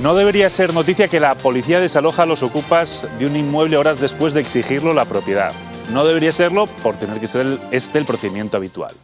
No debería ser noticia que la policía desaloja a los ocupas de un inmueble horas después de exigirlo la propiedad. No debería serlo por tener que ser el procedimiento habitual.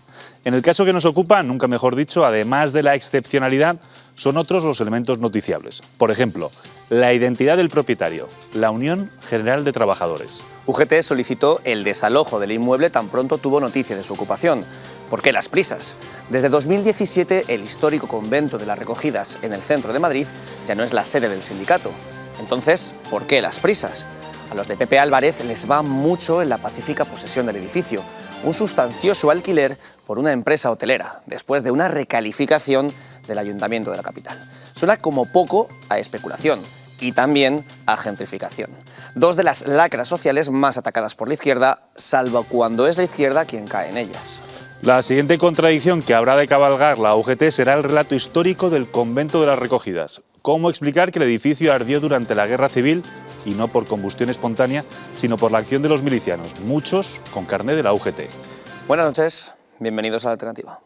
En el caso que nos ocupa, nunca mejor dicho, además de la excepcionalidad, son otros los elementos noticiables. Por ejemplo, la identidad del propietario, la Unión General de Trabajadores. UGT solicitó el desalojo del inmueble tan pronto tuvo noticia de su ocupación. ¿Por qué las prisas? Desde 2017, el histórico convento de las Recogidas en el centro de Madrid ya no es la sede del sindicato. Entonces, ¿por qué las prisas? A los de Pepe Álvarez les va mucho en la pacífica posesión del edificio, un sustancioso alquiler por una empresa hotelera, después de una recalificación del Ayuntamiento de la capital. Suena como poco a especulación y también a gentrificación. Dos de las lacras sociales más atacadas por la izquierda, salvo cuando es la izquierda quien cae en ellas. La siguiente contradicción que habrá de cabalgar la UGT será el relato histórico del convento de las Recogidas. ¿Cómo explicar que el edificio ardió durante la Guerra Civil y no por combustión espontánea, sino por la acción de los milicianos, muchos con carné de la UGT? Buenas noches, bienvenidos a La Alternativa.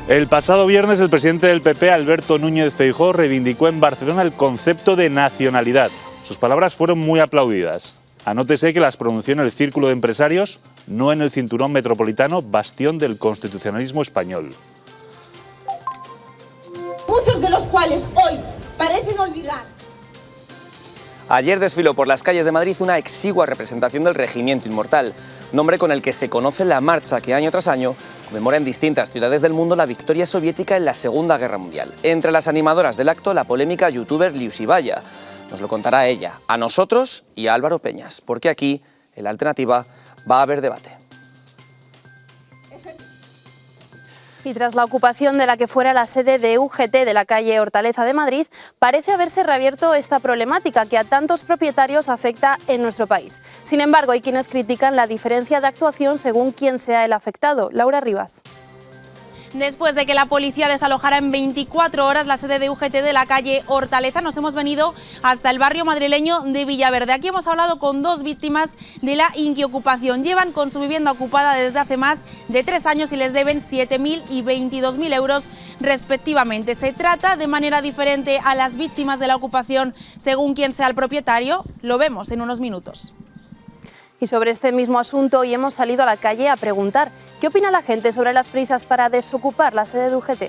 El pasado viernes el presidente del PP, Alberto Núñez Feijóo, reivindicó en Barcelona el concepto de nacionalidad. Sus palabras fueron muy aplaudidas. Anótese que las pronunció en el Círculo de Empresarios, no en el Cinturón Metropolitano, bastión del constitucionalismo español. Muchos de los cuales hoy parecen olvidar. Ayer desfiló por las calles de Madrid una exigua representación del Regimiento Inmortal, nombre con el que se conoce la marcha que año tras año conmemora en distintas ciudades del mundo la victoria soviética en la Segunda Guerra Mundial. Entre las animadoras del acto, la polémica youtuber Liusibaya. Nos lo contará ella, a nosotros y a Álvaro Peñas, porque aquí, en La Alternativa, va a haber debate. Y tras la ocupación de la que fuera la sede de UGT de la calle Hortaleza de Madrid, parece haberse reabierto esta problemática que a tantos propietarios afecta en nuestro país. Sin embargo, hay quienes critican la diferencia de actuación según quién sea el afectado. Laura Rivas. Después de que la policía desalojara en 24 horas la sede de UGT de la calle Hortaleza, nos hemos venido hasta el barrio madrileño de Villaverde. Aquí hemos hablado con dos víctimas de la inquiocupación. Llevan con su vivienda ocupada desde hace más de 3 años y les deben 7.000 y 22.000 euros respectivamente. Se trata de manera diferente a las víctimas de la ocupación según quien sea el propietario. Lo vemos en unos minutos. Y sobre este mismo asunto hoy hemos salido a la calle a preguntar ¿qué opina la gente sobre las prisas para desocupar la sede de UGT?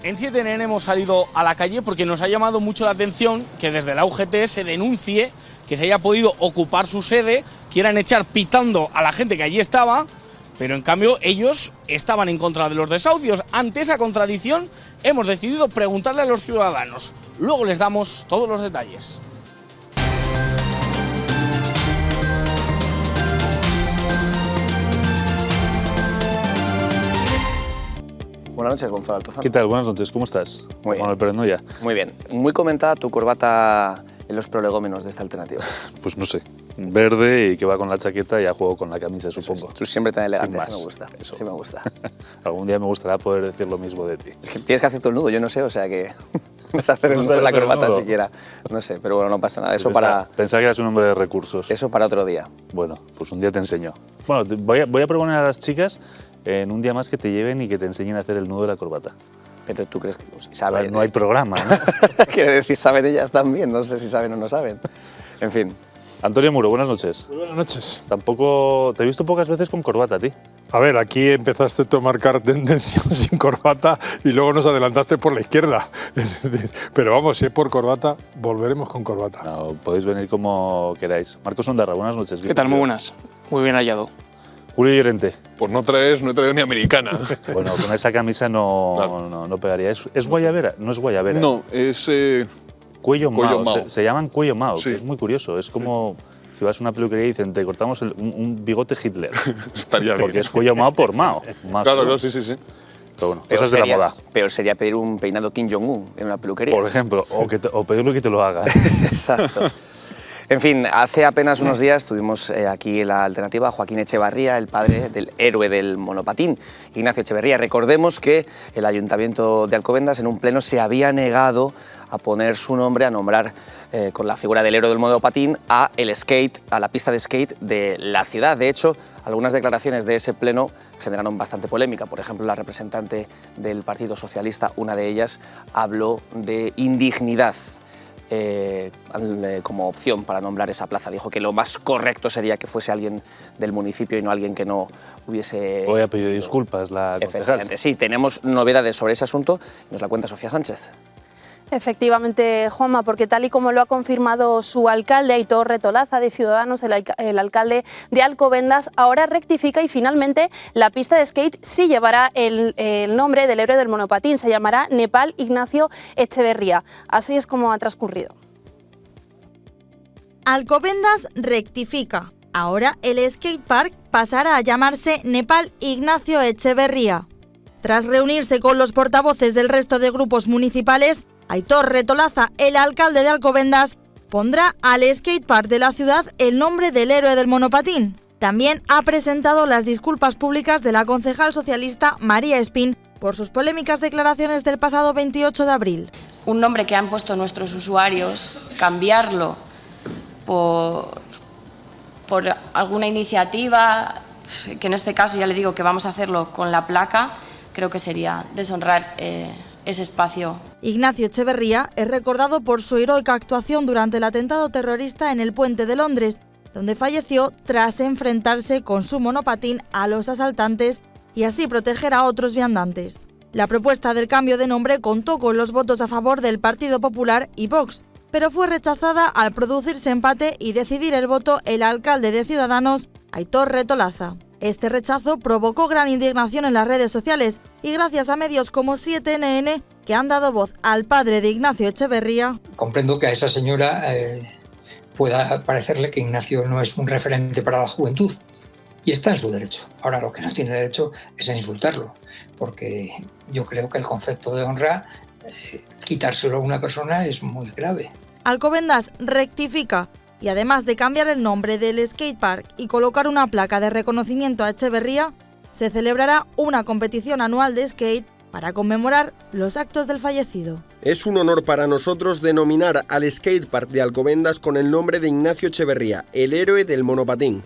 En 7NN hemos salido a la calle porque nos ha llamado mucho la atención que desde la UGT se denuncie que se haya podido ocupar su sede, quieran echar pitando a la gente que allí estaba, pero en cambio ellos estaban en contra de los desahucios. Ante esa contradicción hemos decidido preguntarle a los ciudadanos. Luego les damos todos los detalles. Buenas noches, Gonzalo Altozano. ¿Qué tal? Buenas noches, ¿cómo estás? Muy bien. Con el Perenoya. Muy bien. Muy comentada tu corbata en los prolegómenos de esta alternativa. Pues no sé, verde y que va con la chaqueta y a juego con la camisa, supongo. Tú siempre tan elegante, Sin eso me más, gusta. eso. Sí me gusta. Algún día me gustaría poder decir lo mismo de ti. Es que tienes que hacer todo el nudo, yo no sé, o sea que no sé hacer el nudo de la corbata siquiera. No sé, pero bueno, no pasa nada. Eso Pensaba que eras un hombre de recursos. Eso para otro día. Bueno, pues un día te enseño. Bueno, voy a proponer a las chicas en un día más que te lleven y que te enseñen a hacer el nudo de la corbata. Pero tú crees que saben. No hay programa, ¿no? Quiere decir, saben ellas también, no sé si saben o no saben. En fin. Antonio Muro, buenas noches. Muy buenas noches. Tampoco te he visto pocas veces con corbata a ti. A ver, aquí empezaste tú a marcar tendencia sin corbata y luego nos adelantaste por la izquierda. Es decir, pero vamos, si es por corbata, volveremos con corbata. No, podéis venir como queráis. Marcos Ondarra, buenas noches. ¿Qué tal? Muy buenas. Muy bien hallado. Julio Llorente. Pues no he traído ni americana. Bueno, con esa camisa no pegaría. ¿Es guayabera? No es guayabera. No, es... Cuello Mao. Mao. Se llaman cuello Mao, Sí. que es muy curioso. Es como si vas a una peluquería y dicen, te cortamos un bigote Hitler. Estaría bien. Porque es cuello Mao por Mao. Más, Claro, ¿no? no, sí. Pero bueno, cosas de la moda. Peor sería pedir un peinado Kim Jong-un en una peluquería. Por ejemplo, o pedirle que te lo hagan. Exacto. En fin, hace apenas unos días tuvimos aquí en la alternativa a Joaquín Echevarría, el padre del héroe del monopatín, Ignacio Echeverría. Recordemos que el Ayuntamiento de Alcobendas en un pleno se había negado a poner su nombre, a nombrar con la figura del héroe del monopatín a la pista de skate de la ciudad. De hecho, algunas declaraciones de ese pleno generaron bastante polémica. Por ejemplo, la representante del Partido Socialista, una de ellas, habló de indignidad como opción para nombrar esa plaza. Dijo que lo más correcto sería que fuese alguien del municipio y no alguien que no hubiese... Hoy ha pedido disculpas la concejal. Sí, tenemos novedades sobre ese asunto. Nos la cuenta Sofía Sánchez. Efectivamente, Juanma, porque tal y como lo ha confirmado su alcalde, Aitor Retolaza, de Ciudadanos, el alcalde de Alcobendas, ahora rectifica y finalmente la pista de skate sí llevará el nombre del héroe del monopatín, se llamará Nepal Ignacio Echeverría. Así es como ha transcurrido. Alcobendas rectifica. Ahora el skatepark pasará a llamarse Nepal Ignacio Echeverría. Tras reunirse con los portavoces del resto de grupos municipales, Aitor Retolaza, el alcalde de Alcobendas, pondrá al skatepark de la ciudad el nombre del héroe del monopatín. También ha presentado las disculpas públicas de la concejal socialista María Espín por sus polémicas declaraciones del pasado 28 de abril. Un nombre que han puesto nuestros usuarios, cambiarlo por alguna iniciativa, que en este caso ya le digo que vamos a hacerlo con la placa, creo que sería deshonrar ese espacio. Ignacio Echeverría es recordado por su heroica actuación durante el atentado terrorista en el Puente de Londres, donde falleció tras enfrentarse con su monopatín a los asaltantes y así proteger a otros viandantes. La propuesta del cambio de nombre contó con los votos a favor del Partido Popular y Vox, pero fue rechazada al producirse empate y decidir el voto el alcalde de Ciudadanos, Aitor Retolaza. Este rechazo provocó gran indignación en las redes sociales y gracias a medios como 7NN, que han dado voz al padre de Ignacio Echeverría. Comprendo que a esa señora pueda parecerle que Ignacio no es un referente para la juventud y está en su derecho. Ahora lo que no tiene derecho es a insultarlo, porque yo creo que el concepto de honra, quitárselo a una persona es muy grave. Alcobendas rectifica. Y además de cambiar el nombre del skatepark y colocar una placa de reconocimiento a Echeverría, se celebrará una competición anual de skate para conmemorar los actos del fallecido. Es un honor para nosotros denominar al skatepark de Alcobendas con el nombre de Ignacio Echeverría, el héroe del monopatín.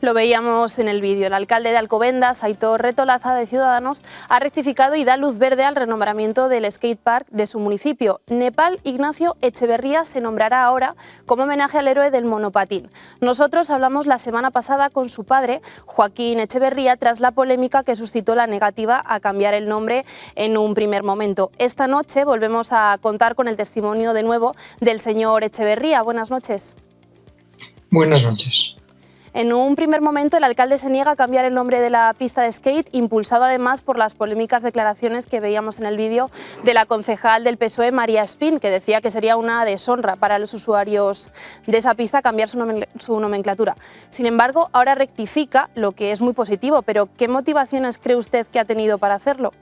Lo veíamos en el vídeo. El alcalde de Alcobendas, Aitor Retolaza, de Ciudadanos, ha rectificado y da luz verde al renombramiento del skatepark de su municipio. Nepal Ignacio Echeverría se nombrará ahora como homenaje al héroe del monopatín. Nosotros hablamos la semana pasada con su padre, Joaquín Echeverría, tras la polémica que suscitó la negativa a cambiar el nombre en un primer momento. Esta noche volvemos a contar con el testimonio de nuevo del señor Echeverría. Buenas noches. Buenas noches. En un primer momento el alcalde se niega a cambiar el nombre de la pista de skate, impulsado además por las polémicas declaraciones que veíamos en el vídeo de la concejal del PSOE, María Espín, que decía que sería una deshonra para los usuarios de esa pista cambiar su nomenclatura. Sin embargo, ahora rectifica, lo que es muy positivo, pero ¿qué motivaciones cree usted que ha tenido para hacerlo?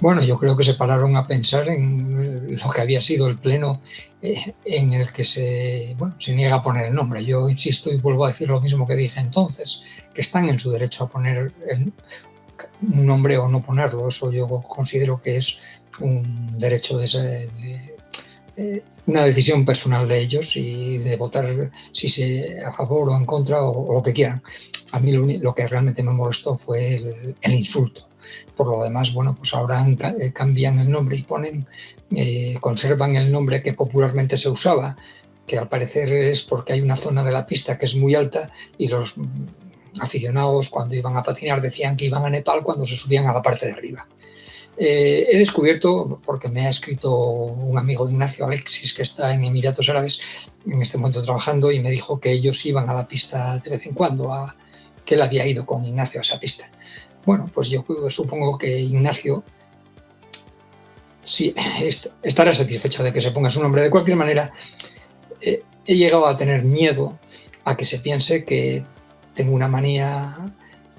Bueno, yo creo que se pararon a pensar en lo que había sido el pleno en el que se niega a poner el nombre. Yo insisto y vuelvo a decir lo mismo que dije entonces, que están en su derecho a poner un nombre o no ponerlo. Eso yo considero que es un derecho una decisión personal de ellos y de votar a favor o en contra o lo que quieran. A mí lo que realmente me molestó fue el insulto. Por lo demás, bueno, pues ahora cambian el nombre y conservan el nombre que popularmente se usaba, que al parecer es porque hay una zona de la pista que es muy alta y los aficionados cuando iban a patinar decían que iban a Nepal cuando se subían a la parte de arriba. He descubierto, porque me ha escrito un amigo de Ignacio, Alexis, que está en Emiratos Árabes en este momento trabajando, y me dijo que ellos iban a la pista de vez en cuando, que él había ido con Ignacio a esa pista. Bueno, pues yo supongo que Ignacio sí estará satisfecho de que se ponga su nombre. De cualquier manera, he llegado a tener miedo a que se piense que tengo una manía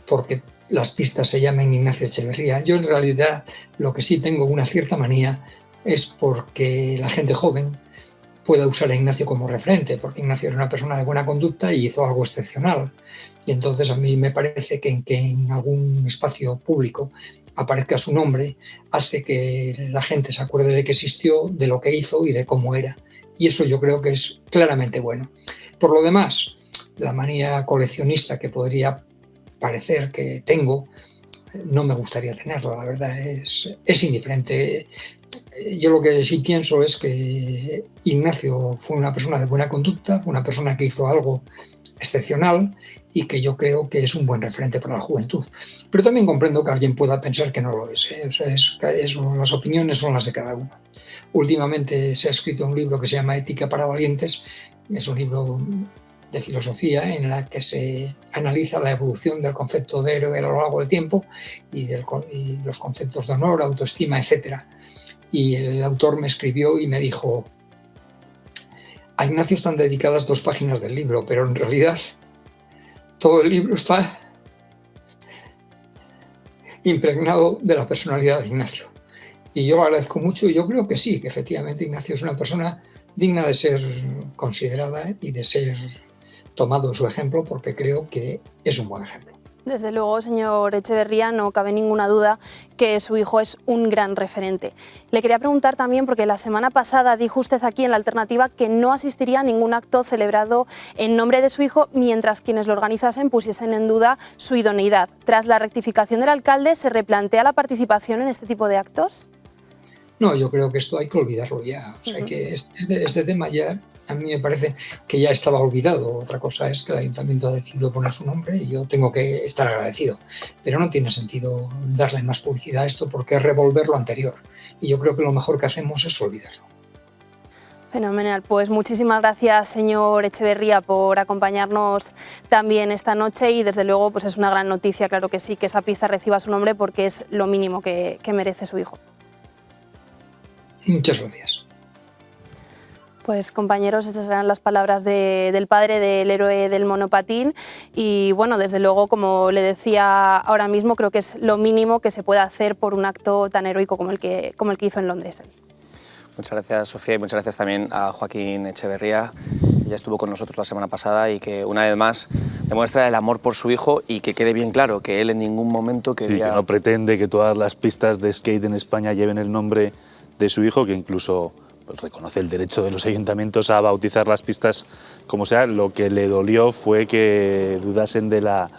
porque las pistas se llamen Ignacio Echeverría. Yo en realidad lo que sí tengo una cierta manía es porque la gente joven pueda usar a Ignacio como referente, porque Ignacio era una persona de buena conducta y hizo algo excepcional. Y entonces a mí me parece que en algún espacio público aparezca su nombre hace que la gente se acuerde de que existió, de lo que hizo y de cómo era. Y eso yo creo que es claramente bueno. Por lo demás, la manía coleccionista que podría parecer que tengo, no me gustaría tenerla, la verdad, es indiferente. Yo lo que sí pienso es que Ignacio fue una persona de buena conducta, fue una persona que hizo algo excepcional y que yo creo que es un buen referente para la juventud. Pero también comprendo que alguien pueda pensar que no lo es, ¿eh? O sea, las opiniones son las de cada uno. Últimamente se ha escrito un libro que se llama Ética para valientes, es un libro de filosofía en la que se analiza la evolución del concepto de héroe a lo largo del tiempo y los conceptos de honor, autoestima, etc. Y el autor me escribió y me dijo: a Ignacio están dedicadas 2 páginas del libro, pero en realidad todo el libro está impregnado de la personalidad de Ignacio. Y yo lo agradezco mucho y yo creo que sí, que efectivamente Ignacio es una persona digna de ser considerada y de ser tomado su ejemplo, porque creo que es un buen ejemplo. Desde luego, señor Echeverría, no cabe ninguna duda que su hijo es un gran referente. Le quería preguntar también, porque la semana pasada dijo usted aquí en La Alternativa que no asistiría a ningún acto celebrado en nombre de su hijo mientras quienes lo organizasen pusiesen en duda su idoneidad. Tras la rectificación del alcalde, ¿se replantea la participación en este tipo de actos? No, yo creo que esto hay que olvidarlo ya. O sea, que este tema ya, a mí me parece que ya estaba olvidado. Otra cosa es que el ayuntamiento ha decidido poner su nombre y yo tengo que estar agradecido. Pero no tiene sentido darle más publicidad a esto porque es revolver lo anterior. Y yo creo que lo mejor que hacemos es olvidarlo. Fenomenal. Pues muchísimas gracias, señor Echeverría, por acompañarnos también esta noche y desde luego pues es una gran noticia, claro que sí, que esa pista reciba su nombre porque es lo mínimo que merece su hijo. Muchas gracias. Pues compañeros, estas eran las palabras del padre del héroe del monopatín y bueno, desde luego, como le decía ahora mismo, creo que es lo mínimo que se puede hacer por un acto tan heroico como el que hizo en Londres. Muchas gracias, Sofía, y muchas gracias también a Joaquín Echeverría, que ya estuvo con nosotros la semana pasada y que una vez más demuestra el amor por su hijo y que quede bien claro que él en ningún momento quería... Sí, que no pretende que todas las pistas de skate en España lleven el nombre de su hijo, que incluso reconoce el derecho de los ayuntamientos a bautizar las pistas como sea. Lo que le dolió fue que dudasen de la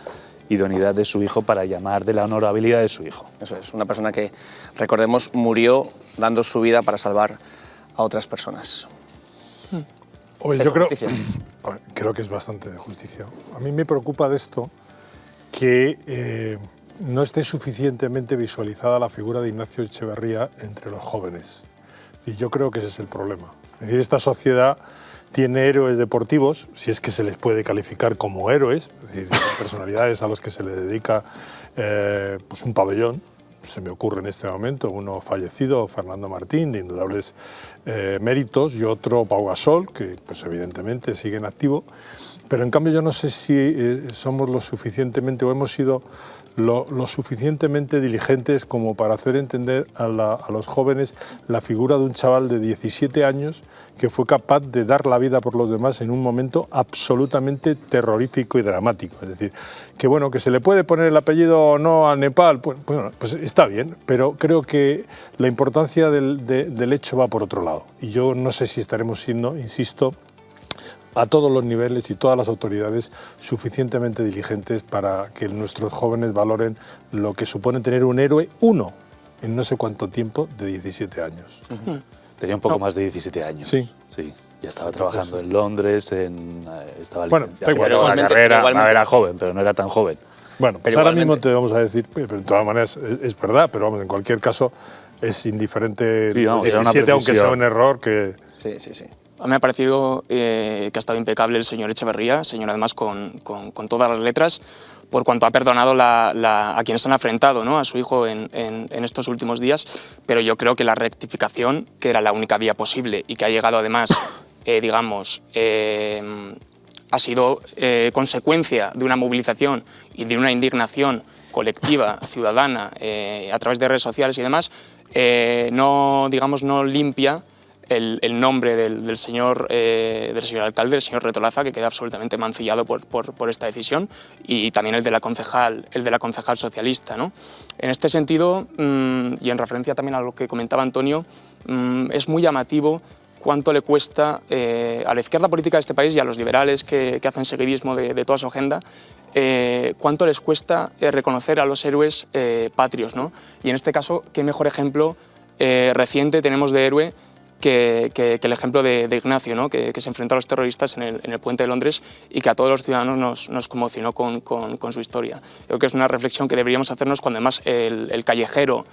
idoneidad de su hijo para llamar de la honorabilidad de su hijo. Eso es, una persona que, recordemos, murió dando su vida para salvar a otras personas. Oye, yo creo que es bastante de justicia. A mí me preocupa de esto que no esté suficientemente visualizada la figura de Ignacio Echeverría entre los jóvenes. Y yo creo que ese es el problema. Es decir, esta sociedad tiene héroes deportivos, si es que se les puede calificar como héroes, es decir, personalidades a los que se le dedica pues un pabellón. Se me ocurre en este momento uno fallecido, Fernando Martín, de indudables méritos, y otro, Pau Gasol, que pues evidentemente sigue en activo. Pero en cambio yo no sé si somos lo suficientemente, o hemos sido lo suficientemente diligentes como para hacer entender a los jóvenes la figura de un chaval de 17 años que fue capaz de dar la vida por los demás en un momento absolutamente terrorífico y dramático. Es decir, que bueno, que se le puede poner el apellido o no a Nepal, pues está bien, pero creo que la importancia del hecho va por otro lado. Y yo no sé si estaremos siendo, insisto, a todos los niveles y todas las autoridades suficientemente diligentes para que nuestros jóvenes valoren lo que supone tener un héroe, uno, en no sé cuánto tiempo, de 17 años. Tenía un poco más de 17 años. Sí. Sí. Ya estaba trabajando en Londres, estaba bueno, la carrera, era joven, pero no era tan joven. Bueno, pues ahora mismo te vamos a decir, pero de todas maneras es verdad, pero vamos, en cualquier caso es indiferente, sí, vamos, 17, aunque sea un error que... Sí. A mí me ha parecido que ha estado impecable el señor Echeverría, señor además con todas las letras, por cuanto ha perdonado a quienes han afrentado, ¿no?, a su hijo en estos últimos días, pero yo creo que la rectificación, que era la única vía posible y que ha llegado además, ha sido consecuencia de una movilización y de una indignación colectiva, ciudadana, a través de redes sociales y demás, no limpia el nombre del señor alcalde, del señor Retolaza, que queda absolutamente mancillado por esta decisión, y también el de la concejal socialista, ¿no? En este sentido, y en referencia también a lo que comentaba Antonio, es muy llamativo cuánto le cuesta a la izquierda política de este país y a los liberales que hacen seguidismo de toda su agenda, cuánto les cuesta reconocer a los héroes patrios, ¿no? Y en este caso, qué mejor ejemplo reciente tenemos de héroe que el ejemplo de Ignacio, ¿no? que se enfrentó a los terroristas en el puente de Londres y que a todos los ciudadanos nos conmocionó con su historia. Yo creo que es una reflexión que deberíamos hacernos cuando además el callejero,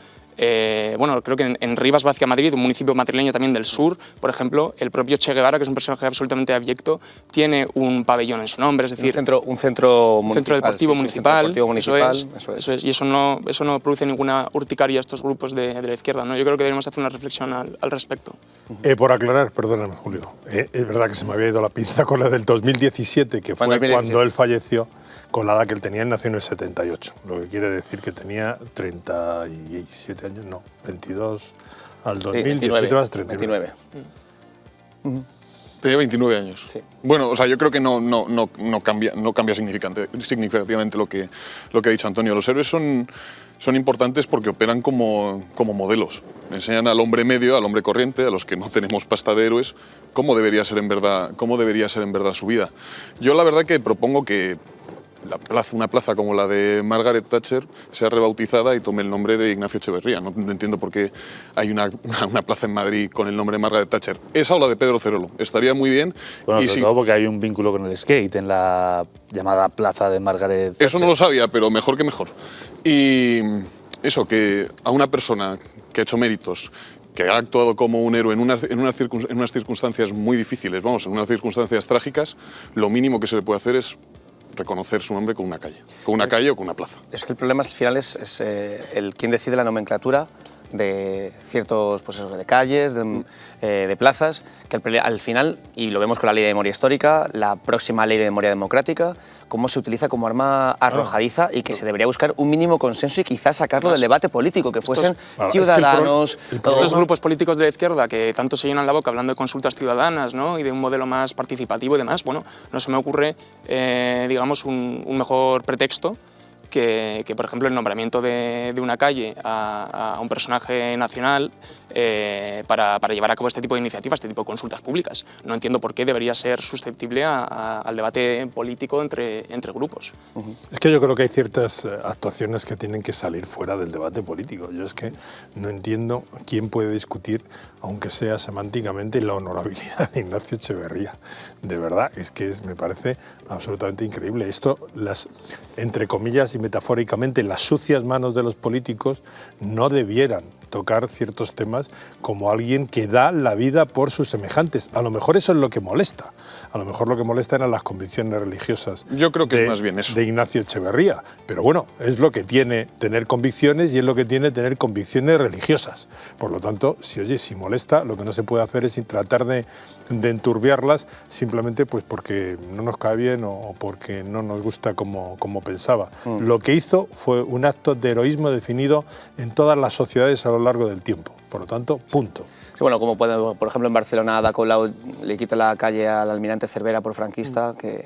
bueno, creo que en Rivas Vacia, Madrid, un municipio madrileño también del sur, por ejemplo, el propio Che Guevara, que es un personaje absolutamente abyecto, tiene un pabellón en su nombre, es decir, un centro deportivo municipal, eso es. Y eso no produce ninguna urticaria a estos grupos de la izquierda, ¿no? Yo creo que deberíamos hacer una reflexión al respecto. Por aclarar, perdóname, Julio, es verdad que se me había ido la pinza con la del 2017, que fue cuando él falleció. Con la edad que él tenía, él nació en el 78, lo que quiere decir que tenía 37 años, no, 22 al 2017 más 39. Tenía 29 años. Sí. Bueno, o sea, yo creo que no cambia significativamente lo que ha dicho Antonio. Los héroes son importantes porque operan como modelos. Enseñan al hombre medio, al hombre corriente, a los que no tenemos pasta de héroes, cómo debería ser en verdad su vida. Yo la verdad que propongo que una plaza como la de Margaret Thatcher sea rebautizada y tome el nombre de Ignacio Echeverría. No entiendo por qué hay una plaza en Madrid con el nombre de Margaret Thatcher. Esa o la de Pedro Cerolo. Estaría muy bien. Bueno, sobre todo porque hay un vínculo con el skate en la llamada plaza de Margaret Thatcher. Eso no lo sabía, pero mejor que mejor. Y eso, que a una persona que ha hecho méritos, que ha actuado como un héroe en unas circunstancias muy difíciles, vamos, en unas circunstancias trágicas, lo mínimo que se le puede hacer es reconocer su nombre con una calle o con una plaza. Es que el problema al final es el quien decide la nomenclatura de ciertos de calles, de plazas, que al final, y lo vemos con la ley de memoria histórica, la próxima ley de memoria democrática, cómo se utiliza como arma arrojadiza y que se debería buscar un mínimo consenso y quizás sacarlo del debate político, que fuesen ciudadanos... Estos grupos políticos de la izquierda que tanto se llenan la boca hablando de consultas ciudadanas, ¿no? Y de un modelo más participativo y demás, bueno, no se me ocurre, digamos, un mejor pretexto que, por ejemplo, el nombramiento de una calle a un personaje nacional para llevar a cabo este tipo de iniciativas, este tipo de consultas públicas. No entiendo por qué debería ser susceptible al debate político entre grupos. Es que yo creo que hay ciertas actuaciones que tienen que salir fuera del debate político. Yo es que no entiendo quién puede discutir, aunque sea semánticamente, la honorabilidad de Ignacio Echeverría. De verdad, es que me parece absolutamente increíble. Esto, entre comillas y metafóricamente, las sucias manos de los políticos no debieran tocar ciertos temas como alguien que da la vida por sus semejantes. A lo mejor eso es lo que molesta. A lo mejor lo que molesta eran las convicciones religiosas. Yo creo que es más bien eso. De Ignacio Echeverría. Pero bueno, es lo que tiene tener convicciones y es lo que tiene tener convicciones religiosas. Por lo tanto, si molesta, lo que no se puede hacer es tratar de enturbiarlas simplemente pues porque no nos cae bien o porque no nos gusta como pensaba. Lo que hizo fue un acto de heroísmo definido en todas las sociedades a lo largo del tiempo. Por lo tanto, punto. Sí, bueno, como por ejemplo en Barcelona Ada Colau le quita la calle al almirante Cervera por franquista, que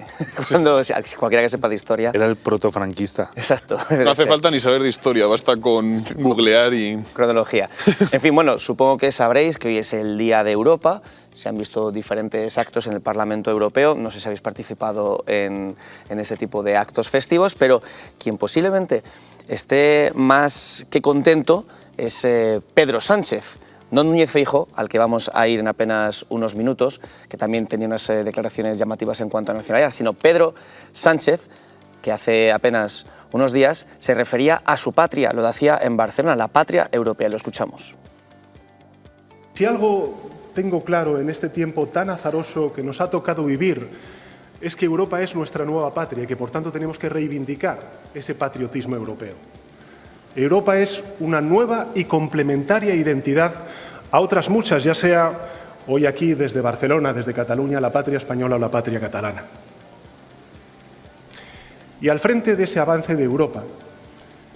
cualquiera que sepa de historia... Era el protofranquista. Exacto. No hace falta ni saber de historia, basta con googlear y... Cronología. En fin, bueno, supongo que sabréis que hoy es el Día de Europa. Se han visto diferentes actos en el Parlamento Europeo. No sé si habéis participado en este tipo de actos festivos, pero quien posiblemente esté más que contento es Pedro Sánchez. No Núñez Feijóo, al que vamos a ir en apenas unos minutos, que también tenía unas declaraciones llamativas en cuanto a nacionalidad, sino Pedro Sánchez, que hace apenas unos días se refería a su patria, lo decía en Barcelona, la patria europea. Lo escuchamos. Si algo tengo claro en este tiempo tan azaroso que nos ha tocado vivir, es que Europa es nuestra nueva patria y que por tanto tenemos que reivindicar ese patriotismo europeo. Europa es una nueva y complementaria identidad a otras muchas, ya sea hoy aquí desde Barcelona, desde Cataluña, la patria española o la patria catalana. Y al frente de ese avance de Europa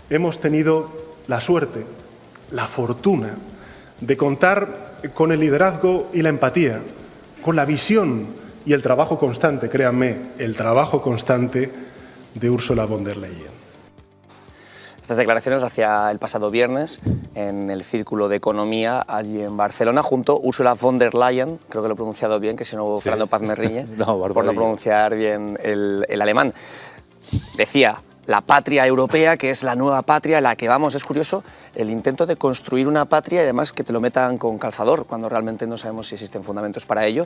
hemos tenido la suerte, la fortuna de contar con el liderazgo y la empatía, con la visión y el trabajo constante, créanme, el trabajo constante de Ursula von der Leyen. Estas declaraciones hacia el pasado viernes en el Círculo de Economía allí en Barcelona, junto a Ursula von der Leyen, creo que lo he pronunciado bien, que si no Fernando Paz me riñe, por no pronunciar bien el alemán. Decía, la patria europea, que es la nueva patria, la que vamos. Es curioso el intento de construir una patria y además que te lo metan con calzador, cuando realmente no sabemos si existen fundamentos para ello.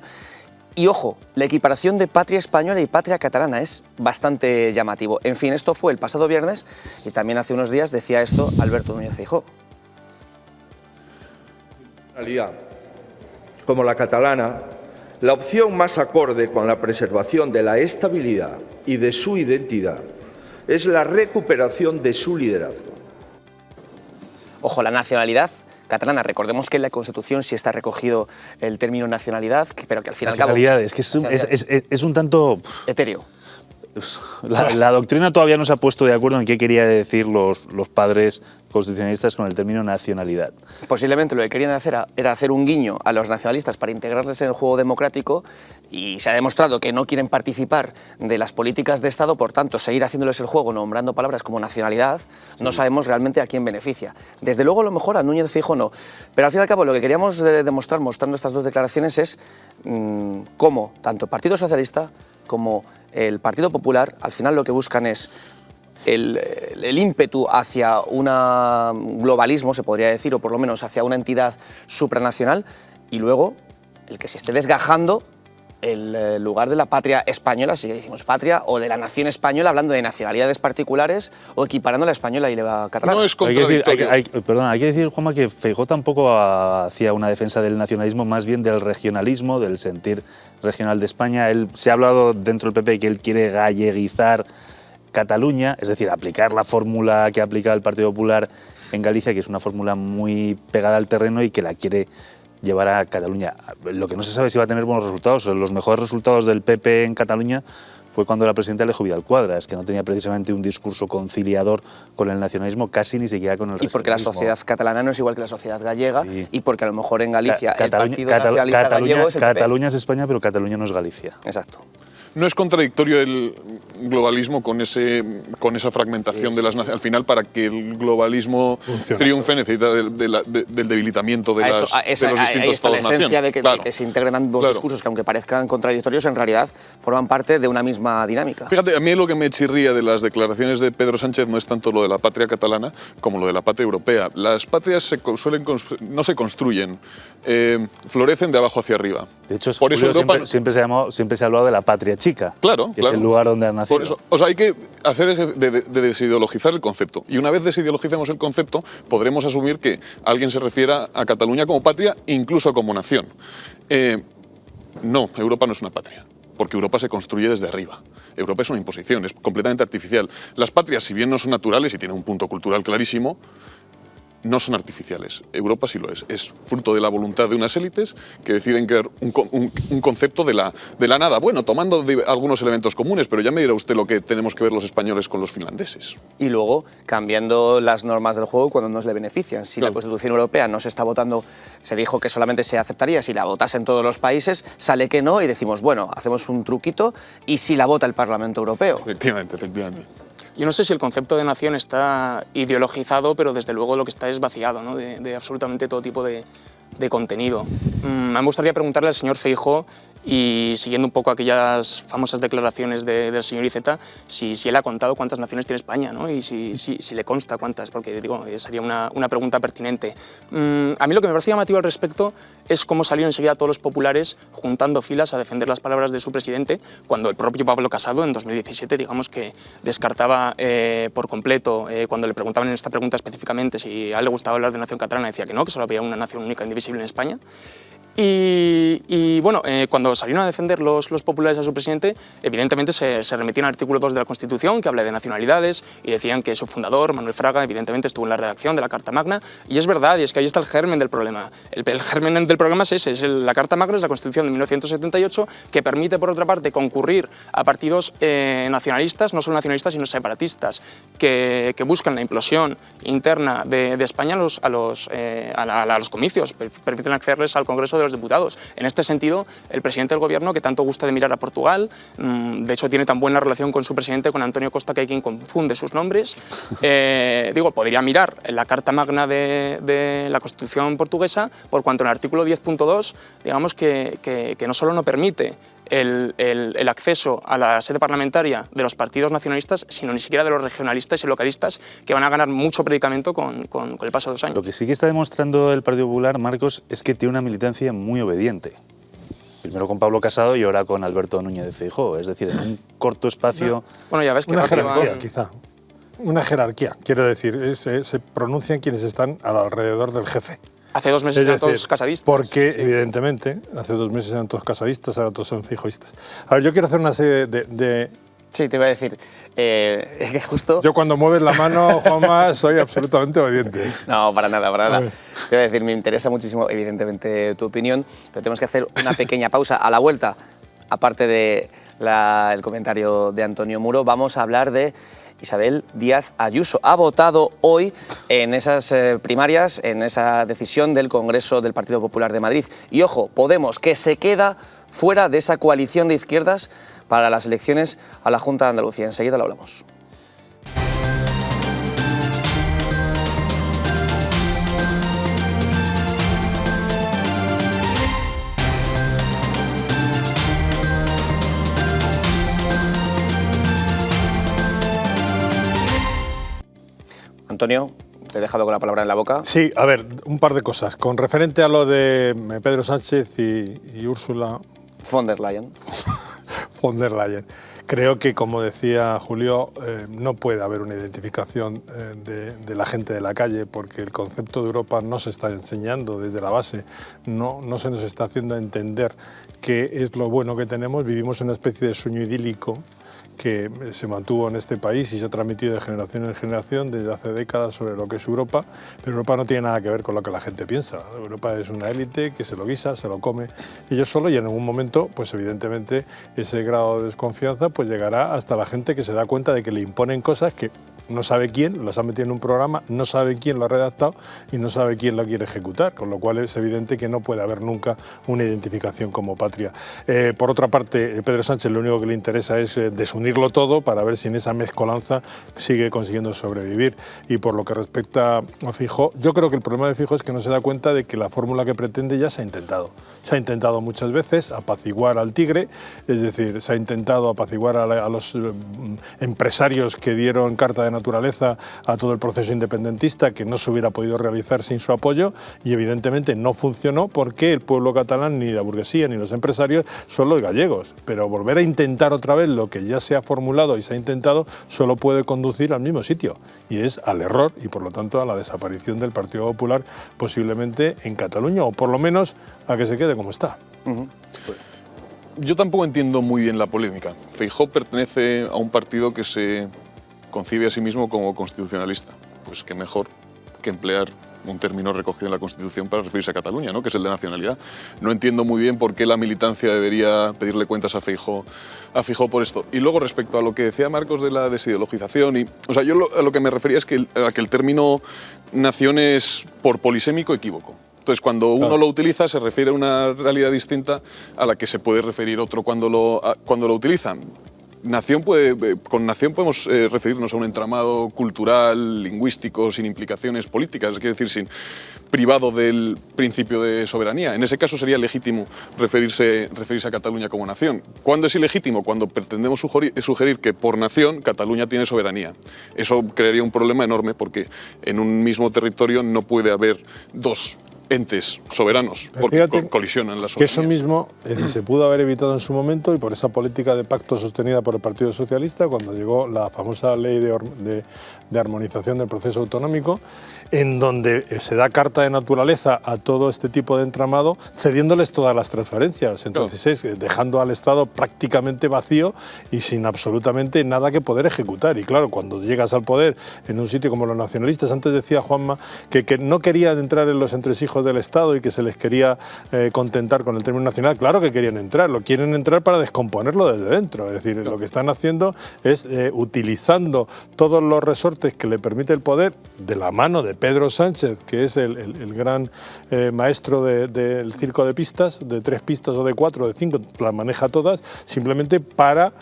Y ojo, la equiparación de patria española y patria catalana es bastante llamativo. En fin, esto fue el pasado viernes y también hace unos días decía esto Alberto Núñez Feijóo. Como la catalana, la opción más acorde con la preservación de la estabilidad y de su identidad es la recuperación de su liderazgo. Ojo, la nacionalidad catalana. Recordemos que en la Constitución sí está recogido el término nacionalidad, pero que al fin y al cabo... Es que es un tanto... etéreo. La doctrina todavía no se ha puesto de acuerdo en qué quería decir los padres constitucionalistas con el término nacionalidad. Posiblemente lo que querían hacer era hacer un guiño a los nacionalistas para integrarles en el juego democrático y se ha demostrado que no quieren participar de las políticas de Estado, por tanto, seguir haciéndoles el juego nombrando palabras como nacionalidad, no sabemos realmente a quién beneficia. Desde luego, a lo mejor a Núñez Feijóo no, pero al fin y al cabo lo que queríamos demostrar mostrando estas dos declaraciones es cómo tanto el Partido Socialista como el Partido Popular al final lo que buscan es el ímpetu hacia un globalismo, se podría decir, o por lo menos hacia una entidad supranacional, y luego el que se esté desgajando el lugar de la patria española, si decimos patria, o de la nación española, hablando de nacionalidades particulares o equiparando la española y la catalana. No es contradictorio. Hay que decir, Juanma, que Feijóo tampoco hacía una defensa del nacionalismo, más bien del regionalismo, del sentir regional de España. Se ha hablado dentro del PP que él quiere galleguizar Cataluña, es decir, aplicar la fórmula que aplica el Partido Popular en Galicia, que es una fórmula muy pegada al terreno y que la quiere llevar a Cataluña. Lo que no se sabe es si va a tener buenos resultados. Los mejores resultados del PP en Cataluña fue cuando la presidenta eligió Vidal-Quadras, que no tenía precisamente un discurso conciliador con el nacionalismo, casi ni siquiera con el regionalismo. Y porque la sociedad catalana no es igual que la sociedad gallega, sí. Y porque a lo mejor en Galicia el Partido Nacionalista Gallego es el PP. Cataluña es España, pero Cataluña no es Galicia. Exacto. No es contradictorio el globalismo con esa fragmentación de las naciones. Al final, para que el globalismo triunfe, necesita del debilitamiento de los distintos Estados-nación. Ahí está la esencia de que se integren ambos discursos, que aunque parezcan contradictorios, en realidad forman parte de una misma dinámica. Fíjate, a mí lo que me chirría de las declaraciones de Pedro Sánchez no es tanto lo de la patria catalana como lo de la patria europea. Las patrias no se construyen, florecen de abajo hacia arriba. De hecho, por eso Europa siempre se ha hablado de la patria chica, claro, que es el lugar donde ha nacido. Por eso, o sea, hay que hacer de desideologizar el concepto. Y una vez desideologicemos el concepto, podremos asumir que alguien se refiera a Cataluña como patria, incluso como nación. No, Europa no es una patria, porque Europa se construye desde arriba. Europa es una imposición, es completamente artificial. Las patrias, si bien no son naturales y tienen un punto cultural clarísimo, no son artificiales. Europa sí lo es. Es fruto de la voluntad de unas élites que deciden crear un concepto de la nada. Bueno, tomando algunos elementos comunes, pero ya me dirá usted lo que tenemos que ver los españoles con los finlandeses. Y luego, cambiando las normas del juego cuando nos le benefician. Si la Constitución Europea no se está votando, se dijo que solamente se aceptaría si la votasen todos los países, sale que no y decimos, bueno, hacemos un truquito y si la vota el Parlamento Europeo. Efectivamente. Yo no sé si el concepto de nación está ideologizado, pero desde luego lo que está es vaciado, ¿no? de absolutamente todo tipo de contenido. Me gustaría preguntarle al señor Feijóo, y siguiendo un poco aquellas famosas declaraciones del señor Iceta, si él ha contado cuántas naciones tiene España, ¿no? Y si le consta cuántas, porque digo, sería una pregunta pertinente. A mí lo que me parece llamativo al respecto es cómo salieron enseguida todos los populares juntando filas a defender las palabras de su presidente, cuando el propio Pablo Casado en 2017, digamos que descartaba por completo, cuando le preguntaban en esta pregunta específicamente si a él le gustaba hablar de nación catalana, decía que no, que solo había una nación única indivisible en España. Y bueno, cuando salieron a defender los populares a su presidente, evidentemente se remitían al artículo 2 de la Constitución, que habla de nacionalidades, y decían que su fundador, Manuel Fraga, evidentemente estuvo en la redacción de la Carta Magna, y es verdad, y es que ahí está el germen del problema. El germen del problema es ese, la Carta Magna es la Constitución de 1978, que permite, por otra parte, concurrir a partidos nacionalistas, no solo nacionalistas, sino separatistas, que buscan la implosión interna de España a los comicios, permiten accederles al Congreso de los Diputados. En este sentido, el presidente del Gobierno, que tanto gusta de mirar a Portugal, de hecho tiene tan buena relación con su presidente, con António Costa, que hay quien confunde sus nombres, podría mirar en la Carta Magna de la Constitución portuguesa, por cuanto en el artículo 10.2, digamos que no solo no permite el acceso a la sede parlamentaria de los partidos nacionalistas, sino ni siquiera de los regionalistas y localistas, que van a ganar mucho predicamento con el paso de los años. Lo que sí que está demostrando el Partido Popular, Marcos, es que tiene una militancia muy obediente. Primero con Pablo Casado y ahora con Alberto Núñez de Feijóo. Es decir, en un corto espacio... Bueno, ya ves que una jerarquía, quizá. Una jerarquía, quiero decir. Se pronuncian quienes están alrededor del jefe. Hace 2 meses eran todos casadistas. Porque, evidentemente, hace 2 meses eran todos casadistas, ahora todos son feijóistas. A ver, yo quiero hacer una serie de... Sí, te iba a decir, es que justo... Yo cuando mueves la mano, Juanma, soy absolutamente obediente. No, para nada, para nada. Te iba a decir, me interesa muchísimo, evidentemente, tu opinión, pero tenemos que hacer una pequeña pausa. A la vuelta, aparte del comentario de Antonio Muro, vamos a hablar de Isabel Díaz Ayuso. Ha votado hoy en esas primarias, en esa decisión del Congreso del Partido Popular de Madrid. Y ojo, Podemos, que se queda fuera de esa coalición de izquierdas para las elecciones a la Junta de Andalucía. Enseguida lo hablamos. Antonio, te he dejado con la palabra en la boca. Sí, a ver, un par de cosas. Con referente a lo de Pedro Sánchez y Úrsula... von der Leyen. Von der Leyen. Creo que, como decía Julio, no puede haber una identificación de la gente de la calle, porque el concepto de Europa no se está enseñando desde la base, no se nos está haciendo entender qué es lo bueno que tenemos. Vivimos en una especie de sueño idílico que se mantuvo en este país y se ha transmitido de generación en generación desde hace décadas sobre lo que es Europa, pero Europa no tiene nada que ver con lo que la gente piensa. Europa es una élite que se lo guisa, se lo come ellos solo, y en algún momento, pues evidentemente, ese grado de desconfianza pues llegará hasta la gente que se da cuenta de que le imponen cosas que no sabe quién, las ha metido en un programa, no sabe quién lo ha redactado y no sabe quién lo quiere ejecutar, con lo cual es evidente que no puede haber nunca una identificación como patria. Por otra parte, Pedro Sánchez lo único que le interesa es desunirlo todo para ver si en esa mezcolanza sigue consiguiendo sobrevivir. Y por lo que respecta a Feijóo, yo creo que el problema de Feijóo es que no se da cuenta de que la fórmula que pretende ya se ha intentado. Se ha intentado muchas veces apaciguar al tigre, es decir, se ha intentado apaciguar a los empresarios que dieron carta de naturaleza a todo el proceso independentista, que no se hubiera podido realizar sin su apoyo, y evidentemente no funcionó porque el pueblo catalán, ni la burguesía, ni los empresarios son los gallegos. Pero volver a intentar otra vez lo que ya se ha formulado y se ha intentado solo puede conducir al mismo sitio, y es al error y por lo tanto a la desaparición del Partido Popular posiblemente en Cataluña, o por lo menos a que se quede como está. Yo tampoco entiendo muy bien la polémica. Feijóo pertenece a un partido que se concibe a sí mismo como constitucionalista. Pues qué mejor que emplear un término recogido en la Constitución para referirse a Cataluña, ¿no?, que es el de nacionalidad. No entiendo muy bien por qué la militancia debería pedirle cuentas a Feijóo por esto. Y luego, respecto a lo que decía Marcos de la desideologización, yo a lo que me refería es que el término nación es por polisémico equívoco. Entonces, cuando uno lo utiliza, se refiere a una realidad distinta a la que se puede referir otro cuando lo utiliza. Con nación podemos referirnos a un entramado cultural, lingüístico, sin implicaciones políticas, es decir, privado del principio de soberanía. En ese caso sería legítimo referirse a Cataluña como nación. ¿Cuándo es ilegítimo? Cuando pretendemos sugerir que por nación Cataluña tiene soberanía. Eso crearía un problema enorme porque en un mismo territorio no puede haber dos entes soberanos, porque colisionan las que eso soberanías. mismo se pudo haber evitado en su momento, y por esa política de pacto sostenida por el Partido Socialista cuando llegó la famosa ley de armonización del proceso autonómico, en donde se da carta de naturaleza a todo este tipo de entramado, cediéndoles todas las transferencias. Entonces es dejando al Estado prácticamente vacío y sin absolutamente nada que poder ejecutar. Y claro, cuando llegas al poder en un sitio como los nacionalistas, antes decía Juanma que no querían entrar en los entresijos del Estado y que se les quería contentar con el término nacional. Claro que querían entrar, lo quieren entrar para descomponerlo desde dentro. Es decir, lo que están haciendo es utilizando todos los resortes que le permite el poder, de la mano de Pedro Sánchez, que es el gran maestro del circo de pistas, de 3 pistas o de 4 o de 5, las maneja todas, simplemente para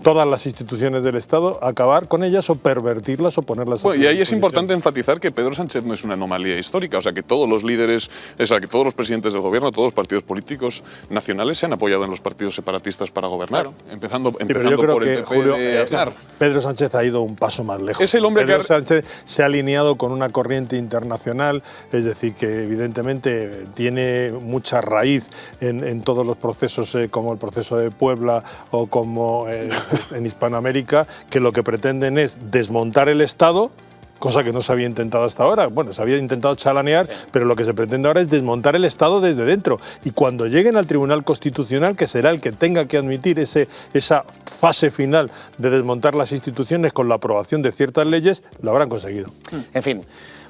todas las instituciones del Estado, acabar con ellas o pervertirlas o ponerlas y ahí es importante enfatizar que Pedro Sánchez no es una anomalía histórica, o sea, que todos los líderes, o sea, que todos los presidentes del gobierno, todos los partidos políticos nacionales se han apoyado en los partidos separatistas para gobernar, empezando pero yo creo por el que, PP Julio, de Aznar. Pedro Sánchez ha ido un paso más lejos. Es el hombre Pedro que Sánchez se ha alineado con una corriente internacional, es decir, que evidentemente tiene mucha raíz en todos los procesos, como el proceso de Puebla o como en Hispanoamérica, que lo que pretenden es desmontar el Estado, cosa que no se había intentado hasta ahora. Bueno, se había intentado chalanear, pero lo que se pretende ahora es desmontar el Estado desde dentro. Y cuando lleguen al Tribunal Constitucional, que será el que tenga que admitir esa fase final de desmontar las instituciones con la aprobación de ciertas leyes, lo habrán conseguido. En fin.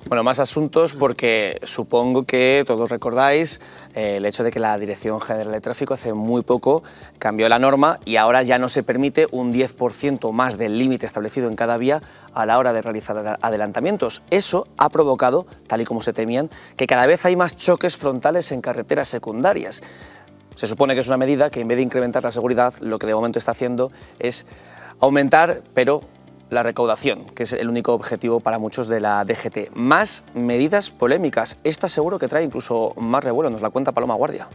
Bueno, más asuntos, porque supongo que todos recordáis el hecho de que la Dirección General de Tráfico hace muy poco cambió la norma y ahora ya no se permite un 10% más del límite establecido en cada vía a la hora de realizar adelantamientos. Eso ha provocado, tal y como se temían, que cada vez hay más choques frontales en carreteras secundarias. Se supone que es una medida que, en vez de incrementar la seguridad, lo que de momento está haciendo es aumentar, pero la recaudación, que es el único objetivo para muchos de la DGT. Más medidas polémicas. Esta seguro que trae incluso más revuelo, nos la cuenta Paloma Guardia.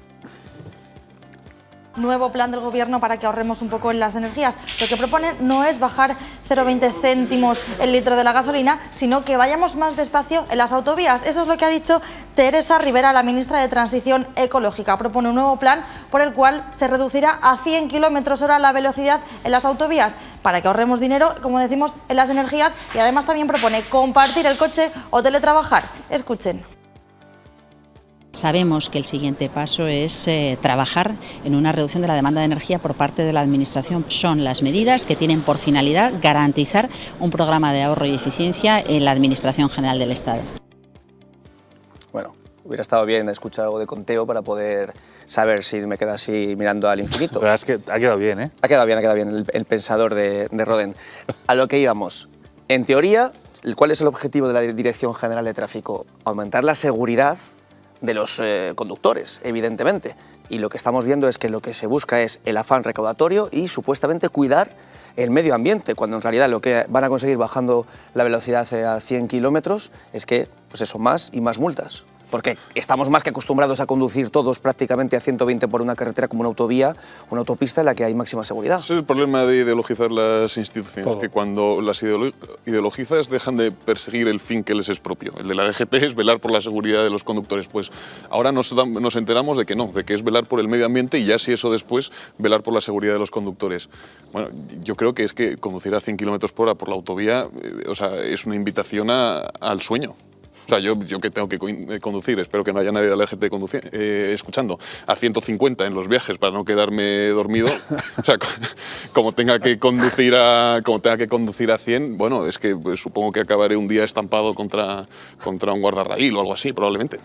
Nuevo plan del Gobierno para que ahorremos un poco en las energías. Lo que proponen no es bajar 0,20 céntimos el litro de la gasolina, sino que vayamos más despacio en las autovías. Eso es lo que ha dicho Teresa Rivera, la ministra de Transición Ecológica. Propone un nuevo plan por el cual se reducirá a 100 km/h la velocidad en las autovías, para que ahorremos dinero, como decimos, en las energías, y además también propone compartir el coche o teletrabajar. Escuchen. Sabemos que el siguiente paso es trabajar en una reducción de la demanda de energía por parte de la Administración. Son las medidas que tienen por finalidad garantizar un programa de ahorro y eficiencia en la Administración General del Estado. Bueno, hubiera estado bien escuchar algo de conteo para poder saber si me quedo así mirando al infinito. Pero es que ha quedado bien, ¿eh? Ha quedado bien el pensador de Roden. A lo que íbamos. En teoría, ¿cuál es el objetivo de la Dirección General de Tráfico? Aumentar la seguridad de los conductores, evidentemente. Y lo que estamos viendo es que lo que se busca es el afán recaudatorio y supuestamente cuidar el medio ambiente, cuando en realidad lo que van a conseguir bajando la velocidad a 100 kilómetros es que, pues eso, más y más multas. Porque estamos más que acostumbrados a conducir todos prácticamente a 120 por una carretera como una autovía, una autopista en la que hay máxima seguridad. Ese es el problema de ideologizar las instituciones, que cuando las ideologizas dejan de perseguir el fin que les es propio. El de la DGT es velar por la seguridad de los conductores. Pues ahora nos enteramos de que no, de que es velar por el medio ambiente y ya si eso después, velar por la seguridad de los conductores. Bueno, yo creo que es que conducir a 100 km/h por la autovía es una invitación al sueño. O sea, yo que tengo que conducir, espero que no haya nadie de la DGT escuchando, a 150 en los viajes para no quedarme dormido. O sea, como tenga que conducir a 100, bueno, es que pues, supongo que acabaré un día estampado contra un guardarraíl o algo así, probablemente.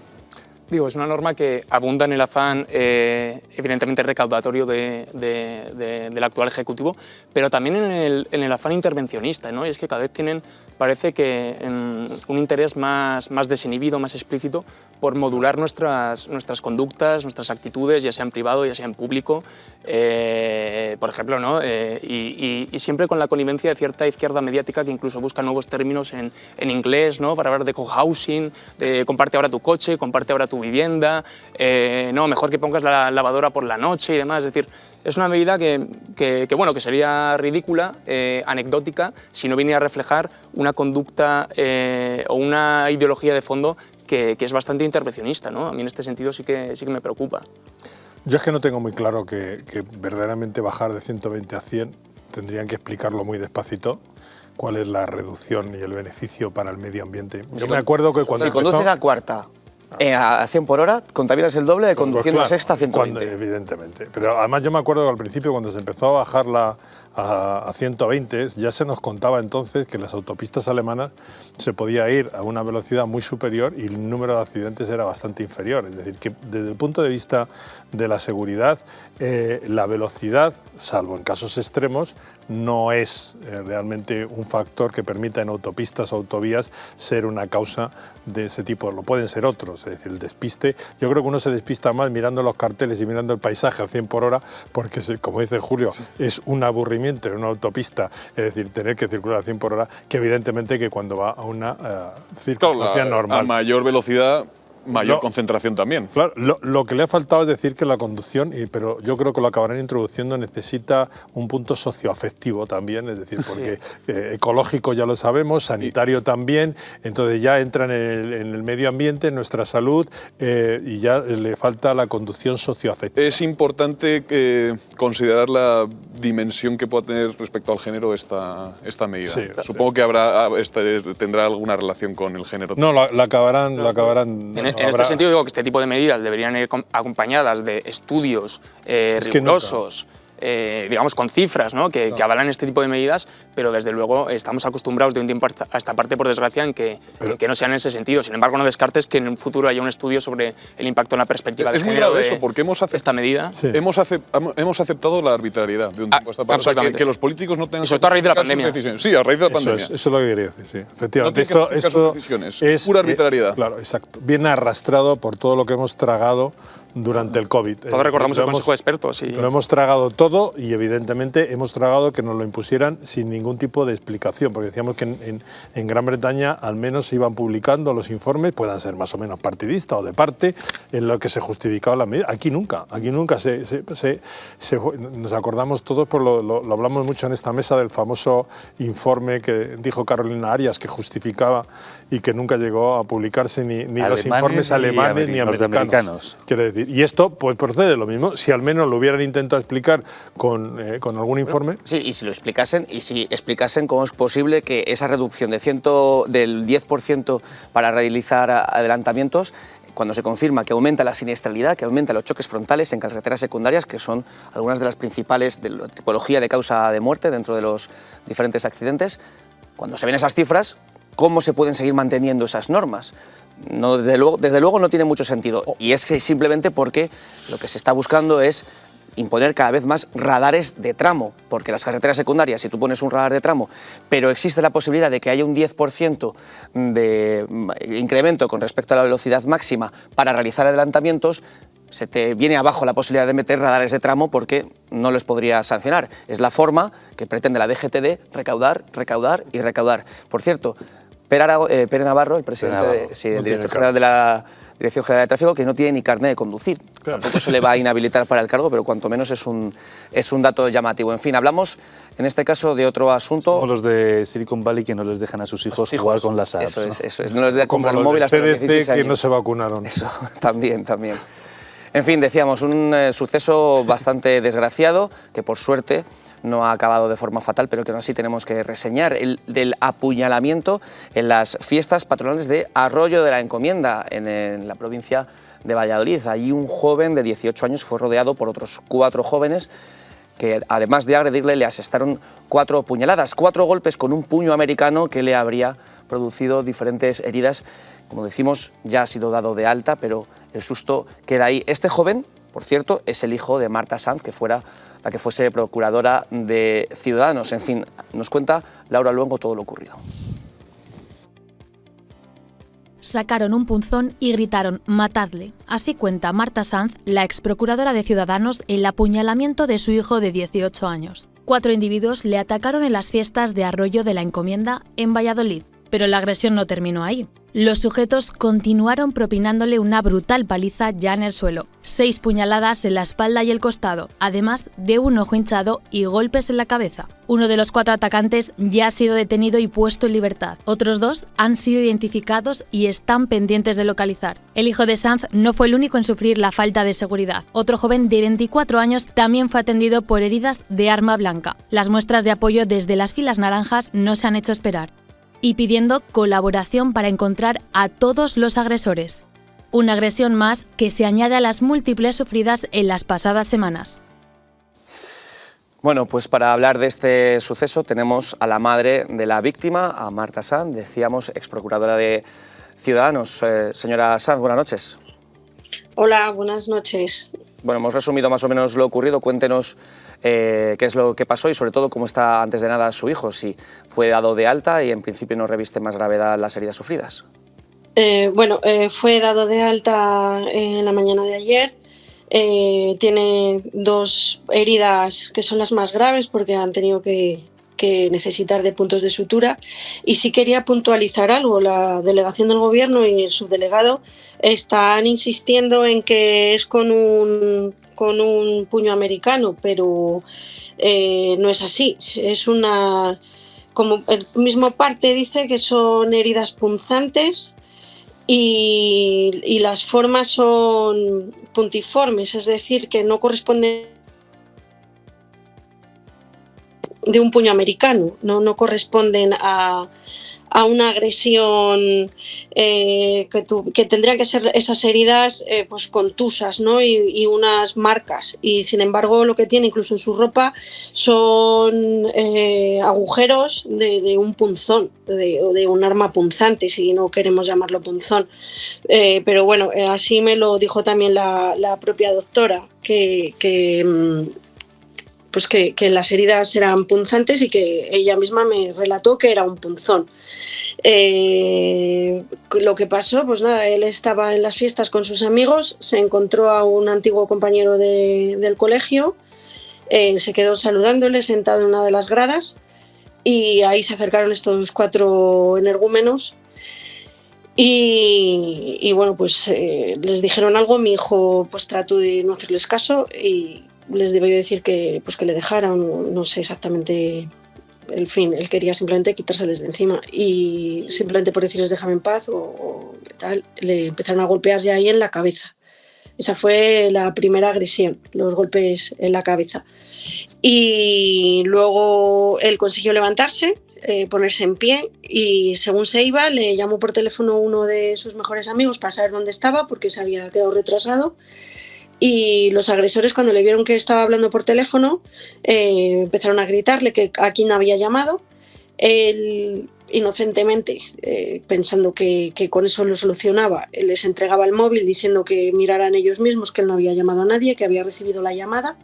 Digo, es una norma que abunda en el afán evidentemente recaudatorio del actual Ejecutivo, pero también en el afán intervencionista, ¿no? Y es que cada vez parece que un interés más desinhibido, más explícito, por modular nuestras conductas, nuestras actitudes, ya sea en privado, ya sea en público, por ejemplo, ¿no? Y siempre con la connivencia de cierta izquierda mediática que incluso busca nuevos términos en inglés, ¿no? Para hablar de cohousing, de comparte ahora tu coche, comparte ahora tu vivienda, no, mejor que pongas la lavadora por la noche y demás. Es decir, es una medida que sería ridícula, anecdótica, si no viniera a reflejar una conducta o una ideología de fondo que es bastante intervencionista, ¿no? A mí en este sentido sí que me preocupa. Yo es que no tengo muy claro que verdaderamente bajar de 120 a 100, tendrían que explicarlo muy despacito, cuál es la reducción y el beneficio para el medio ambiente. Yo me acuerdo que cuando si conduces a cuarta a 100 por hora, contaminas el doble de conduciendo a sexta a 120. Evidentemente. Pero además yo me acuerdo que al principio, cuando se empezó a bajarla a 120, ya se nos contaba entonces que en las autopistas alemanas se podía ir a una velocidad muy superior y el número de accidentes era bastante inferior. Es decir, que desde el punto de vista de la seguridad, la velocidad, salvo en casos extremos, no es realmente un factor que permita en autopistas o autovías ser una causa de ese tipo. Lo pueden ser otros, es decir, el despiste. Yo creo que uno se despista más mirando los carteles y mirando el paisaje a 100 por hora, porque, como dice Julio, es un aburrimiento en una autopista, es decir, tener que circular a 100 por hora, que evidentemente que cuando va a una circunstancia normal. A mayor velocidad, mayor concentración también. Claro, lo que le ha faltado es decir que la conducción, pero yo creo que lo acabarán introduciendo, necesita un punto socioafectivo también, es decir, porque ecológico ya lo sabemos, sanitario también, entonces ya entra en el medio ambiente, en nuestra salud, y ya le falta la conducción socioafectiva. Es importante considerar la dimensión que pueda tener respecto al género esta medida. Sí, supongo que tendrá alguna relación con el género. No, lo acabarán. En este sentido digo que este tipo de medidas deberían ir acompañadas de estudios rigurosos, digamos con cifras, ¿no? que avalan este tipo de medidas, pero desde luego estamos acostumbrados de un tiempo a esta parte, por desgracia, en que no sean en ese sentido. Sin embargo, no descartes que en un futuro haya un estudio sobre el impacto en la perspectiva de género de porque esta medida. Sí. Hemos aceptado la arbitrariedad de un tiempo a esta parte, que los políticos no tengan... Y sobre todo a raíz de la pandemia. Sí, a raíz de la pandemia. Eso es lo que quería decir, sí. Efectivamente. No esto es pura arbitrariedad. Claro, exacto. Viene arrastrado por todo lo que hemos tragado durante el COVID. Todos recordamos el Consejo de Expertos. Lo hemos tragado todo y evidentemente hemos tragado que nos lo impusieran sin ningún tipo de explicación, porque decíamos que en Gran Bretaña al menos se iban publicando los informes, puedan ser más o menos partidistas o de parte, en lo que se justificaba la medida. Aquí nunca nos acordamos todos, lo hablamos mucho en esta mesa, del famoso informe que dijo Carolina Arias que justificaba y que nunca llegó a publicarse ni los informes alemanes ni americanos. Quiero decir, y esto pues procede de lo mismo. Si al menos lo hubieran intentado explicar con algún informe. Sí, y si lo explicasen, cómo es posible que esa reducción del 10% para realizar adelantamientos, cuando se confirma que aumenta la siniestralidad, que aumenta los choques frontales en carreteras secundarias, que son algunas de las principales de la tipología de causa de muerte dentro de los diferentes accidentes, cuando se ven esas cifras, ¿cómo se pueden seguir manteniendo esas normas? No, desde luego no tiene mucho sentido, y es que simplemente porque lo que se está buscando es imponer cada vez más radares de tramo, porque las carreteras secundarias, si tú pones un radar de tramo, pero existe la posibilidad de que haya un 10% de incremento con respecto a la velocidad máxima para realizar adelantamientos, se te viene abajo la posibilidad de meter radares de tramo porque no los podría sancionar. Es la forma que pretende la DGT de recaudar, recaudar y recaudar. Por cierto, Pere Navarro, el presidente, el director general de la Dirección General de Tráfico, que no tiene ni carnet de conducir. Claro. Tampoco se le va a inhabilitar para el cargo, pero cuanto menos es un dato llamativo. En fin, hablamos en este caso de otro asunto. Como los de Silicon Valley, que no les dejan a sus hijos jugar con las apps. Eso es. No les dejan comprar un móvil hasta los 16 años. Que no se vacunaron. Eso, también. En fin, decíamos, un suceso bastante desgraciado, que por suerte no ha acabado de forma fatal, pero que aún así tenemos que reseñar, el del apuñalamiento en las fiestas patronales de Arroyo de la Encomienda, en la provincia de Valladolid. Allí un joven de 18 años fue rodeado por otros 4 jóvenes que, además de agredirle, le asestaron 4 puñaladas, 4 golpes con un puño americano que le habría producido diferentes heridas. Como decimos, ya ha sido dado de alta, pero el susto queda ahí. Este joven, por cierto, es el hijo de Marta Sanz, que fuera la que fuese procuradora de Ciudadanos. En fin, nos cuenta Laura Luengo todo lo ocurrido. Sacaron un punzón y gritaron «matadle». Así cuenta Marta Sanz, la exprocuradora de Ciudadanos, el apuñalamiento de su hijo de 18 años. 4 individuos le atacaron en las fiestas de Arroyo de la Encomienda, en Valladolid. Pero la agresión no terminó ahí. Los sujetos continuaron propinándole una brutal paliza ya en el suelo. 6 puñaladas en la espalda y el costado, además de un ojo hinchado y golpes en la cabeza. Uno de los 4 atacantes ya ha sido detenido y puesto en libertad. Otros 2 han sido identificados y están pendientes de localizar. El hijo de Sanz no fue el único en sufrir la falta de seguridad. Otro joven de 24 años también fue atendido por heridas de arma blanca. Las muestras de apoyo desde las filas naranjas no se han hecho esperar. Y pidiendo colaboración para encontrar a todos los agresores. Una agresión más que se añade a las múltiples sufridas en las pasadas semanas. Bueno, pues para hablar de este suceso tenemos a la madre de la víctima, a Marta Sanz, decíamos, exprocuradora de Ciudadanos. Señora Sanz, buenas noches. Hola, buenas noches. Bueno, hemos resumido más o menos lo ocurrido. Cuéntenos qué es lo que pasó y sobre todo cómo está antes de nada su hijo, si fue dado de alta y en principio no reviste más gravedad las heridas sufridas. Fue dado de alta en la mañana de ayer. Tiene 2 heridas que son las más graves porque han tenido que necesitar de puntos de sutura. Y sí quería puntualizar algo. La delegación del Gobierno y el subdelegado están insistiendo en que es con un puño americano, pero no es así. Es como el mismo parte dice, que son heridas punzantes y las formas son puntiformes, es decir, que no corresponden de un puño americano, no corresponden a una agresión que tendrían que ser esas heridas pues contusas, ¿no? y unas marcas, y sin embargo lo que tiene incluso en su ropa son agujeros de un punzón o de un arma punzante, si no queremos llamarlo punzón, pero bueno, así me lo dijo también la propia doctora, que las heridas eran punzantes y que ella misma me relató que era un punzón. Lo que pasó, pues nada, él estaba en las fiestas con sus amigos, se encontró a un antiguo compañero del colegio, se quedó saludándole sentado en una de las gradas y ahí se acercaron estos 4 energúmenos y bueno, pues les dijeron algo. Mi hijo pues trató de no hacerles caso y les debió decir que le dejaran, no sé exactamente el fin. Él quería simplemente quitárseles de encima y simplemente por decirles déjame en paz o tal, le empezaron a golpear ya ahí en la cabeza. Esa fue la primera agresión, los golpes en la cabeza. Y luego él consiguió levantarse, ponerse en pie y según se iba le llamó por teléfono uno de sus mejores amigos para saber dónde estaba porque se había quedado retrasado. Y los agresores, cuando le vieron que estaba hablando por teléfono, empezaron a gritarle que a quién había llamado. Él, inocentemente, pensando que con eso lo solucionaba, les entregaba el móvil diciendo que miraran ellos mismos, que él no había llamado a nadie, que había recibido la llamada.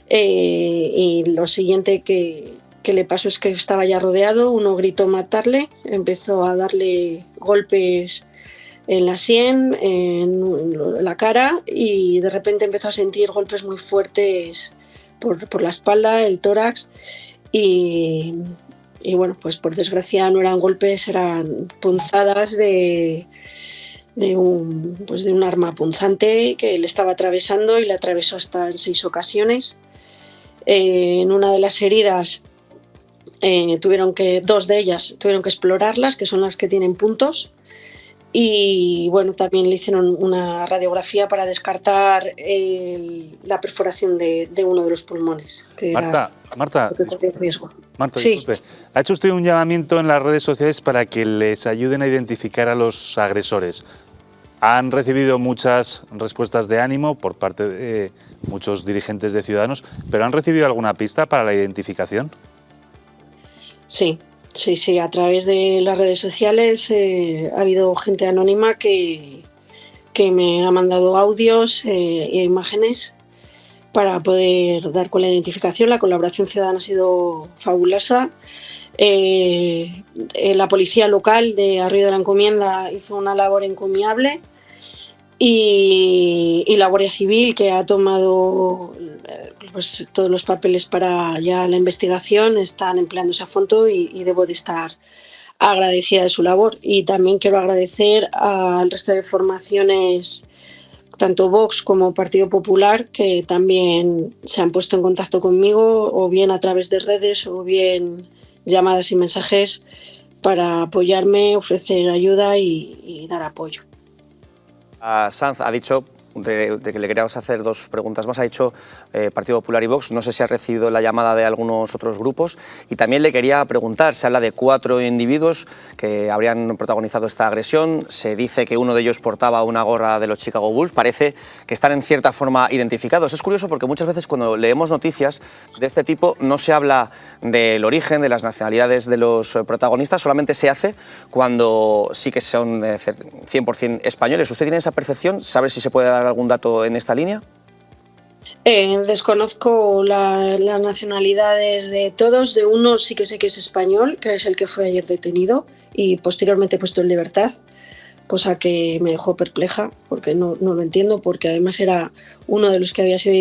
Y lo siguiente que le pasó es que estaba ya rodeado. Uno gritó matarle, empezó a darle golpes en la sien, en la cara, y de repente empezó a sentir golpes muy fuertes por la espalda, el tórax, y bueno, pues por desgracia no eran golpes, eran punzadas de un arma punzante que le estaba atravesando y le atravesó hasta en 6 ocasiones. En una de las heridas 2 de ellas tuvieron que explorarlas, que son las que tienen puntos. Y bueno, también le hicieron una radiografía para descartar la perforación de uno de los pulmones. Que Marta, sí. Disculpe. ¿Ha hecho usted un llamamiento en las redes sociales para que les ayuden a identificar a los agresores? Han recibido muchas respuestas de ánimo por parte de muchos dirigentes de Ciudadanos, ¿pero han recibido alguna pista para la identificación? Sí, a través de las redes sociales ha habido gente anónima que me ha mandado audios e imágenes para poder dar con la identificación. La colaboración ciudadana ha sido fabulosa. La policía local de Arroyo de la Encomienda hizo una labor encomiable y la Guardia Civil, que ha tomado pues todos los papeles para ya la investigación, están empleándose a fondo y debo de estar agradecida de su labor. Y también quiero agradecer al resto de formaciones, tanto Vox como Partido Popular, que también se han puesto en contacto conmigo, o bien a través de redes o bien llamadas y mensajes, para apoyarme, ofrecer ayuda y dar apoyo. Sanz ha dicho de que le queríamos hacer dos preguntas más. Ha dicho Partido Popular y Vox. No sé si ha recibido la llamada de algunos otros grupos. Y también le quería preguntar, se habla de 4 individuos que habrían protagonizado esta agresión. Se dice que uno de ellos portaba una gorra de los Chicago Bulls. Parece que están en cierta forma identificados. Es curioso porque muchas veces cuando leemos noticias de este tipo no se habla del origen, de las nacionalidades de los protagonistas, solamente se hace cuando sí que son 100% españoles. ¿Usted tiene esa percepción? ¿Sabe si se puede dar algún dato en esta línea? Desconozco las nacionalidades de todos. De uno sí que sé que es español, que es el que fue ayer detenido y posteriormente puesto en libertad, cosa que me dejó perpleja porque no lo entiendo, porque además era uno de los que había sido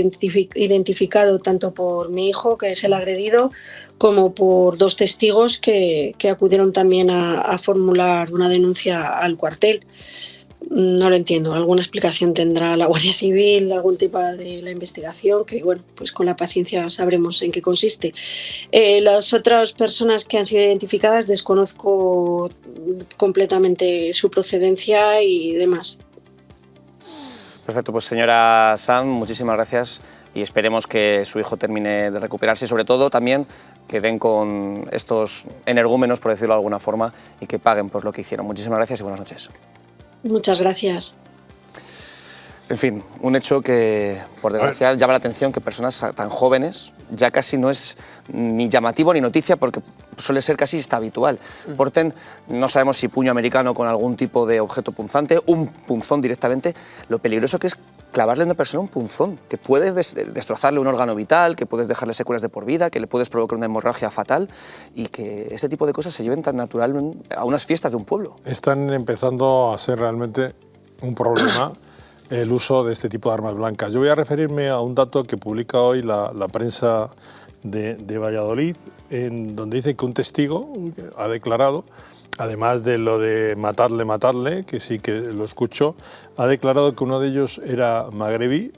identificado tanto por mi hijo, que es el agredido, como por 2 testigos que acudieron también a formular una denuncia al cuartel. No lo entiendo. Alguna explicación tendrá la Guardia Civil, algún tipo de la investigación, que bueno, pues con la paciencia sabremos en qué consiste. Las otras personas que han sido identificadas desconozco completamente su procedencia y demás. Perfecto, pues señora Sanz, muchísimas gracias y esperemos que su hijo termine de recuperarse y sobre todo también que den con estos energúmenos, por decirlo de alguna forma, y que paguen por lo que hicieron. Muchísimas gracias y buenas noches. Muchas gracias. En fin, un hecho que, por desgracia, llama la atención que personas tan jóvenes ya casi no es ni llamativo ni noticia porque suele ser casi hasta habitual. Porten, no sabemos si puño americano con algún tipo de objeto punzante, un punzón directamente, lo peligroso que es clavarle a una persona un punzón, que puedes destrozarle un órgano vital, que puedes dejarle secuelas de por vida, que le puedes provocar una hemorragia fatal y que este tipo de cosas se lleven tan naturalmente a unas fiestas de un pueblo. Están empezando a ser realmente un problema el uso de este tipo de armas blancas. Yo voy a referirme a un dato que publica hoy la prensa de Valladolid, en donde dice que un testigo ha declarado, además de lo de matarle, que sí que lo escucho, ha declarado que uno de ellos era magrebí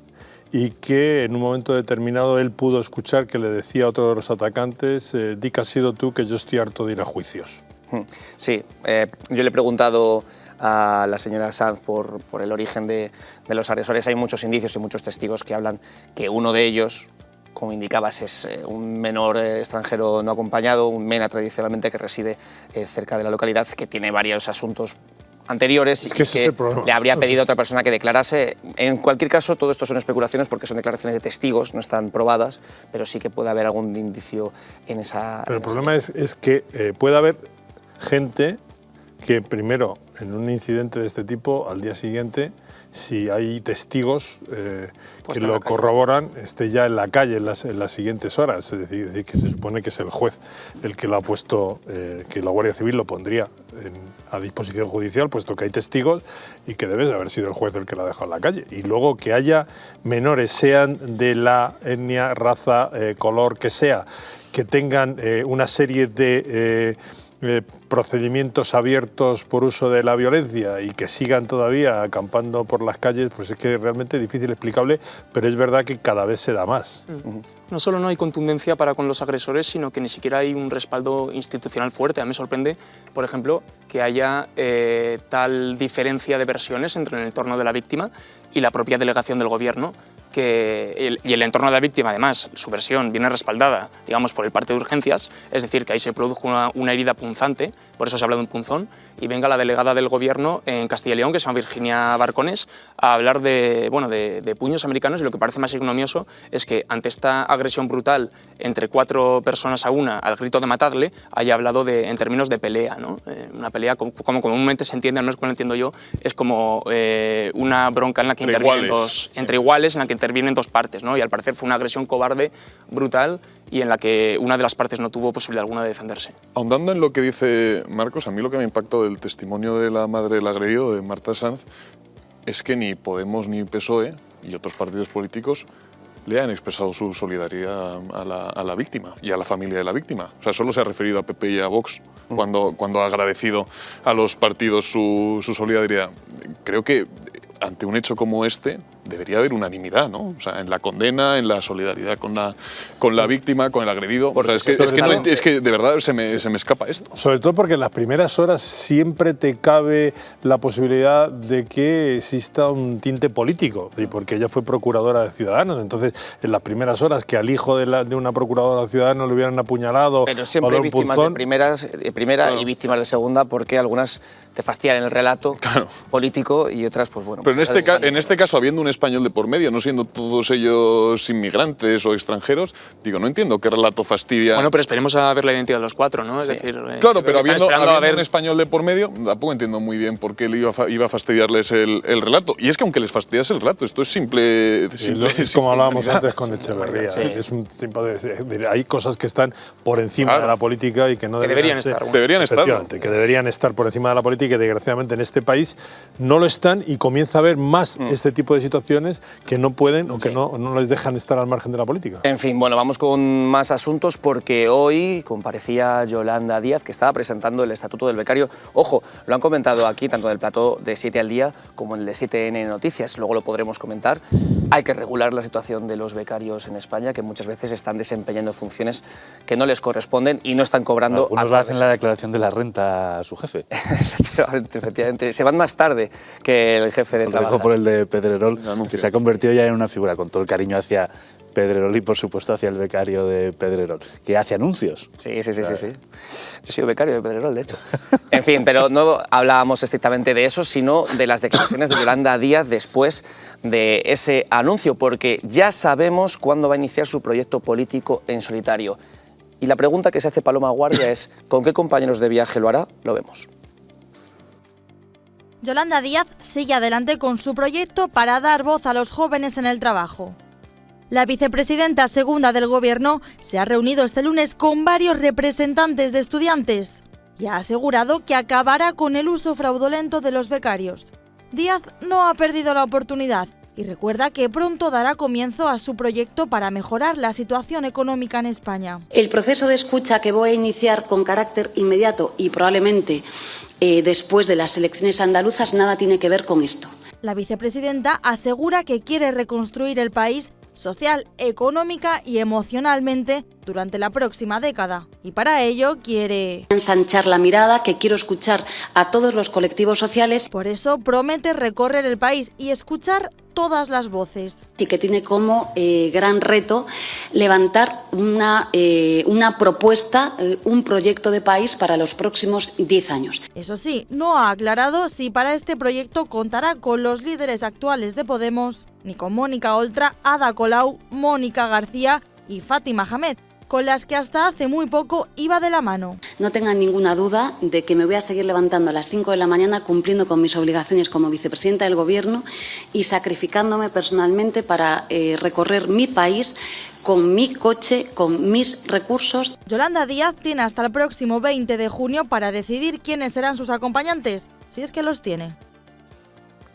y que en un momento determinado él pudo escuchar que le decía a otro de los atacantes, di que has sido tú, que yo estoy harto de ir a juicios. Sí, yo le he preguntado a la señora Sanz por el origen de los agresores. Hay muchos indicios y muchos testigos que hablan que uno de ellos, como indicabas, es un menor extranjero no acompañado, un MENA tradicionalmente que reside cerca de la localidad, que tiene varios asuntos anteriores y que le habría pedido a otra persona que declarase. En cualquier caso, todo esto son especulaciones porque son declaraciones de testigos, no están probadas, pero sí que puede haber algún indicio en esa... Pero el problema es que puede haber gente que primero, en un incidente de este tipo, al día siguiente, si hay testigos que lo corroboran, esté ya en la calle en las siguientes horas. Es decir, que se supone que es el juez el que lo ha puesto, que la Guardia Civil lo pondría a disposición judicial, puesto que hay testigos y que debe de haber sido el juez el que lo ha dejado en la calle. Y luego que haya menores, sean de la etnia, raza, color que sea, que tengan una serie de procedimientos abiertos por uso de la violencia y que sigan todavía acampando por las calles, pues es que realmente es difícil explicable, pero es verdad que cada vez se da más. No solo no hay contundencia para con los agresores, sino que ni siquiera hay un respaldo institucional fuerte. A mí me sorprende, por ejemplo, que haya tal diferencia de versiones entre el entorno de la víctima y la propia delegación del Gobierno, y el entorno de la víctima, además, su versión viene respaldada, digamos, por el parte de urgencias, es decir, que ahí se produjo una herida punzante, por eso se habla de un punzón, y venga la delegada del Gobierno en Castilla y León, que se llama Virginia Barcones, a hablar de puños americanos, y lo que parece más ignominioso es que ante esta agresión brutal entre 4 personas a una, al grito de matarle, haya hablado en términos de pelea, ¿no? Una pelea, como comúnmente se entiende, al menos como lo entiendo yo, es como una bronca en la que intervienen entre iguales, en la que intervienen 2 partes, ¿no? Y al parecer fue una agresión cobarde, brutal, y en la que una de las partes no tuvo posibilidad alguna de defenderse. Ahondando en lo que dice Marcos, a mí lo que me impactó del testimonio de la madre del agredido, de Marta Sanz, es que ni Podemos ni PSOE y otros partidos políticos le han expresado su solidaridad a la víctima y a la familia de la víctima. O sea, solo se ha referido a PP y a Vox cuando ha agradecido a los partidos su solidaridad. Creo que ante un hecho como este debería haber unanimidad, ¿no? O sea, en la condena, en la solidaridad con la víctima, con el agredido. O sea, es que de verdad se me escapa esto. Sobre todo porque en las primeras horas siempre te cabe la posibilidad de que exista un tinte político, y porque ella fue procuradora de Ciudadanos. Entonces, en las primeras horas que al hijo de una procuradora de Ciudadanos le hubieran apuñalado... Pero siempre hay víctimas de primera y víctimas de segunda, porque algunas te fastidian el relato político y otras, pues bueno... Pero en este caso, habiendo un español de por medio, no siendo todos ellos inmigrantes o extranjeros, digo, no entiendo qué relato fastidia... Bueno, pero esperemos a ver la identidad de los cuatro, ¿no? Sí. Es decir, claro, pero habiendo un español de por medio, tampoco entiendo muy bien por qué le iba a fastidiarles el relato. Y es que aunque les fastidiase el relato, esto es simple... es como hablábamos antes con Echeverría. Sí. Es un tipo de... Hay cosas que están por encima de la política y que no deberían estar. Bueno. Deberían estar. Que deberían estar por encima de la política, y desgraciadamente en este país no lo están, y comienza a haber más este tipo de situaciones que no pueden o que no les dejan estar al margen de la política. En fin, bueno, vamos con más asuntos, porque hoy comparecía Yolanda Díaz, que estaba presentando el Estatuto del Becario. Ojo, lo han comentado aquí tanto en el plató de 7 al día como en el de 7N Noticias, luego lo podremos comentar. Hay que regular la situación de los becarios en España, que muchas veces están desempeñando funciones que no les corresponden y no están cobrando... Algunos lo hacen la declaración de la renta a su jefe. Efectivamente, se van más tarde que el jefe de trabajo. Por el de Pedrerol, que se ha convertido ya en una figura, con todo el cariño hacia Pedrerol y por supuesto hacia el becario de Pedrerol, que hace anuncios. Sí. Yo he sido becario de Pedrerol, de hecho. En fin, pero no hablábamos estrictamente de eso, sino de las declaraciones de Yolanda Díaz después de ese anuncio, porque ya sabemos cuándo va a iniciar su proyecto político en solitario. Y la pregunta que se hace Paloma Guardia es, ¿con qué compañeros de viaje lo hará? Lo vemos. Yolanda Díaz sigue adelante con su proyecto para dar voz a los jóvenes en el trabajo. La vicepresidenta segunda del Gobierno se ha reunido este lunes con varios representantes de estudiantes y ha asegurado que acabará con el uso fraudulento de los becarios. Díaz no ha perdido la oportunidad y recuerda que pronto dará comienzo a su proyecto para mejorar la situación económica en España. El proceso de escucha que voy a iniciar con carácter inmediato y probablemente después de las elecciones andaluzas nada tiene que ver con esto. La vicepresidenta asegura que quiere reconstruir el país social, económica y emocionalmente durante la próxima década. Y para ello quiere ensanchar la mirada, que quiero escuchar a todos los colectivos sociales. Por eso promete recorrer el país y escuchar todas las voces. Y que tiene como gran reto levantar una propuesta, un proyecto de país para los próximos 10 años. Eso sí, no ha aclarado si para este proyecto contará con los líderes actuales de Podemos, ni con Mónica Oltra, Ada Colau, Mónica García y Fátima Hamed, con las que hasta hace muy poco iba de la mano. No tengan ninguna duda de que me voy a seguir levantando a las 5 de la mañana cumpliendo con mis obligaciones como vicepresidenta del Gobierno y sacrificándome personalmente para recorrer mi país con mi coche, con mis recursos. Yolanda Díaz tiene hasta el próximo 20 de junio para decidir quiénes serán sus acompañantes, si es que los tiene.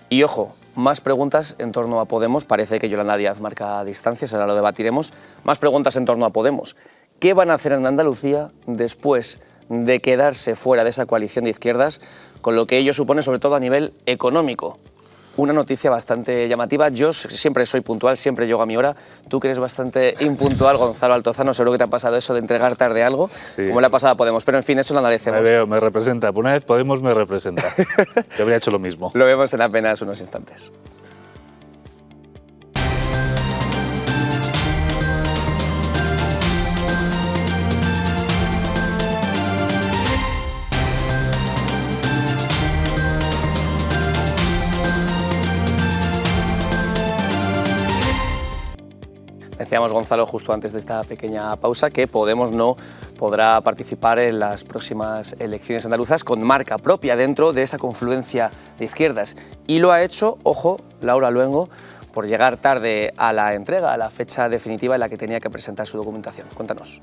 Y ojo, más preguntas en torno a Podemos. Parece que Yolanda Díaz marca distancias, ahora lo debatiremos. Más preguntas en torno a Podemos. ¿Qué van a hacer en Andalucía después de quedarse fuera de esa coalición de izquierdas, con lo que ello supone sobre todo a nivel económico? Una noticia bastante llamativa. Yo siempre soy puntual, siempre llego a mi hora. Tú que eres bastante impuntual, Gonzalo Altozano, seguro que te ha pasado eso de entregar tarde algo, como le ha pasado a Podemos. Pero en fin, eso lo analizamos. Me representa. Por una vez Podemos me representa. Yo habría hecho lo mismo. Lo vemos en apenas unos instantes. Decíamos, Gonzalo, justo antes de esta pequeña pausa, que Podemos no podrá participar en las próximas elecciones andaluzas con marca propia dentro de esa confluencia de izquierdas. Y lo ha hecho, ojo, Laura Luengo, por llegar tarde a la entrega, a la fecha definitiva en la que tenía que presentar su documentación. Cuéntanos.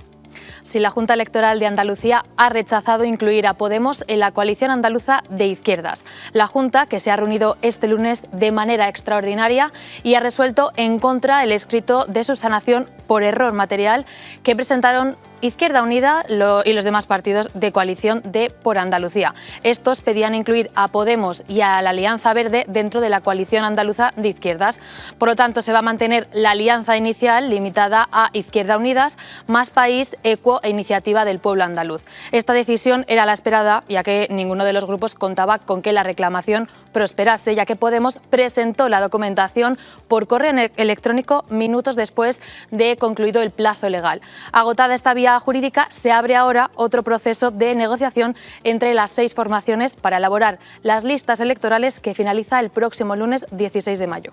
si la Junta Electoral de Andalucía ha rechazado incluir a Podemos en la coalición andaluza de izquierdas. La Junta, que se ha reunido este lunes de manera extraordinaria y ha resuelto en contra el escrito de subsanación por error material que presentaron Izquierda Unida y los demás partidos de coalición de Por Andalucía. Estos pedían incluir a Podemos y a la Alianza Verde dentro de la coalición andaluza de izquierdas. Por lo tanto, se va a mantener la alianza inicial limitada a Izquierda Unidas, Más País, ECUO e Iniciativa del Pueblo Andaluz. Esta decisión era la esperada, ya que ninguno de los grupos contaba con que la reclamación prosperase, ya que Podemos presentó la documentación por correo electrónico minutos después de concluido el plazo legal. Agotada esta vía jurídica, se abre ahora otro proceso de negociación entre las 6 formaciones para elaborar las listas electorales que finaliza el próximo lunes 16 de mayo.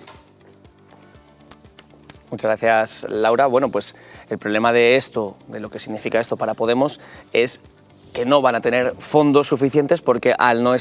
Muchas gracias, Laura. Bueno, pues el problema de esto, de lo que significa esto para Podemos, es que no van a tener fondos suficientes porque al no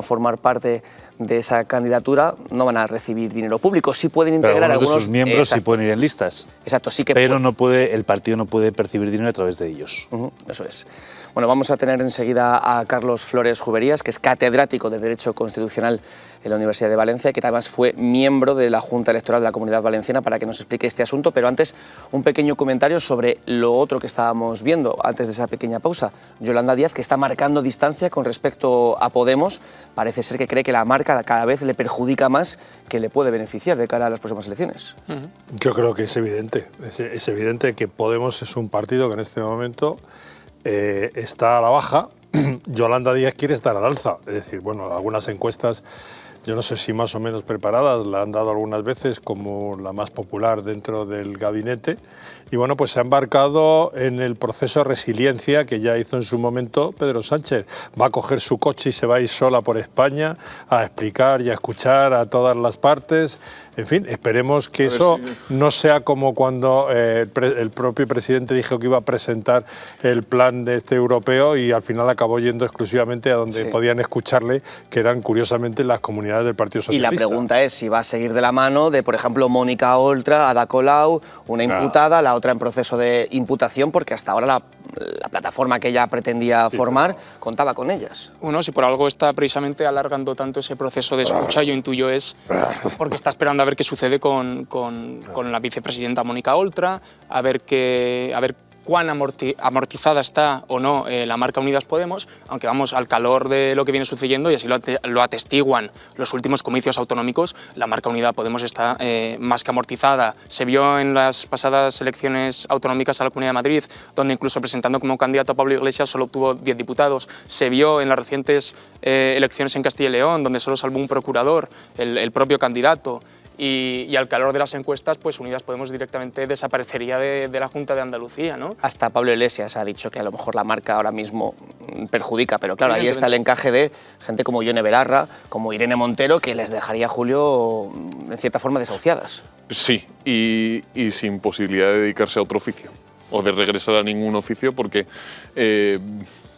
formar parte de esa candidatura no van a recibir dinero público. Sí pueden integrar pero algunos de sus miembros sí pueden ir en listas. Exacto, sí que pero el partido no puede percibir dinero a través de ellos. Eso es. Bueno, vamos a tener enseguida a Carlos Flores Juberías, que es catedrático de Derecho Constitucional en la Universidad de Valencia, que además fue miembro de la Junta Electoral de la Comunidad Valenciana, para que nos explique este asunto. Pero antes, un pequeño comentario sobre lo otro que estábamos viendo antes de esa pequeña pausa. Yolanda Díaz, que está marcando distancia con respecto a Podemos, parece ser que cree que la marca cada vez le perjudica más que le puede beneficiar de cara a las próximas elecciones. Yo creo que es evidente. Es evidente que Podemos es un partido que en este momento está a la baja. Yolanda Díaz quiere estar al alza. Es decir, bueno, algunas encuestas, yo no sé si más o menos preparadas, la han dado algunas veces como la más popular dentro del gabinete. Y bueno, pues se ha embarcado en el proceso de resiliencia que ya hizo en su momento Pedro Sánchez. Va a coger su coche y se va a ir sola por España a explicar y a escuchar a todas las partes. En fin, esperemos que eso no sea como cuando el propio presidente dijo que iba a presentar el plan de este europeo y al final acabó yendo exclusivamente a donde podían escucharle, que eran curiosamente las comunidades del Partido Socialista. Y la pregunta es si va a seguir de la mano de, por ejemplo, Mónica Oltra, Ada Colau, una imputada, la otra en proceso de imputación, porque hasta ahora la plataforma que ella pretendía formar contaba con ellas. Uno, si por algo está precisamente alargando tanto ese proceso de escucha, yo intuyo es porque está esperando a ver qué sucede con la vicepresidenta Mónica Oltra, a ver cuán amortizada está o no la marca Unidas Podemos, aunque vamos al calor de lo que viene sucediendo, y así lo atestiguan los últimos comicios autonómicos, la marca Unida Podemos está más que amortizada. Se vio en las pasadas elecciones autonómicas a la Comunidad de Madrid, donde incluso presentando como candidato a Pablo Iglesias solo obtuvo 10 diputados. Se vio en las recientes elecciones en Castilla y León, donde solo salvó un procurador, el propio candidato. Y al calor de las encuestas, pues Unidas Podemos directamente desaparecería de la Junta de Andalucía, ¿no? Hasta Pablo Iglesias ha dicho que a lo mejor la marca ahora mismo perjudica, pero claro, ahí está el encaje de gente como Ione Belarra, como Irene Montero, que les dejaría a Julio en cierta forma desahuciadas. Sí, y sin posibilidad de dedicarse a otro oficio, o de regresar a ningún oficio, porque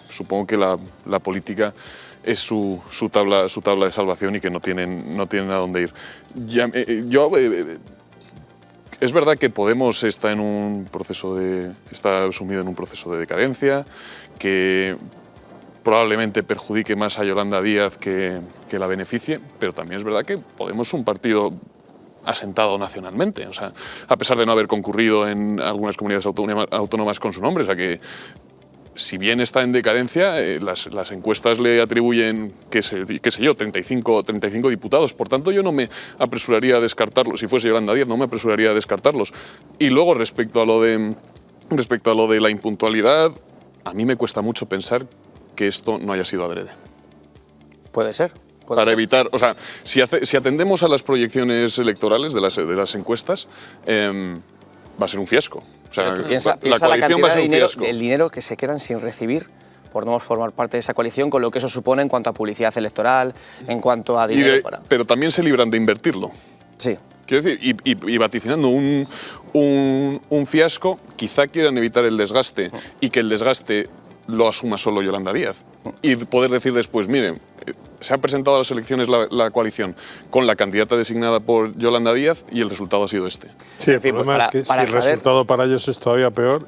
supongo que la política es su tabla de salvación y que no tienen a dónde ir. Es verdad que Podemos está sumido en un proceso de decadencia, que probablemente perjudique más a Yolanda Díaz que la beneficie, pero también es verdad que Podemos es un partido asentado nacionalmente, o sea, a pesar de no haber concurrido en algunas comunidades autónomas con su nombre, o sea que si bien está en decadencia, las encuestas le atribuyen, qué sé yo, 35 diputados. Por tanto, yo no me apresuraría a descartarlos. Si fuese Yolanda Díaz, no me apresuraría a descartarlos. Y luego, respecto a lo de la impuntualidad, a mí me cuesta mucho pensar que esto no haya sido adrede. Puede ser. Para evitar, o sea, si atendemos a las proyecciones electorales de las encuestas, va a ser un fiasco. O sea, piensa la cantidad de dinero, el dinero que se quedan sin recibir por no formar parte de esa coalición, con lo que eso supone en cuanto a publicidad electoral, en cuanto a dinero. Pero también se libran de invertirlo. Sí. Quiero decir, y vaticinando un fiasco, quizá quieran evitar el desgaste y que el desgaste lo asuma solo Yolanda Díaz. Y poder decir después, miren, se ha presentado a las elecciones la coalición con la candidata designada por Yolanda Díaz y el resultado ha sido este. Sí, el problema es que si el resultado para ellos es todavía peor,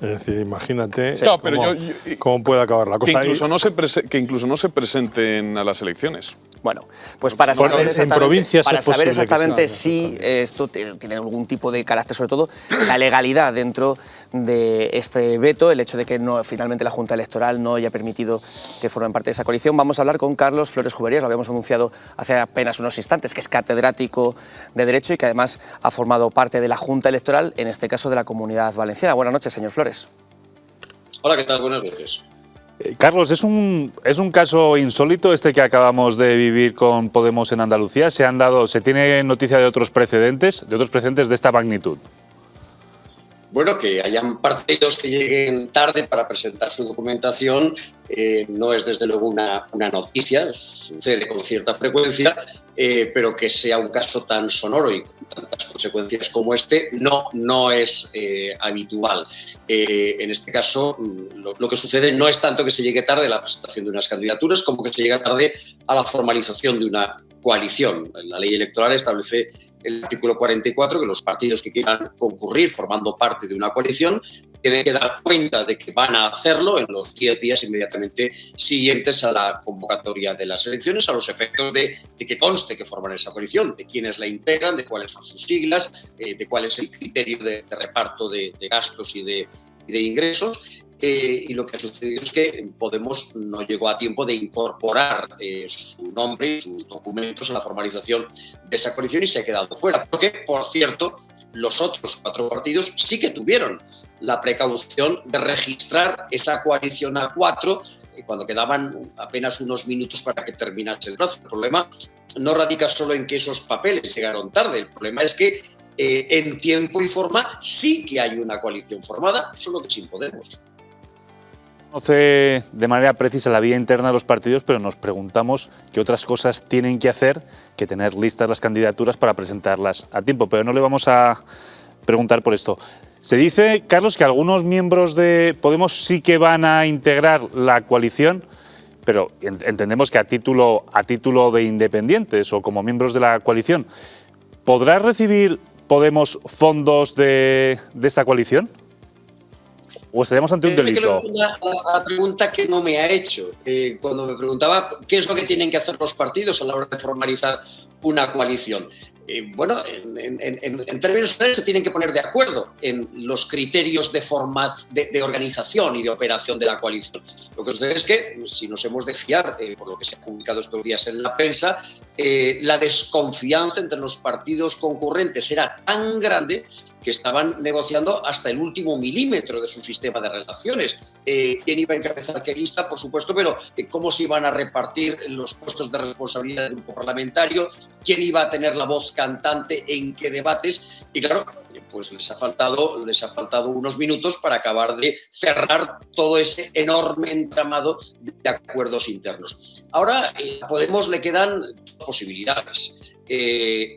Es decir, imagínate cómo puede acabar la cosa. Que incluso no se presenten a las elecciones. Bueno, pues para saber exactamente si esto tiene algún tipo de carácter, sobre todo la legalidad dentro de este veto, el hecho de que finalmente la Junta Electoral no haya permitido que formen parte de esa coalición. Vamos a hablar con Carlos Flores Juberías, lo habíamos anunciado hace apenas unos instantes, que es catedrático de Derecho y que además ha formado parte de la Junta Electoral, en este caso de la Comunidad Valenciana. Buenas noches, señor Flores. Hola, ¿qué tal? Buenas noches. Carlos, ¿es un caso insólito este que acabamos de vivir con Podemos en Andalucía? ¿Se tiene noticia de otros precedentes de esta magnitud? Bueno, que hayan partidos que lleguen tarde para presentar su documentación no es desde luego una noticia, sucede con cierta frecuencia, pero que sea un caso tan sonoro y con tantas consecuencias como este no es habitual. En este caso, lo que sucede no es tanto que se llegue tarde a la presentación de unas candidaturas como que se llega tarde a la formalización de una coalición. La ley electoral establece el artículo 44 que los partidos que quieran concurrir formando parte de una coalición tienen que dar cuenta de que van a hacerlo en los 10 días inmediatamente siguientes a la convocatoria de las elecciones, a los efectos de que conste que forman esa coalición, de quiénes la integran, de cuáles son sus siglas, de cuál es el criterio de reparto de gastos y de ingresos. Y lo que ha sucedido es que Podemos no llegó a tiempo de incorporar su nombre y sus documentos a la formalización de esa coalición y se ha quedado fuera. Porque, por cierto, los otros 4 partidos sí que tuvieron la precaución de registrar esa coalición a 4 cuando quedaban apenas unos minutos para que terminase el plazo. El problema no radica solo en que esos papeles llegaron tarde, el problema es que en tiempo y forma sí que hay una coalición formada, solo que sin Podemos. Conoce de manera precisa la vía interna de los partidos, pero nos preguntamos qué otras cosas tienen que hacer que tener listas las candidaturas para presentarlas a tiempo. Pero no le vamos a preguntar por esto. Se dice, Carlos, que algunos miembros de Podemos sí que van a integrar la coalición, pero entendemos que a título de independientes o como miembros de la coalición. ¿Podrá recibir Podemos fondos de esta coalición? ¿O estaríamos ante un delito? La pregunta que no me ha hecho. Cuando me preguntaba qué es lo que tienen que hacer los partidos a la hora de formalizar una coalición. Bueno, en términos generales se tienen que poner de acuerdo en los criterios de organización y de operación de la coalición. Lo que sucede es que, si nos hemos de fiar, por lo que se ha publicado estos días en la prensa, la desconfianza entre los partidos concurrentes era tan grande que estaban negociando hasta el último milímetro de su sistema de relaciones. ¿Quién iba a encabezar qué lista? Por supuesto, pero ¿cómo se iban a repartir los puestos de responsabilidad del grupo parlamentario? ¿Quién iba a tener la voz cantante en qué debates? Y claro, pues les ha faltado unos minutos para acabar de cerrar todo ese enorme entramado de acuerdos internos. Ahora a Podemos le quedan 2 posibilidades.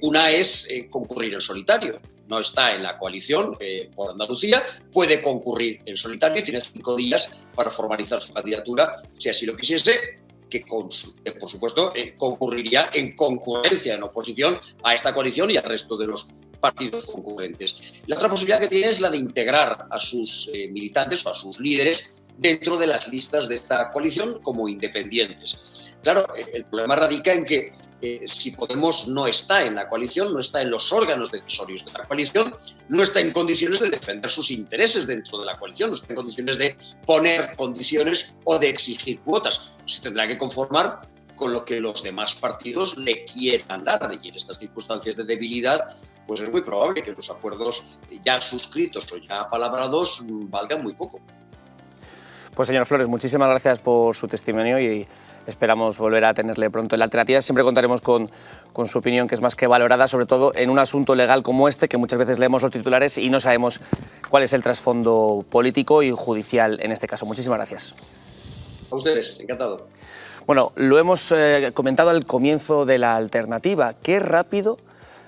Una es concurrir en solitario. No está en la coalición por Andalucía, puede concurrir en solitario y tiene 5 días para formalizar su candidatura, si así lo quisiese, que por supuesto concurriría en concurrencia, en oposición a esta coalición y al resto de los partidos concurrentes. La otra posibilidad que tiene es la de integrar a sus militantes o a sus líderes dentro de las listas de esta coalición como independientes. Claro, el problema radica en que si Podemos no está en la coalición, no está en los órganos decisorios de la coalición, no está en condiciones de defender sus intereses dentro de la coalición, no está en condiciones de poner condiciones o de exigir cuotas. Se tendrá que conformar con lo que los demás partidos le quieran dar. Y en estas circunstancias de debilidad, pues es muy probable que los acuerdos ya suscritos o ya apalabrados valgan muy poco. Pues señor Flores, muchísimas gracias por su testimonio y esperamos volver a tenerle pronto en la alternativa. Siempre contaremos con su opinión, que es más que valorada, sobre todo en un asunto legal como este, que muchas veces leemos los titulares y no sabemos cuál es el trasfondo político y judicial en este caso. Muchísimas gracias. A ustedes, encantado. Bueno, lo hemos comentado al comienzo de la alternativa. Qué rápido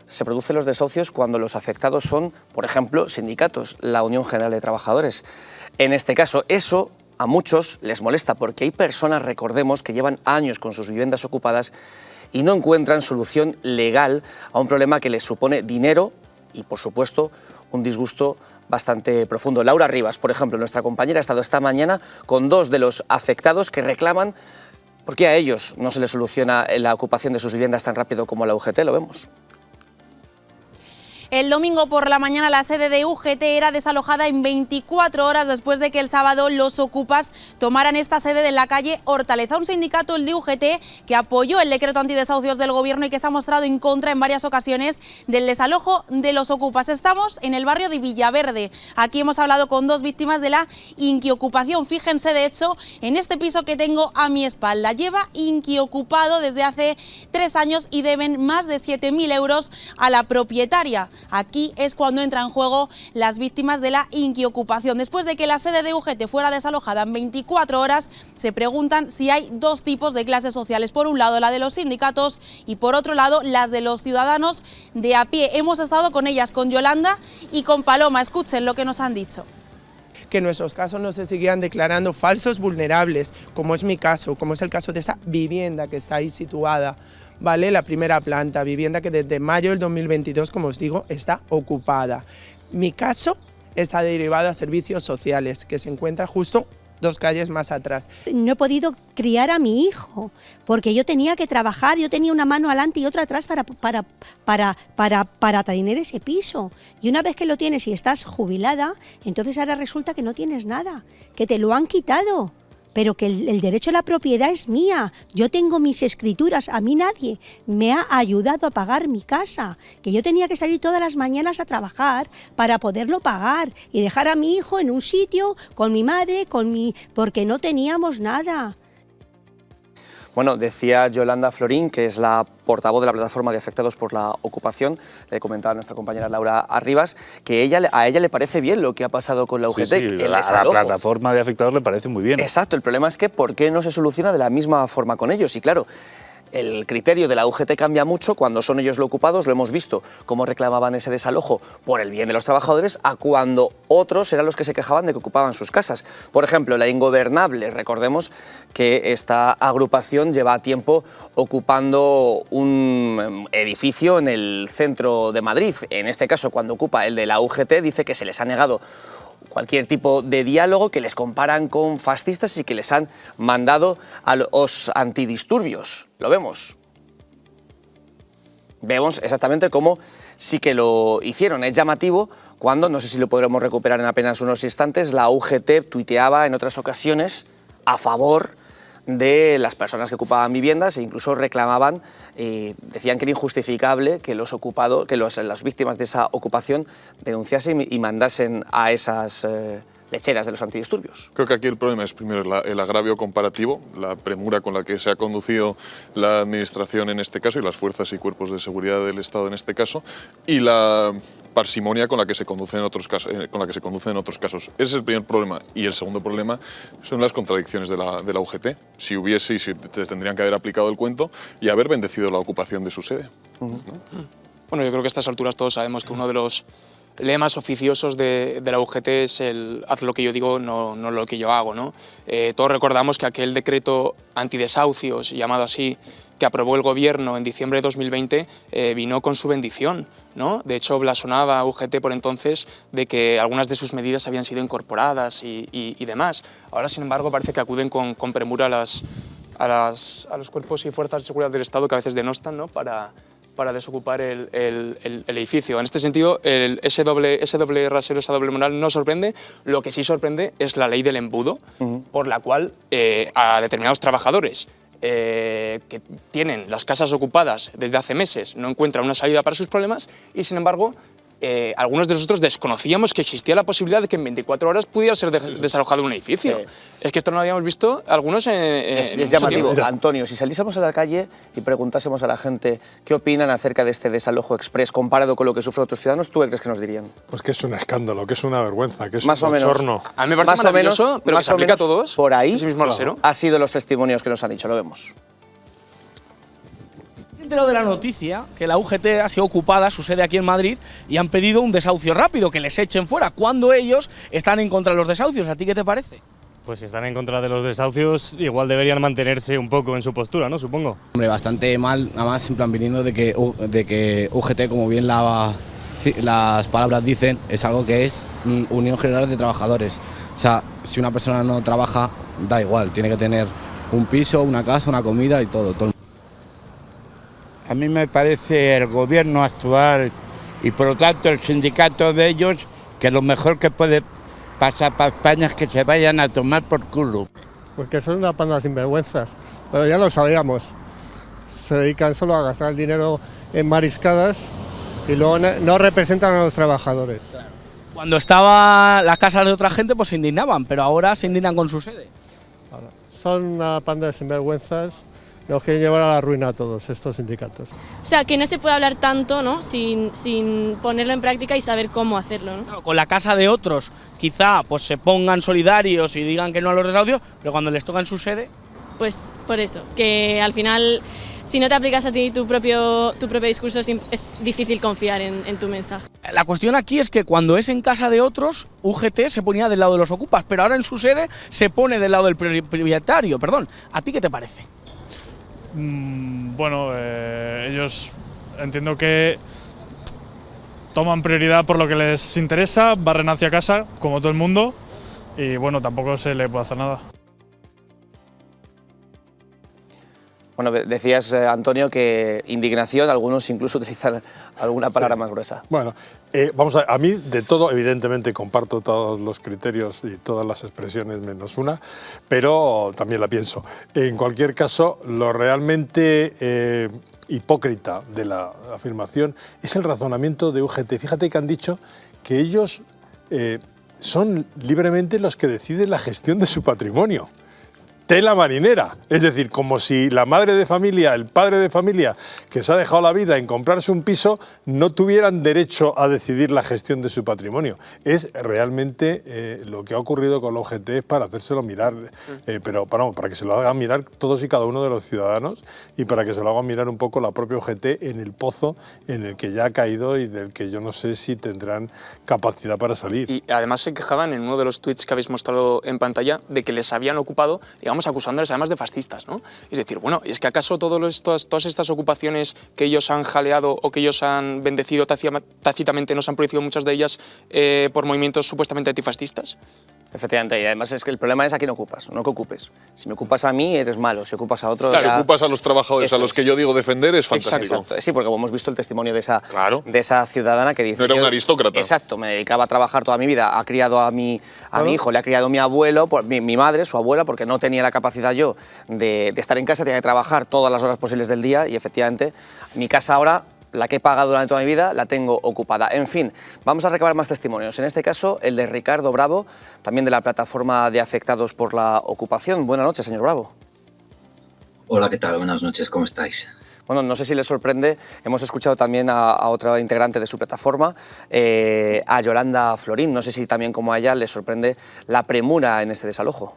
se producen los desahucios cuando los afectados son, por ejemplo, sindicatos, la Unión General de Trabajadores. En este caso, eso a muchos les molesta porque hay personas, recordemos, que llevan años con sus viviendas ocupadas y no encuentran solución legal a un problema que les supone dinero y, por supuesto, un disgusto bastante profundo. Laura Rivas, por ejemplo, nuestra compañera, ha estado esta mañana con 2 de los afectados que reclaman por qué a ellos no se les soluciona la ocupación de sus viviendas tan rápido como a la UGT, lo vemos. El domingo por la mañana la sede de UGT era desalojada en 24 horas después de que el sábado los ocupas tomaran esta sede de la calle Hortaleza. Un sindicato, el de UGT, que apoyó el decreto antidesahucios del Gobierno y que se ha mostrado en contra en varias ocasiones del desalojo de los ocupas. Estamos en el barrio de Villaverde. Aquí hemos hablado con 2 víctimas de la inquiocupación. Fíjense, de hecho, en este piso que tengo a mi espalda. Lleva inquiocupado desde hace 3 años y deben más de 7.000 euros a la propietaria. Aquí es cuando entran en juego las víctimas de la inquiocupación. Después de que la sede de UGT fuera desalojada en 24 horas, se preguntan si hay 2 tipos de clases sociales. Por un lado, la de los sindicatos y por otro lado, las de los ciudadanos de a pie. Hemos estado con ellas, con Yolanda y con Paloma. Escuchen lo que nos han dicho. Que en nuestros casos no se sigan declarando falsos vulnerables, como es mi caso, como es el caso de esta vivienda que está ahí situada. ¿Vale? La primera planta, vivienda que desde mayo del 2022, como os digo, está ocupada. Mi caso está derivado a servicios sociales, que se encuentra justo 2 calles más atrás. No he podido criar a mi hijo, porque yo tenía que trabajar, yo tenía una mano adelante y otra atrás para tener ese piso. Y una vez que lo tienes y estás jubilada, entonces ahora resulta que no tienes nada, que te lo han quitado. Pero que el derecho a la propiedad es mía, yo tengo mis escrituras, a mí nadie me ha ayudado a pagar mi casa, que yo tenía que salir todas las mañanas a trabajar para poderlo pagar y dejar a mi hijo en un sitio con mi madre, porque no teníamos nada. Bueno, decía Yolanda Florín, que es la portavoz de la plataforma de afectados por la ocupación, le comentaba a nuestra compañera Laura Arribas, que a ella le parece bien lo que ha pasado con la UGT. Sí, a la plataforma de afectados le parece muy bien. Exacto, el problema es que ¿por qué no se soluciona de la misma forma con ellos? Y claro, el criterio de la UGT cambia mucho cuando son ellos los ocupados, lo hemos visto, cómo reclamaban ese desalojo por el bien de los trabajadores, a cuando otros eran los que se quejaban de que ocupaban sus casas. Por ejemplo, la Ingobernable, recordemos que esta agrupación lleva tiempo ocupando un edificio en el centro de Madrid. En este caso, cuando ocupa el de la UGT, dice que se les ha negado cualquier tipo de diálogo, que les comparan con fascistas y que les han mandado a los antidisturbios. Lo vemos. Vemos exactamente cómo sí que lo hicieron. Es llamativo cuando, no sé si lo podremos recuperar en apenas unos instantes, la UGT tuiteaba en otras ocasiones a favor de las personas que ocupaban viviendas e incluso reclamaban, decían que era injustificable que los ocupados, que las víctimas de esa ocupación denunciasen y mandasen a esas lecheras de los antidisturbios. Creo que aquí el problema es primero el agravio comparativo, la premura con la que se ha conducido la Administración en este caso y las fuerzas y cuerpos de seguridad del Estado en este caso, y la parsimonia con la que se conduce en otros casos. Ese es el primer problema. Y el segundo problema son las contradicciones de la UGT. Si tendrían que haber aplicado el cuento y haber bendecido la ocupación de su sede. ¿No? Bueno, yo creo que a estas alturas todos sabemos que uno de los lemas oficiosos de la UGT es el haz lo que yo digo, no lo que yo hago, ¿no? Todos recordamos que aquel decreto antidesahucios, llamado así, que aprobó el Gobierno en diciembre de 2020, vino con su bendición, ¿no? De hecho, blasonaba UGT por entonces de que algunas de sus medidas habían sido incorporadas y demás. Ahora, sin embargo, parece que acuden con premura a los cuerpos y fuerzas de seguridad del Estado que a veces denostan, ¿no? para desocupar el edificio. En este sentido, ese doble rasero, esa doble moral no sorprende. Lo que sí sorprende es la ley del embudo, por la cual a determinados trabajadores que tienen las casas ocupadas desde hace meses no encuentran una salida para sus problemas y, sin embargo, algunos de nosotros desconocíamos que existía la posibilidad de que en 24 horas pudiera ser desalojado un edificio. Es que esto no lo habíamos visto algunos es llamativo. Antonio, si saliésemos a la calle y preguntásemos a la gente qué opinan acerca de este desalojo express comparado con lo que sufren otros ciudadanos, ¿tú crees que nos dirían? Pues que es un escándalo, que es una vergüenza, que es más un bochorno. A mí me parece maravilloso, pero que se aplica a todos. Por ahí mismo rasero. Ha sido los testimonios que nos han dicho, lo vemos. De la noticia que la UGT ha sido ocupada, su sede aquí en Madrid, y han pedido un desahucio rápido, que les echen fuera, cuando ellos están en contra de los desahucios. ¿A ti qué te parece? Pues si están en contra de los desahucios, igual deberían mantenerse un poco en su postura, ¿no? Supongo. Hombre, bastante mal, nada más en plan viniendo de que UGT, como bien la ha las palabras dicen, es algo que es Unión General de Trabajadores. O sea, si una persona no trabaja, da igual, tiene que tener un piso, una casa, una comida y todo. A mí me parece el gobierno actual y por lo tanto el sindicato de ellos que lo mejor que puede pasar para España es que se vayan a tomar por culo. Porque son una panda de sinvergüenzas, pero ya lo sabíamos. Se dedican solo a gastar el dinero en mariscadas y luego no representan a los trabajadores. Cuando estaban las casas de otra gente, pues se indignaban, pero ahora se indignan con su sede. Son una panda de sinvergüenzas, nos quieren llevar a la ruina a todos estos sindicatos. O sea, que no se puede hablar tanto, ¿no?, sin ponerlo en práctica y saber cómo hacerlo, ¿no? Con la casa de otros, quizá pues se pongan solidarios y digan que no a los desahucios, pero cuando les toca en su sede... Pues por eso, que al final, si no te aplicas a ti tu propio discurso, es difícil confiar en tu mensaje. La cuestión aquí es que cuando es en casa de otros, UGT se ponía del lado de los ocupas, pero ahora en su sede se pone del lado del propietario. Perdón, ¿a ti qué te parece? Bueno, ellos entiendo que toman prioridad por lo que les interesa, barren hacia casa, como todo el mundo, y bueno, tampoco se le puede hacer nada. Bueno, decías, Antonio, que indignación, algunos incluso utilizan alguna palabra más gruesa. Bueno, vamos a mí de todo, evidentemente comparto todos los criterios y todas las expresiones menos una, pero también la pienso. En cualquier caso, lo realmente hipócrita de la afirmación es el razonamiento de UGT. Fíjate que han dicho que ellos son libremente los que deciden la gestión de su patrimonio. Tela marinera, es decir, como si la madre de familia, el padre de familia que se ha dejado la vida en comprarse un piso no tuvieran derecho a decidir la gestión de su patrimonio. Es realmente lo que ha ocurrido con la UGT es para hacérselo mirar, pero para que se lo hagan mirar todos y cada uno de los ciudadanos y para que se lo hagan mirar un poco la propia UGT en el pozo en el que ya ha caído y del que yo no sé si tendrán capacidad para salir. Y además se quejaban en uno de los tuits que habéis mostrado en pantalla de que les habían ocupado, digamos, acusándoles además de fascistas, ¿no? Es decir, bueno, ¿es que acaso todas estas ocupaciones que ellos han jaleado o que ellos han bendecido tácitamente nos han producido muchas de ellas por movimientos supuestamente antifascistas? Efectivamente, y además es que el problema es a quién ocupas, no que ocupes. Si me ocupas a mí, eres malo, si ocupas a otros... Claro, si ocupas a los trabajadores a los que yo digo defender, es fantástico. Exacto. Sí, porque hemos visto el testimonio de esa ciudadana que dice... No era un aristócrata. Exacto, me dedicaba a trabajar toda mi vida, ha criado a mi hijo, le ha criado mi abuelo, mi madre, su abuela, porque no tenía la capacidad yo de estar en casa, tenía que trabajar todas las horas posibles del día y efectivamente mi casa ahora... La que he pagado durante toda mi vida la tengo ocupada. En fin, vamos a recabar más testimonios. En este caso, el de Ricardo Bravo, también de la plataforma de afectados por la ocupación. Buenas noches, señor Bravo. Hola, ¿qué tal? Buenas noches, ¿cómo estáis? Bueno, no sé si les sorprende, hemos escuchado también a otra integrante de su plataforma, a Yolanda Florín. No sé si también como a ella les sorprende la premura en este desalojo.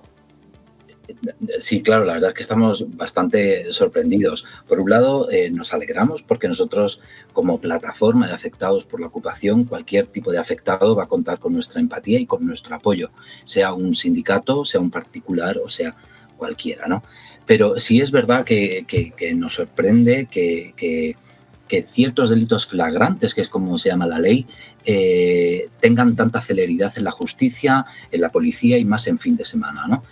Sí, claro, la verdad es que estamos bastante sorprendidos. Por un lado, nos alegramos porque nosotros, como plataforma de afectados por la ocupación, cualquier tipo de afectado va a contar con nuestra empatía y con nuestro apoyo, sea un sindicato, sea un particular o sea cualquiera, ¿no? Pero sí es verdad que nos sorprende que ciertos delitos flagrantes, que es como se llama la ley, tengan tanta celeridad en la justicia, en la policía y más en fin de semana, ¿no?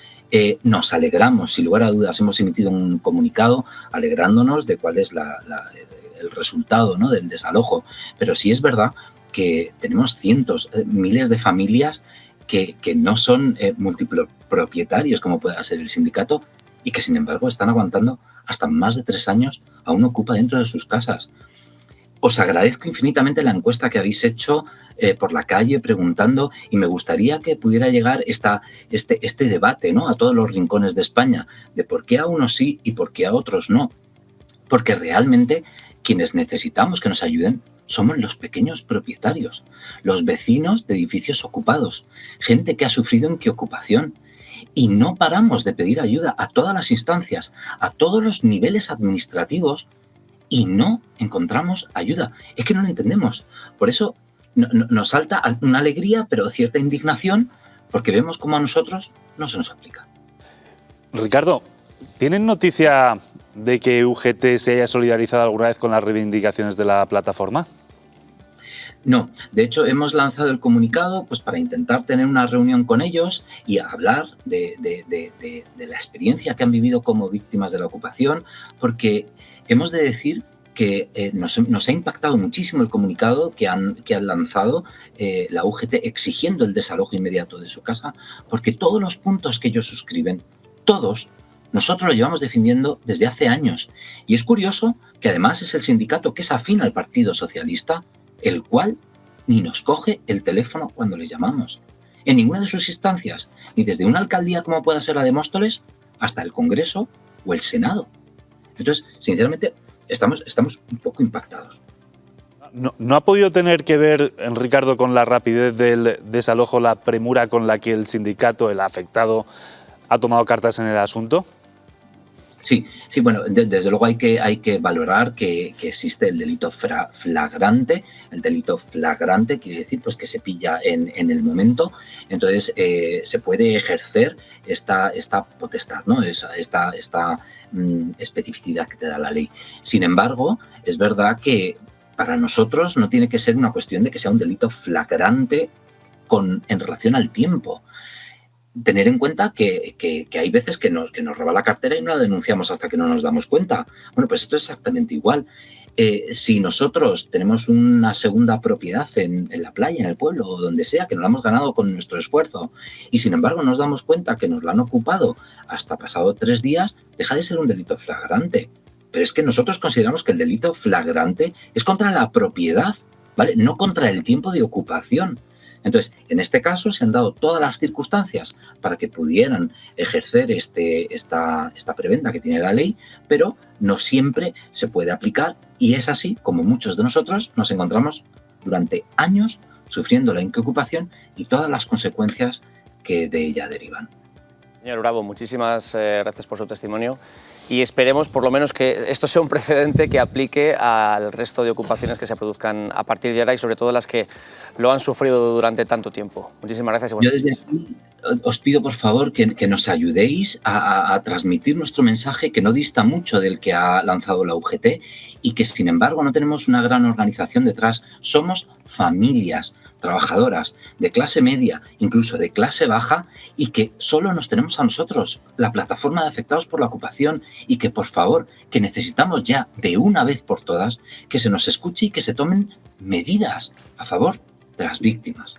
Nos alegramos, sin lugar a dudas, hemos emitido un comunicado alegrándonos de cuál es el resultado, ¿no?, del desalojo, pero sí es verdad que tenemos cientos, miles de familias que no son multipropietarios como pueda ser el sindicato y que sin embargo están aguantando hasta más de 3 años a un ocupa dentro de sus casas. Os agradezco infinitamente la encuesta que habéis hecho por la calle preguntando y me gustaría que pudiera llegar este debate, ¿no?, a todos los rincones de España de por qué a unos sí y por qué a otros no. Porque realmente quienes necesitamos que nos ayuden somos los pequeños propietarios, los vecinos de edificios ocupados, gente que ha sufrido en ocupación. Y no paramos de pedir ayuda a todas las instancias, a todos los niveles administrativos y no encontramos ayuda. Es que no lo entendemos. Por eso nos salta una alegría, pero cierta indignación, porque vemos cómo a nosotros no se nos aplica. Ricardo, ¿tienen noticia de que UGT se haya solidarizado alguna vez con las reivindicaciones de la plataforma? No, de hecho hemos lanzado el comunicado pues para intentar tener una reunión con ellos y hablar de la experiencia que han vivido como víctimas de la ocupación, porque hemos de decir que nos ha impactado muchísimo el comunicado que han lanzado la UGT exigiendo el desalojo inmediato de su casa, porque todos los puntos que ellos suscriben, todos, nosotros lo llevamos defendiendo desde hace años. Y es curioso que además es el sindicato que es afín al Partido Socialista, el cual ni nos coge el teléfono cuando les llamamos. En ninguna de sus instancias, ni desde una alcaldía como pueda ser la de Móstoles, hasta el Congreso o el Senado. Entonces, sinceramente, estamos un poco impactados. ¿No ha podido tener que ver, Ricardo, con la rapidez del desalojo, la premura con la que el sindicato, el afectado, ha tomado cartas en el asunto? Sí, bueno, desde luego hay que valorar que existe el delito flagrante. El delito flagrante quiere decir pues que se pilla en el momento, entonces se puede ejercer esta potestad, ¿no? Esta especificidad que te da la ley. Sin embargo, es verdad que para nosotros no tiene que ser una cuestión de que sea un delito flagrante en relación al tiempo. Tener en cuenta que hay veces que nos roba la cartera y no la denunciamos hasta que no nos damos cuenta. Bueno, pues esto es exactamente igual. Si nosotros tenemos una segunda propiedad en la playa, en el pueblo o donde sea, que nos la hemos ganado con nuestro esfuerzo y sin embargo nos damos cuenta que nos la han ocupado hasta pasado 3 días, deja de ser un delito flagrante. Pero es que nosotros consideramos que el delito flagrante es contra la propiedad, ¿vale? No contra el tiempo de ocupación. Entonces, en este caso se han dado todas las circunstancias para que pudieran ejercer esta prebenda que tiene la ley, pero no siempre se puede aplicar y es así como muchos de nosotros nos encontramos durante años sufriendo la incocupación y todas las consecuencias que de ella derivan. Señor Bravo, muchísimas gracias por su testimonio y esperemos por lo menos que esto sea un precedente que aplique al resto de ocupaciones que se produzcan a partir de ahora y sobre todo las que lo han sufrido durante tanto tiempo. Muchísimas gracias. Yo desde aquí os pido por favor que nos ayudéis a transmitir nuestro mensaje que no dista mucho del que ha lanzado la UGT y que sin embargo no tenemos una gran organización detrás. Somos familias trabajadoras de clase media, incluso de clase baja y que solo nos tenemos a nosotros, la plataforma de afectados por la ocupación y que por favor, que necesitamos ya de una vez por todas que se nos escuche y que se tomen medidas a favor de las víctimas.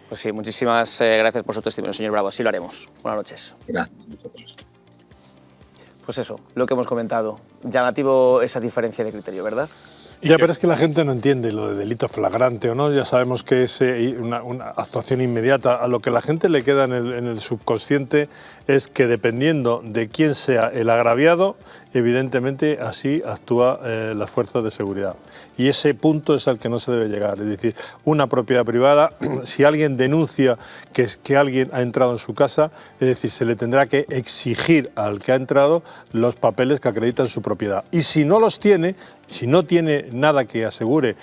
Pues sí, muchísimas gracias por su testimonio, señor Bravo. Así lo haremos. Buenas noches. Gracias a vosotros. Pues eso, lo que hemos comentado. Llamativo esa diferencia de criterio, ¿verdad? Ya, pero es que la gente no entiende lo de delito flagrante o no. Ya sabemos que es una actuación inmediata. A lo que la gente le queda en el subconsciente es que dependiendo de quién sea el agraviado, evidentemente así actúa las fuerzas de seguridad. Y ese punto es al que no se debe llegar. Es decir, una propiedad privada, si alguien denuncia que alguien ha entrado en su casa, es decir, se le tendrá que exigir al que ha entrado los papeles que acreditan su propiedad. Y si no los tiene, si no tiene nada que asegure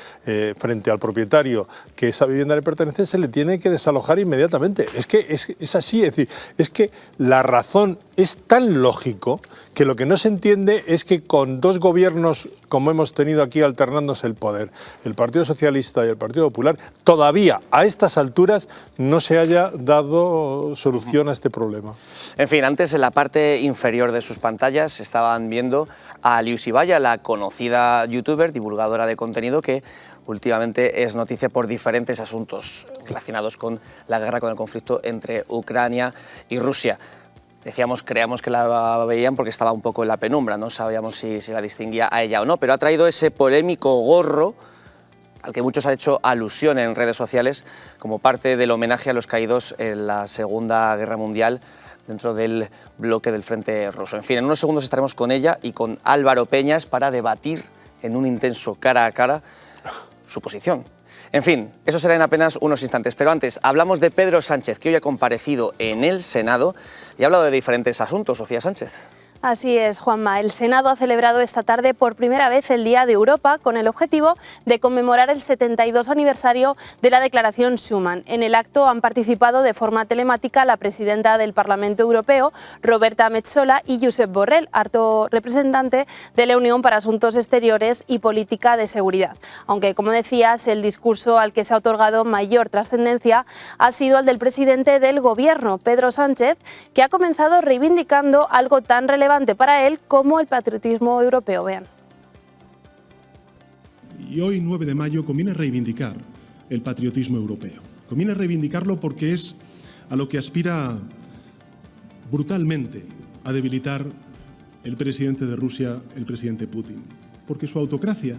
frente al propietario que esa vivienda le pertenece, se le tiene que desalojar inmediatamente. Es que es así, es decir, es que la razón es tan lógico que lo que no se entiende es que con 2 gobiernos, como hemos tenido aquí alternándose el poder, el Partido Socialista y el Partido Popular, todavía a estas alturas no se haya dado solución a este problema. En fin, antes en la parte inferior de sus pantallas estaban viendo a Liusibaya, la conocida youtuber, divulgadora de contenido que últimamente es noticia por diferentes asuntos relacionados con la guerra, con el conflicto entre Ucrania y Rusia. Decíamos, creíamos que la veían porque estaba un poco en la penumbra, no sabíamos si la distinguía a ella o no, pero ha traído ese polémico gorro al que muchos han hecho alusión en redes sociales como parte del homenaje a los caídos en la Segunda Guerra Mundial dentro del bloque del frente ruso. En fin, en unos segundos estaremos con ella y con Álvaro Peñas para debatir en un intenso cara a cara su posición. En fin, eso será en apenas unos instantes, pero antes hablamos de Pedro Sánchez, que hoy ha comparecido en el Senado y ha hablado de diferentes asuntos. Sofía Sánchez. Así es, Juanma. El Senado ha celebrado esta tarde por primera vez el Día de Europa con el objetivo de conmemorar el 72 aniversario de la Declaración Schuman. En el acto han participado de forma telemática la presidenta del Parlamento Europeo, Roberta Metsola, y Josep Borrell, alto representante de la Unión para Asuntos Exteriores y Política de Seguridad. Aunque, como decías, el discurso al que se ha otorgado mayor trascendencia ha sido el del presidente del Gobierno, Pedro Sánchez, que ha comenzado reivindicando algo tan relevante para él como el patriotismo europeo. Vean. Y hoy, 9 de mayo, conviene reivindicar el patriotismo europeo. Conviene reivindicarlo porque es a lo que aspira brutalmente a debilitar el presidente de Rusia, el presidente Putin. Porque su autocracia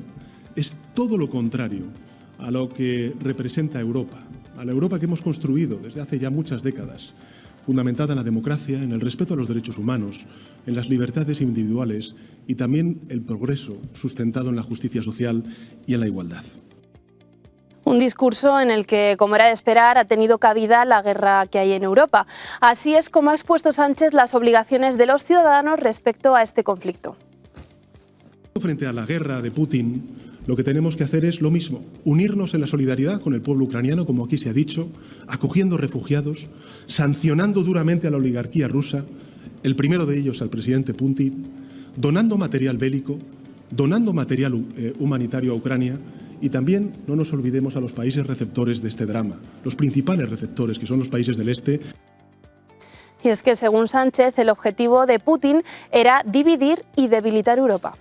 es todo lo contrario a lo que representa Europa, a la Europa que hemos construido desde hace ya muchas décadas, fundamentada en la democracia, en el respeto a los derechos humanos, en las libertades individuales y también el progreso sustentado en la justicia social y en la igualdad. Un discurso en el que, como era de esperar, ha tenido cabida la guerra que hay en Europa. Así es como ha expuesto Sánchez las obligaciones de los ciudadanos respecto a este conflicto. Frente a la guerra de Putin, lo que tenemos que hacer es lo mismo, unirnos en la solidaridad con el pueblo ucraniano, como aquí se ha dicho, acogiendo refugiados, sancionando duramente a la oligarquía rusa, el primero de ellos al presidente Putin, donando material bélico, donando material humanitario a Ucrania y también no nos olvidemos a los países receptores de este drama, los principales receptores, que son los países del este. Y es que, según Sánchez, el objetivo de Putin era dividir y debilitar Europa.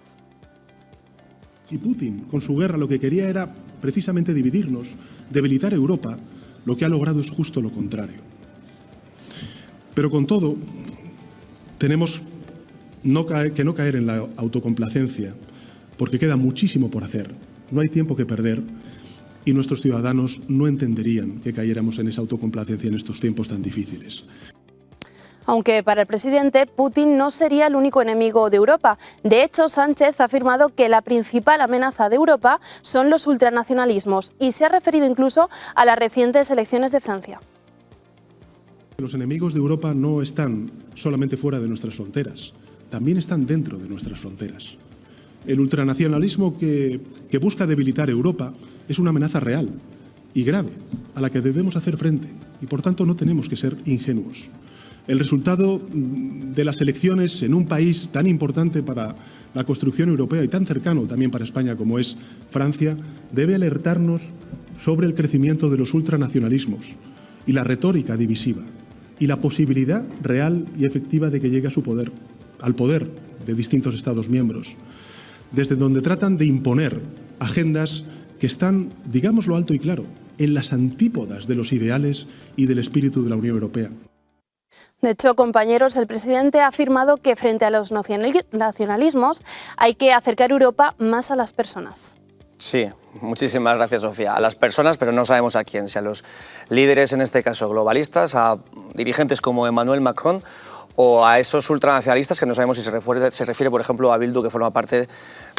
Si Putin, con su guerra, lo que quería era precisamente dividirnos, debilitar Europa, lo que ha logrado es justo lo contrario. Pero con todo, tenemos que no caer en la autocomplacencia, porque queda muchísimo por hacer, no hay tiempo que perder y nuestros ciudadanos no entenderían que cayéramos en esa autocomplacencia en estos tiempos tan difíciles. Aunque para el presidente, Putin no sería el único enemigo de Europa. De hecho, Sánchez ha afirmado que la principal amenaza de Europa son los ultranacionalismos y se ha referido incluso a las recientes elecciones de Francia. Los enemigos de Europa no están solamente fuera de nuestras fronteras, también están dentro de nuestras fronteras. El ultranacionalismo que busca debilitar Europa es una amenaza real y grave a la que debemos hacer frente y por tanto no tenemos que ser ingenuos. El resultado de las elecciones en un país tan importante para la construcción europea y tan cercano también para España como es Francia, debe alertarnos sobre el crecimiento de los ultranacionalismos y la retórica divisiva y la posibilidad real y efectiva de que llegue a su poder, al poder de distintos Estados miembros, desde donde tratan de imponer agendas que están, digámoslo alto y claro, en las antípodas de los ideales y del espíritu de la Unión Europea. De hecho, compañeros, el presidente ha afirmado que frente a los nacionalismos hay que acercar Europa más a las personas. Sí, muchísimas gracias, Sofía. A las personas, pero no sabemos a quién, si a los líderes, en este caso globalistas, a dirigentes como Emmanuel Macron o a esos ultranacionalistas que no sabemos si se refiere, por ejemplo, a Bildu, que forma parte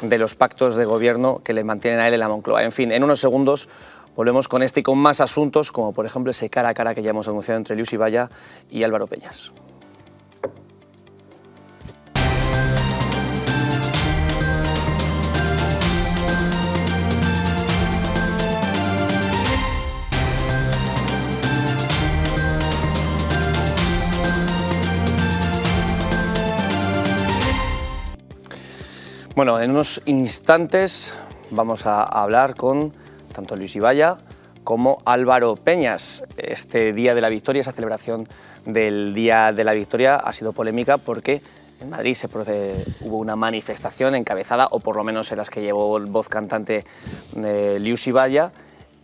de los pactos de gobierno que le mantienen a él en la Moncloa. En fin, en unos segundos volvemos con este y con más asuntos, como por ejemplo ese cara a cara que ya hemos anunciado entre Liu Xibaya y Álvaro Peñas. Bueno, en unos instantes vamos a hablar con tanto Liu Xibaya como Álvaro Peñas. Este Día de la Victoria, esa celebración del Día de la Victoria ha sido polémica porque en Madrid hubo una manifestación encabezada, o por lo menos en las que llevó voz cantante Liu Xibaya,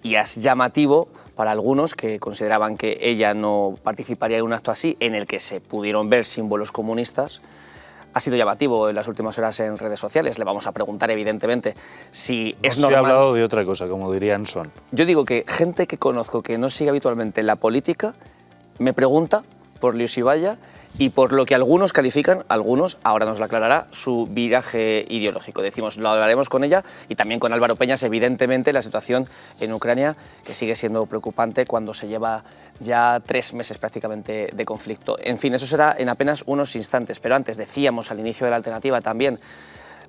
y es llamativo para algunos que consideraban que ella no participaría en un acto así, en el que se pudieron ver símbolos comunistas. Ha sido llamativo en las últimas horas en redes sociales. Le vamos a preguntar, evidentemente, si es normal. Se ha hablado de otra cosa, como dirían Son. Yo digo que gente que conozco que no sigue habitualmente la política me pregunta por Luis Ibaya y por lo que algunos califican, algunos, ahora nos lo aclarará, su viraje ideológico. Decimos, lo hablaremos con ella y también con Álvaro Peñas, evidentemente la situación en Ucrania, que sigue siendo preocupante cuando se lleva ya 3 meses prácticamente de conflicto. En fin, eso será en apenas unos instantes, pero antes decíamos al inicio de la alternativa también,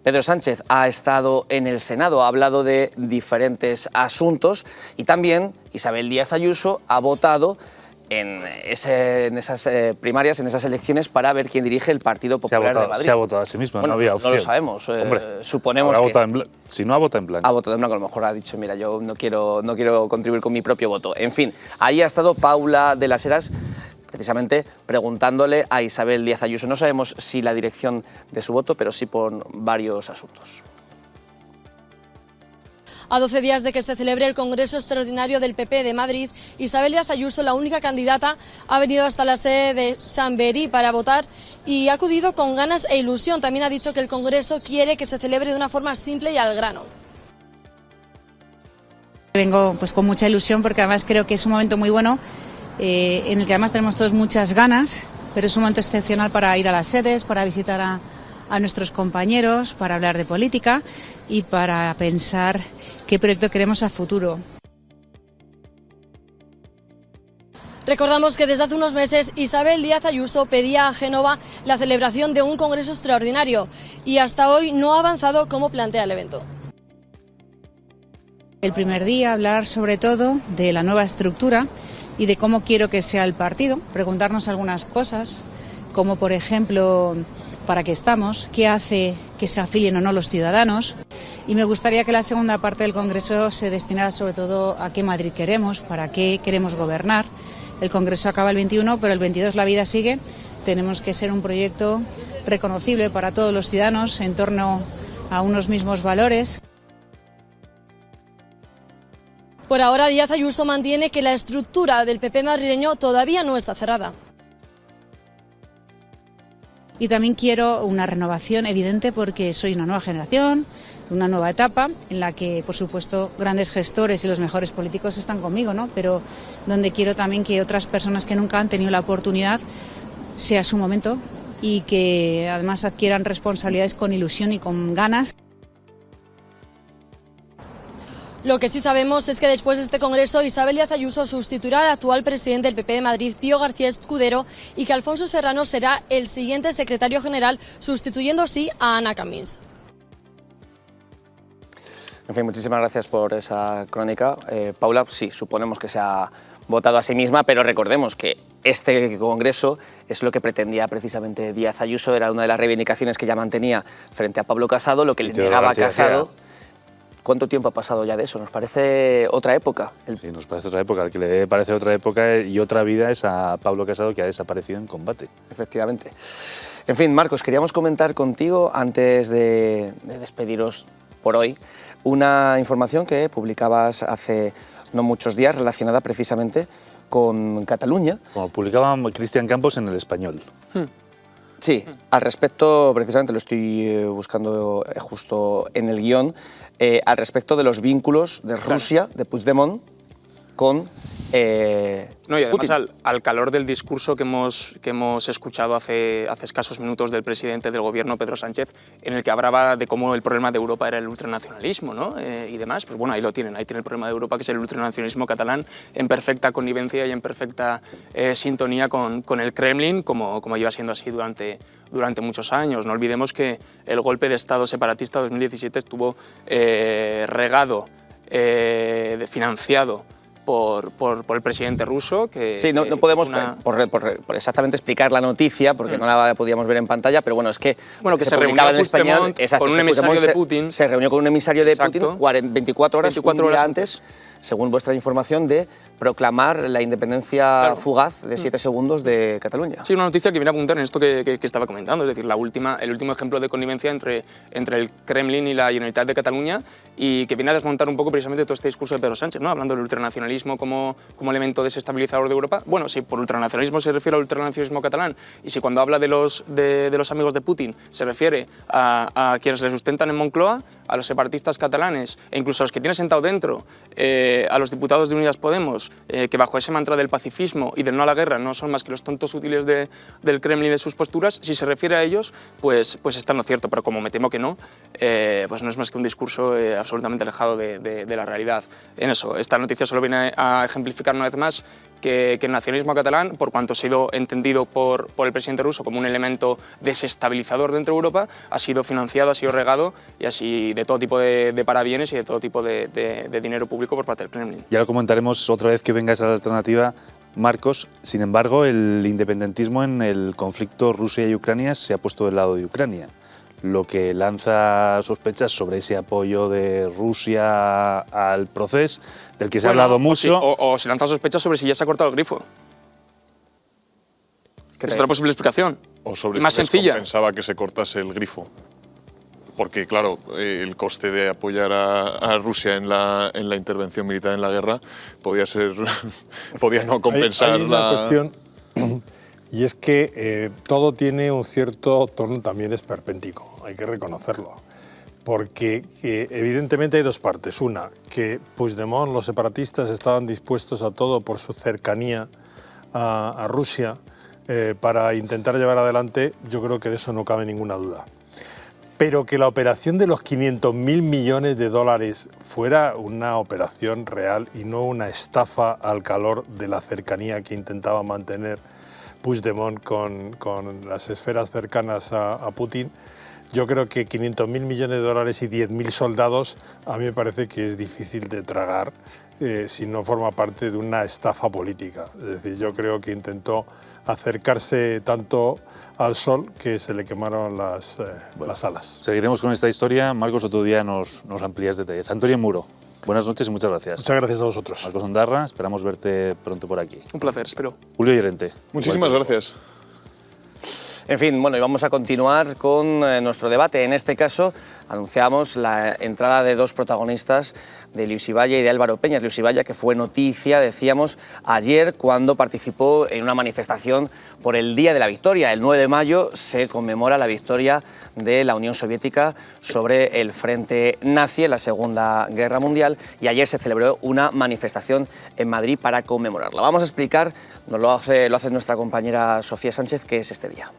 Pedro Sánchez ha estado en el Senado, ha hablado de diferentes asuntos y también Isabel Díaz Ayuso ha votado en esas primarias, en esas elecciones, para ver quién dirige el Partido Popular de Madrid. Se ha votado a sí misma, bueno, no había opción. No lo sabemos, suponemos que... Si no ha votado en blanco. Ha votado en blanco, a lo mejor ha dicho, mira, yo no quiero contribuir con mi propio voto. En fin, ahí ha estado Paula de las Heras, precisamente preguntándole a Isabel Díaz Ayuso. No sabemos si la dirección de su voto, pero sí por varios asuntos. A 12 días de que se celebre el Congreso Extraordinario del PP de Madrid, Isabel Díaz Ayuso, la única candidata, ha venido hasta la sede de Chamberí para votar y ha acudido con ganas e ilusión. También ha dicho que el Congreso quiere que se celebre de una forma simple y al grano. Vengo pues con mucha ilusión porque además creo que es un momento muy bueno en el que además tenemos todos muchas ganas, pero es un momento excepcional para ir a las sedes, para visitar a nuestros compañeros, para hablar de política y para pensar qué proyecto queremos a futuro. Recordamos que desde hace unos meses Isabel Díaz Ayuso pedía a Génova la celebración de un congreso extraordinario y hasta hoy no ha avanzado como plantea el evento. El primer día hablar sobre todo de la nueva estructura y de cómo quiero que sea el partido, preguntarnos algunas cosas, como por ejemplo, ¿para qué estamos? ¿Qué hace que se afilien o no los ciudadanos? Y me gustaría que la segunda parte del Congreso se destinara sobre todo a qué Madrid queremos, para qué queremos gobernar. El Congreso acaba el 21, pero el 22 la vida sigue. Tenemos que ser un proyecto reconocible para todos los ciudadanos en torno a unos mismos valores. Por ahora, Díaz Ayuso mantiene que la estructura del PP madrileño todavía no está cerrada. Y también quiero una renovación evidente porque soy una nueva generación, una nueva etapa en la que, por supuesto, grandes gestores y los mejores políticos están conmigo, ¿no? Pero donde quiero también que otras personas que nunca han tenido la oportunidad sea su momento y que además adquieran responsabilidades con ilusión y con ganas. Lo que sí sabemos es que después de este congreso, Isabel Díaz Ayuso sustituirá al actual presidente del PP de Madrid, Pío García Escudero, y que Alfonso Serrano será el siguiente secretario general, sustituyendo así a Ana Camins. En fin, muchísimas gracias por esa crónica. Paula, sí, suponemos que se ha votado a sí misma, pero recordemos que este congreso es lo que pretendía precisamente Díaz Ayuso, era una de las reivindicaciones que ya mantenía frente a Pablo Casado, lo que le negaba a Casado. ¿Cuánto tiempo ha pasado ya de eso? ¿Nos parece otra época? Sí, nos parece otra época. Al que le parece otra época y otra vida es a Pablo Casado, que ha desaparecido en combate. Efectivamente. En fin, Marcos, queríamos comentar contigo, antes de despediros por hoy, una información que publicabas hace no muchos días relacionada precisamente con Cataluña. Como publicaba Cristian Campos en El Español. Sí, al respecto, precisamente lo estoy buscando justo en el guión, al respecto de los vínculos de Rusia, de Puigdemont, con No, y además Putin. al calor del discurso que hemos escuchado hace escasos minutos del presidente del gobierno, Pedro Sánchez, en el que hablaba de cómo el problema de Europa era el ultranacionalismo, ¿no? Y demás, pues bueno, ahí lo tienen, ahí tiene el problema de Europa, que es el ultranacionalismo catalán, en perfecta connivencia y en perfecta sintonía con el Kremlin, como lleva siendo así durante muchos años. No olvidemos que el golpe de Estado separatista de 2017 estuvo regado, financiado por el presidente ruso. Que, sí, no podemos por exactamente explicar la noticia, porque no la podíamos ver en pantalla, pero bueno, es que, bueno, que se publicaba reunió en español, con un emisario de Putin. Se reunió con un emisario de Exacto. Putin 24 horas antes, según vuestra información, de proclamar la independencia fugaz de 7 segundos de Cataluña. Sí, una noticia que viene a apuntar en esto que estaba comentando, es decir, el último ejemplo de connivencia entre el Kremlin y la Generalitat de Cataluña, y que viene a desmontar un poco precisamente todo este discurso de Pedro Sánchez, ¿no? Hablando del ultranacionalismo como elemento desestabilizador de Europa. Bueno, si por ultranacionalismo se refiere al ultranacionalismo catalán, y si cuando habla de los amigos de Putin se refiere a quienes le sustentan en Moncloa, a los separatistas catalanes e incluso a los que tiene sentado dentro, a los diputados de Unidas Podemos, que bajo ese mantra del pacifismo y del no a la guerra no son más que los tontos útiles del Kremlin y de sus posturas, si se refiere a ellos, pues está en lo cierto, pero como me temo que no, pues no es más que un discurso absolutamente alejado de la realidad. En eso, esta noticia solo viene a ejemplificar una vez más que el nacionalismo catalán, por cuanto ha sido entendido por el presidente ruso como un elemento desestabilizador dentro de Europa, ha sido financiado, ha sido regado y así de todo tipo de parabienes y de todo tipo de dinero público por parte del Kremlin. Ya lo comentaremos otra vez que venga esa alternativa, Marcos. Sin embargo, el independentismo en el conflicto Rusia y Ucrania se ha puesto del lado de Ucrania, lo que lanza sospechas sobre ese apoyo de Rusia al proceso, del que se ha hablado mucho. O se lanza sospechas sobre si ya se ha cortado el grifo. Que es otra posible explicación. O sobre más si sencilla. Pensaba que se cortase el grifo. Porque, claro, el coste de apoyar a Rusia en la intervención militar en la guerra podía no compensar hay una cuestión, y es que todo tiene un cierto tono también esperpéntico, hay que reconocerlo. Porque evidentemente hay dos partes. Una, que Puigdemont, los separatistas, estaban dispuestos a todo por su cercanía a Rusia para intentar llevar adelante, yo creo que de eso no cabe ninguna duda. Pero que la operación de los 500.000 millones de dólares fuera una operación real y no una estafa al calor de la cercanía que intentaba mantener Puigdemont con las esferas cercanas a Putin, yo creo que 500.000 millones de dólares y 10.000 soldados a mí me parece que es difícil de tragar si no forma parte de una estafa política. Es decir, yo creo que intentó acercarse tanto al sol que se le quemaron las alas. Seguiremos con esta historia. Marcos, otro día nos amplías detalles. Antonio Muro, buenas noches y muchas gracias. Muchas gracias a vosotros. Marcos Ondarra, esperamos verte pronto por aquí. Un placer, espero. Julio Llorente. Muchísimas gracias. En fin, bueno, y vamos a continuar con nuestro debate. En este caso, anunciamos la entrada de dos protagonistas, de Luis Ibaya y de Álvaro Peñas. Luis Ibaya, que fue noticia, decíamos, ayer cuando participó en una manifestación por el Día de la Victoria. El 9 de mayo se conmemora la victoria de la Unión Soviética sobre el frente nazi en la Segunda Guerra Mundial y ayer se celebró una manifestación en Madrid para conmemorarla. Vamos a explicar, nos lo hace nuestra compañera Sofía Sánchez, qué es este día.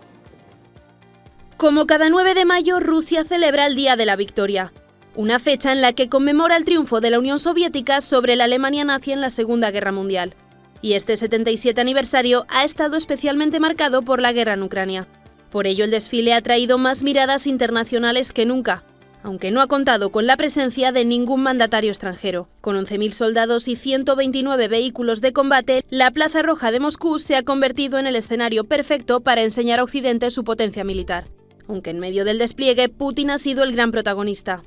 Como cada 9 de mayo, Rusia celebra el Día de la Victoria, una fecha en la que conmemora el triunfo de la Unión Soviética sobre la Alemania nazi en la Segunda Guerra Mundial. Y este 77 aniversario ha estado especialmente marcado por la guerra en Ucrania. Por ello, el desfile ha traído más miradas internacionales que nunca, aunque no ha contado con la presencia de ningún mandatario extranjero. Con 11.000 soldados y 129 vehículos de combate, la Plaza Roja de Moscú se ha convertido en el escenario perfecto para enseñar a Occidente su potencia militar. Aunque en medio del despliegue, Putin ha sido el gran protagonista.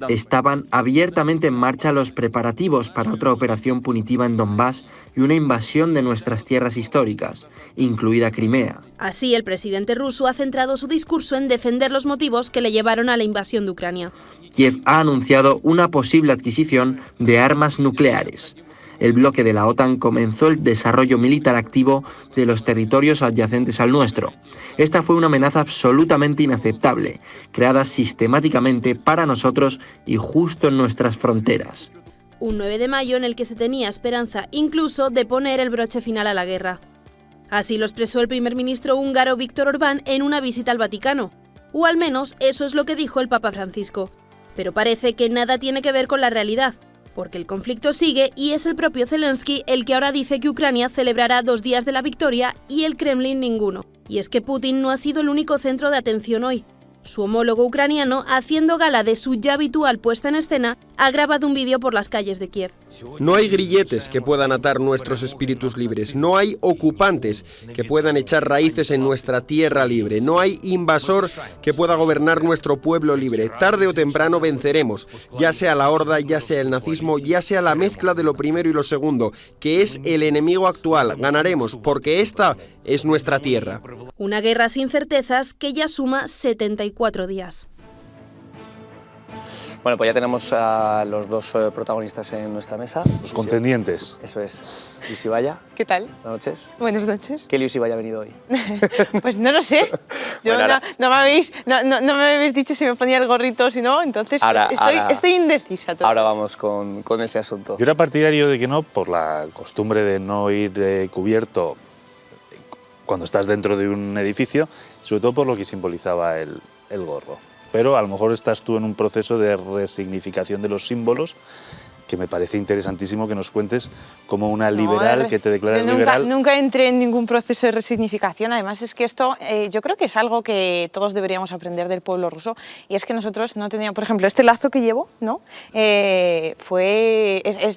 Estaban abiertamente en marcha los preparativos para otra operación punitiva en Donbass y una invasión de nuestras tierras históricas, incluida Crimea. Así, el presidente ruso ha centrado su discurso en defender los motivos que le llevaron a la invasión de Ucrania. Kiev ha anunciado una posible adquisición de armas nucleares. El bloque de la OTAN comenzó el desarrollo militar activo de los territorios adyacentes al nuestro. Esta fue una amenaza absolutamente inaceptable, creada sistemáticamente para nosotros y justo en nuestras fronteras. Un 9 de mayo en el que se tenía esperanza incluso de poner el broche final a la guerra. Así lo expresó el primer ministro húngaro Viktor Orbán en una visita al Vaticano. O al menos eso es lo que dijo el Papa Francisco. Pero parece que nada tiene que ver con la realidad, porque el conflicto sigue y es el propio Zelensky el que ahora dice que Ucrania celebrará 2 días de la victoria y el Kremlin ninguno. Y es que Putin no ha sido el único centro de atención hoy. Su homólogo ucraniano, haciendo gala de su ya habitual puesta en escena, ha grabado un vídeo por las calles de Kiev. No hay grilletes que puedan atar nuestros espíritus libres, no hay ocupantes que puedan echar raíces en nuestra tierra libre, no hay invasor que pueda gobernar nuestro pueblo libre. Tarde o temprano venceremos, ya sea la horda, ya sea el nazismo, ya sea la mezcla de lo primero y lo segundo, que es el enemigo actual. Ganaremos, porque esta es nuestra tierra. Una guerra sin certezas que ya suma 74 días. Bueno, pues ya tenemos a los dos protagonistas en nuestra mesa. Los contendientes. Eso es. Luis Ibaya. ¿Qué tal? Buenas noches. Buenas noches. ¿Qué Luis Ibaya ha venido hoy? Pues no lo sé. Yo Bueno, no me habéis dicho si me ponía el gorrito o si no, entonces estoy indecisa. Ahora vamos con ese asunto. Yo era partidario de que no, por la costumbre de no ir cubierto cuando estás dentro de un edificio, sobre todo por lo que simbolizaba el gorro. Pero a lo mejor estás tú en un proceso de resignificación de los símbolos que me parece interesantísimo que nos cuentes como una liberal, que te declaras liberal. Nunca entré en ningún proceso de resignificación. Además, es que esto yo creo que es algo que todos deberíamos aprender del pueblo ruso. Y es que nosotros no teníamos, por ejemplo, este lazo que llevo, ¿no? Es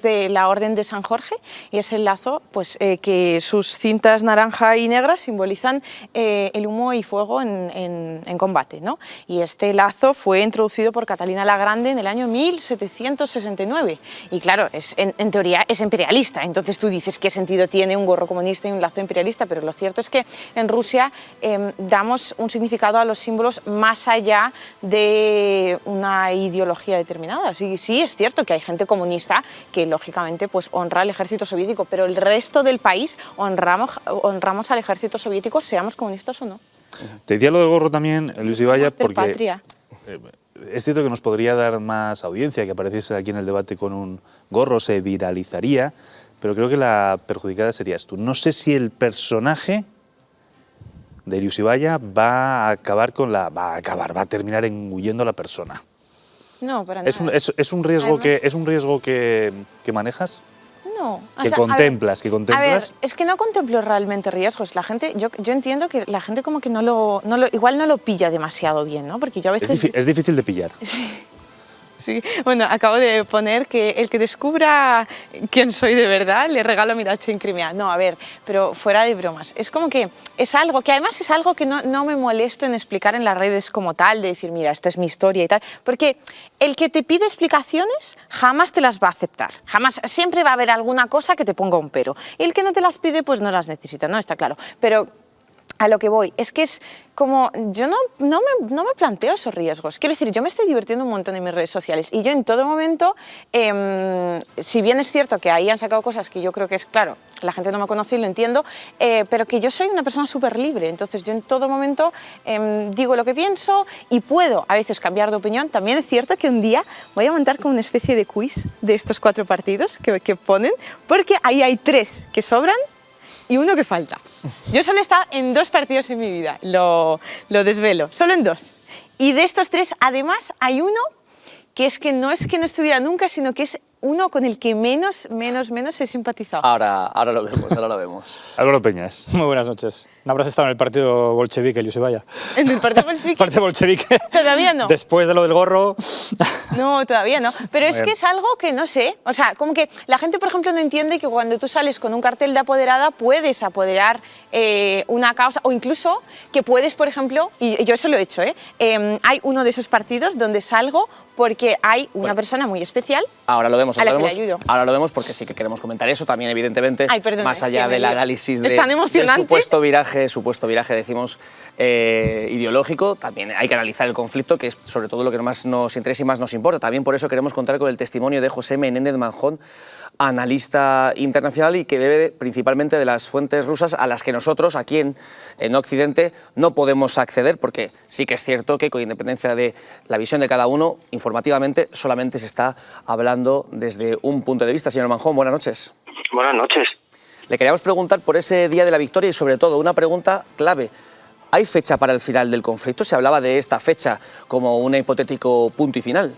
de la Orden de San Jorge y es el lazo pues, que sus cintas naranja y negras simbolizan el humo y fuego en combate, ¿no? Y este lazo fue introducido por Catalina la Grande en el año 1769. Y claro, en teoría es imperialista, entonces tú dices qué sentido tiene un gorro comunista y un lazo imperialista, pero lo cierto es que en Rusia damos un significado a los símbolos más allá de una ideología determinada. Sí, es cierto que hay gente comunista que lógicamente pues, honra al ejército soviético, pero el resto del país honramos al ejército soviético, seamos comunistas o no. Te decía lo del gorro también, Luis Ibaya, porque patria. Es cierto que nos podría dar más audiencia que apareciese aquí en el debate con un gorro, se viralizaría, pero creo que la perjudicada serías tú. No sé si el personaje de Luis Ibaya va a terminar engullendo a la persona. No, para nada. ¿Es un riesgo que manejas? No. Que contemplas. A ver, es que no contemplo realmente riesgos. La gente, yo entiendo que la gente como que igual no lo pilla demasiado bien, ¿no? Porque yo a veces... Es difícil de pillar. Sí, bueno, acabo de poner que el que descubra quién soy de verdad le regalo mi dacha en Crimea. No, a ver, pero fuera de bromas. Es como que es algo que además es algo que no me molesto en explicar en las redes como tal, de decir, mira, esta es mi historia y tal, porque el que te pide explicaciones jamás te las va a aceptar. Jamás, siempre va a haber alguna cosa que te ponga un pero. Y el que no te las pide, pues no las necesita, ¿no? Está claro. Pero a lo que voy, es que es como, yo no me planteo esos riesgos. Quiero decir, yo me estoy divirtiendo un montón en mis redes sociales y yo en todo momento, si bien es cierto que ahí han sacado cosas que yo creo que es, claro, la gente no me conoce y lo entiendo, pero que yo soy una persona súper libre, entonces yo en todo momento digo lo que pienso y puedo a veces cambiar de opinión. También es cierto que un día voy a montar como una especie de quiz de estos 4 partidos que ponen, porque ahí hay 3 que sobran y 1 que falta. Yo solo he estado en 2 partidos en mi vida, lo desvelo, solo en 2. Y de estos 3, además, hay uno que no estuviera nunca, sino que es uno con el que menos he simpatizado. Ahora lo vemos. Álvaro Peñas. Muy buenas noches. ¿No habrás estado en el partido bolchevique, Luis Ibaya? ¿En el partido bolchevique? ¿El partido bolchevique? Todavía no. Después de lo del gorro... No, todavía no. Pero es Bien. que es algo que no sé. O sea, como que la gente, por ejemplo, no entiende que cuando tú sales con un cartel de apoderada puedes apoderar una causa, o incluso que puedes, por ejemplo, y yo eso lo he hecho, hay uno de esos partidos donde salgo porque hay una persona muy especial Ahora lo vemos, a la que le ayudo. Ahora lo vemos porque sí que queremos comentar eso también, evidentemente, más allá del análisis Es tan del emocionante. supuesto viraje, decimos, ideológico. También hay que analizar el conflicto, que es sobre todo lo que más nos interesa y más nos importa. También por eso queremos contar con el testimonio de José Menéndez Manjón, analista internacional y que bebe principalmente de las fuentes rusas a las que nosotros aquí en Occidente no podemos acceder, porque sí que es cierto que con independencia de la visión de cada uno, informativamente solamente se está hablando desde un punto de vista. Señor Manjón, buenas noches. Buenas noches. Le queríamos preguntar por ese día de la victoria y sobre todo una pregunta clave. ¿Hay fecha para el final del conflicto? Se hablaba de esta fecha como un hipotético punto y final.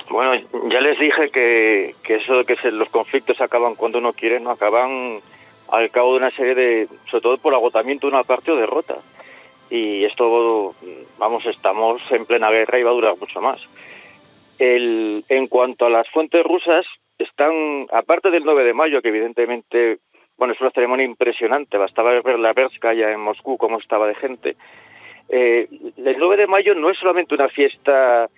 Bueno, ya les dije que eso de que los conflictos acaban cuando uno quiere, no acaban al cabo de una serie de, sobre todo por agotamiento de una parte o derrota. Y esto, vamos, estamos en plena guerra y va a durar mucho más. En cuanto a las fuentes rusas, están, aparte del 9 de mayo, que evidentemente, bueno, es una ceremonia impresionante, bastaba ver la Verskaya en Moscú, cómo estaba de gente. El 9 de mayo no es solamente una fiesta.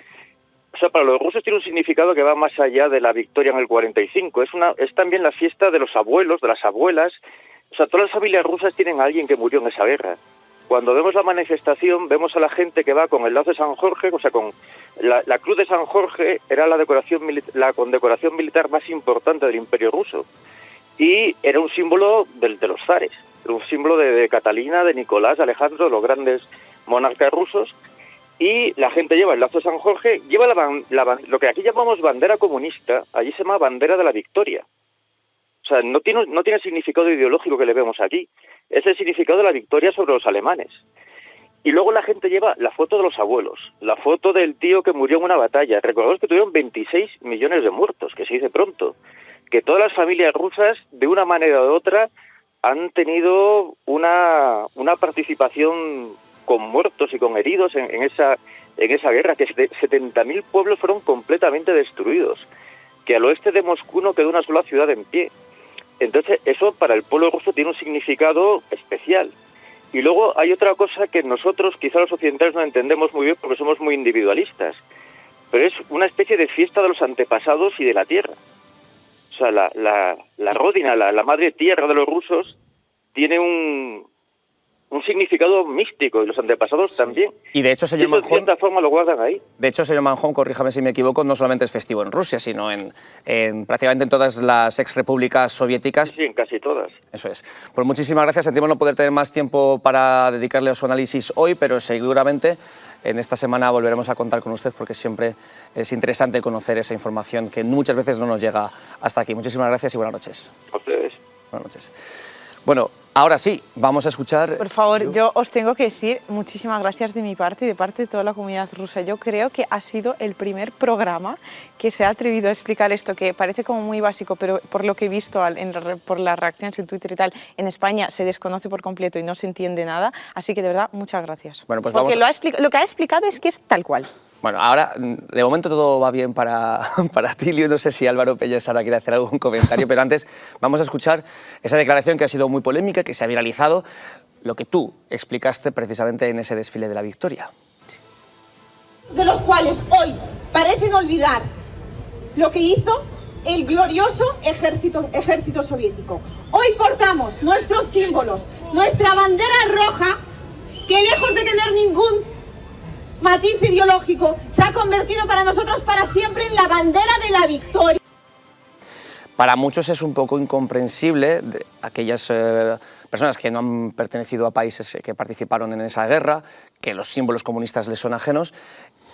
O sea, para los rusos tiene un significado que va más allá de la victoria en el 45. Es también la fiesta de los abuelos, de las abuelas. O sea, todas las familias rusas tienen a alguien que murió en esa guerra. cuando vemos la manifestación, vemos a la gente que va con el lazo de San Jorge, o sea, con la cruz de San Jorge era la condecoración militar más importante del Imperio Ruso, y era un símbolo de los zares, era un símbolo de Catalina, de Nicolás, de Alejandro, de los grandes monarcas rusos, y la gente lleva el lazo de San Jorge, lleva lo que aquí llamamos bandera comunista, allí se llama bandera de la victoria. O sea, no tiene el significado ideológico que le vemos aquí, es el significado de la victoria sobre los alemanes. Y luego la gente lleva la foto de los abuelos, la foto del tío que murió en una batalla. Recordad que tuvieron 26 millones de muertos, que se dice pronto, que todas las familias rusas, de una manera u otra, han tenido una participación con muertos y con heridos en esa guerra, que 70.000 pueblos fueron completamente destruidos, que al oeste de Moscú no quedó una sola ciudad en pie. Entonces eso para el pueblo ruso tiene un significado especial. Y luego hay otra cosa que nosotros, quizá los occidentales, no entendemos muy bien porque somos muy individualistas, pero es una especie de fiesta de los antepasados y de la tierra. O sea, la Rodina, la madre tierra de los rusos, tiene un significado místico, y los antepasados también. Y de hecho, señor Manjón, de cierta forma lo guardan ahí. De hecho, señor Manjón, corríjame si me equivoco, no solamente es festivo en Rusia, sino en prácticamente en todas las exrepúblicas soviéticas. Sí, en casi todas. Eso es. Pues muchísimas gracias. Sentimos no poder tener más tiempo para dedicarle a su análisis hoy, pero seguramente en esta semana volveremos a contar con usted, porque siempre es interesante conocer esa información que muchas veces no nos llega hasta aquí. Muchísimas gracias y buenas noches. A ustedes. Buenas noches. Bueno, ahora sí, vamos a escuchar... Por favor, yo os tengo que decir muchísimas gracias de mi parte y de parte de toda la comunidad rusa. Yo creo que ha sido el primer programa que se ha atrevido a explicar esto, que parece como muy básico, pero por lo que he visto por las reacciones en Twitter y tal, en España se desconoce por completo y no se entiende nada. Así que de verdad, muchas gracias. Bueno, pues porque lo que ha explicado es que es tal cual. Bueno, ahora de momento todo va bien para Tilio. No sé si Álvaro Peñas ahora quiere hacer algún comentario, pero antes vamos a escuchar esa declaración que ha sido muy polémica, que se ha viralizado, lo que tú explicaste precisamente en ese desfile de la victoria. De los cuales hoy parecen olvidar lo que hizo el glorioso ejército soviético. Hoy portamos nuestros símbolos, nuestra bandera roja, que lejos de tener ningún matiz ideológico, se ha convertido para nosotros para siempre en la bandera de la victoria. Para muchos es un poco incomprensible, aquellas personas que no han pertenecido a países que participaron en esa guerra, que los símbolos comunistas les son ajenos,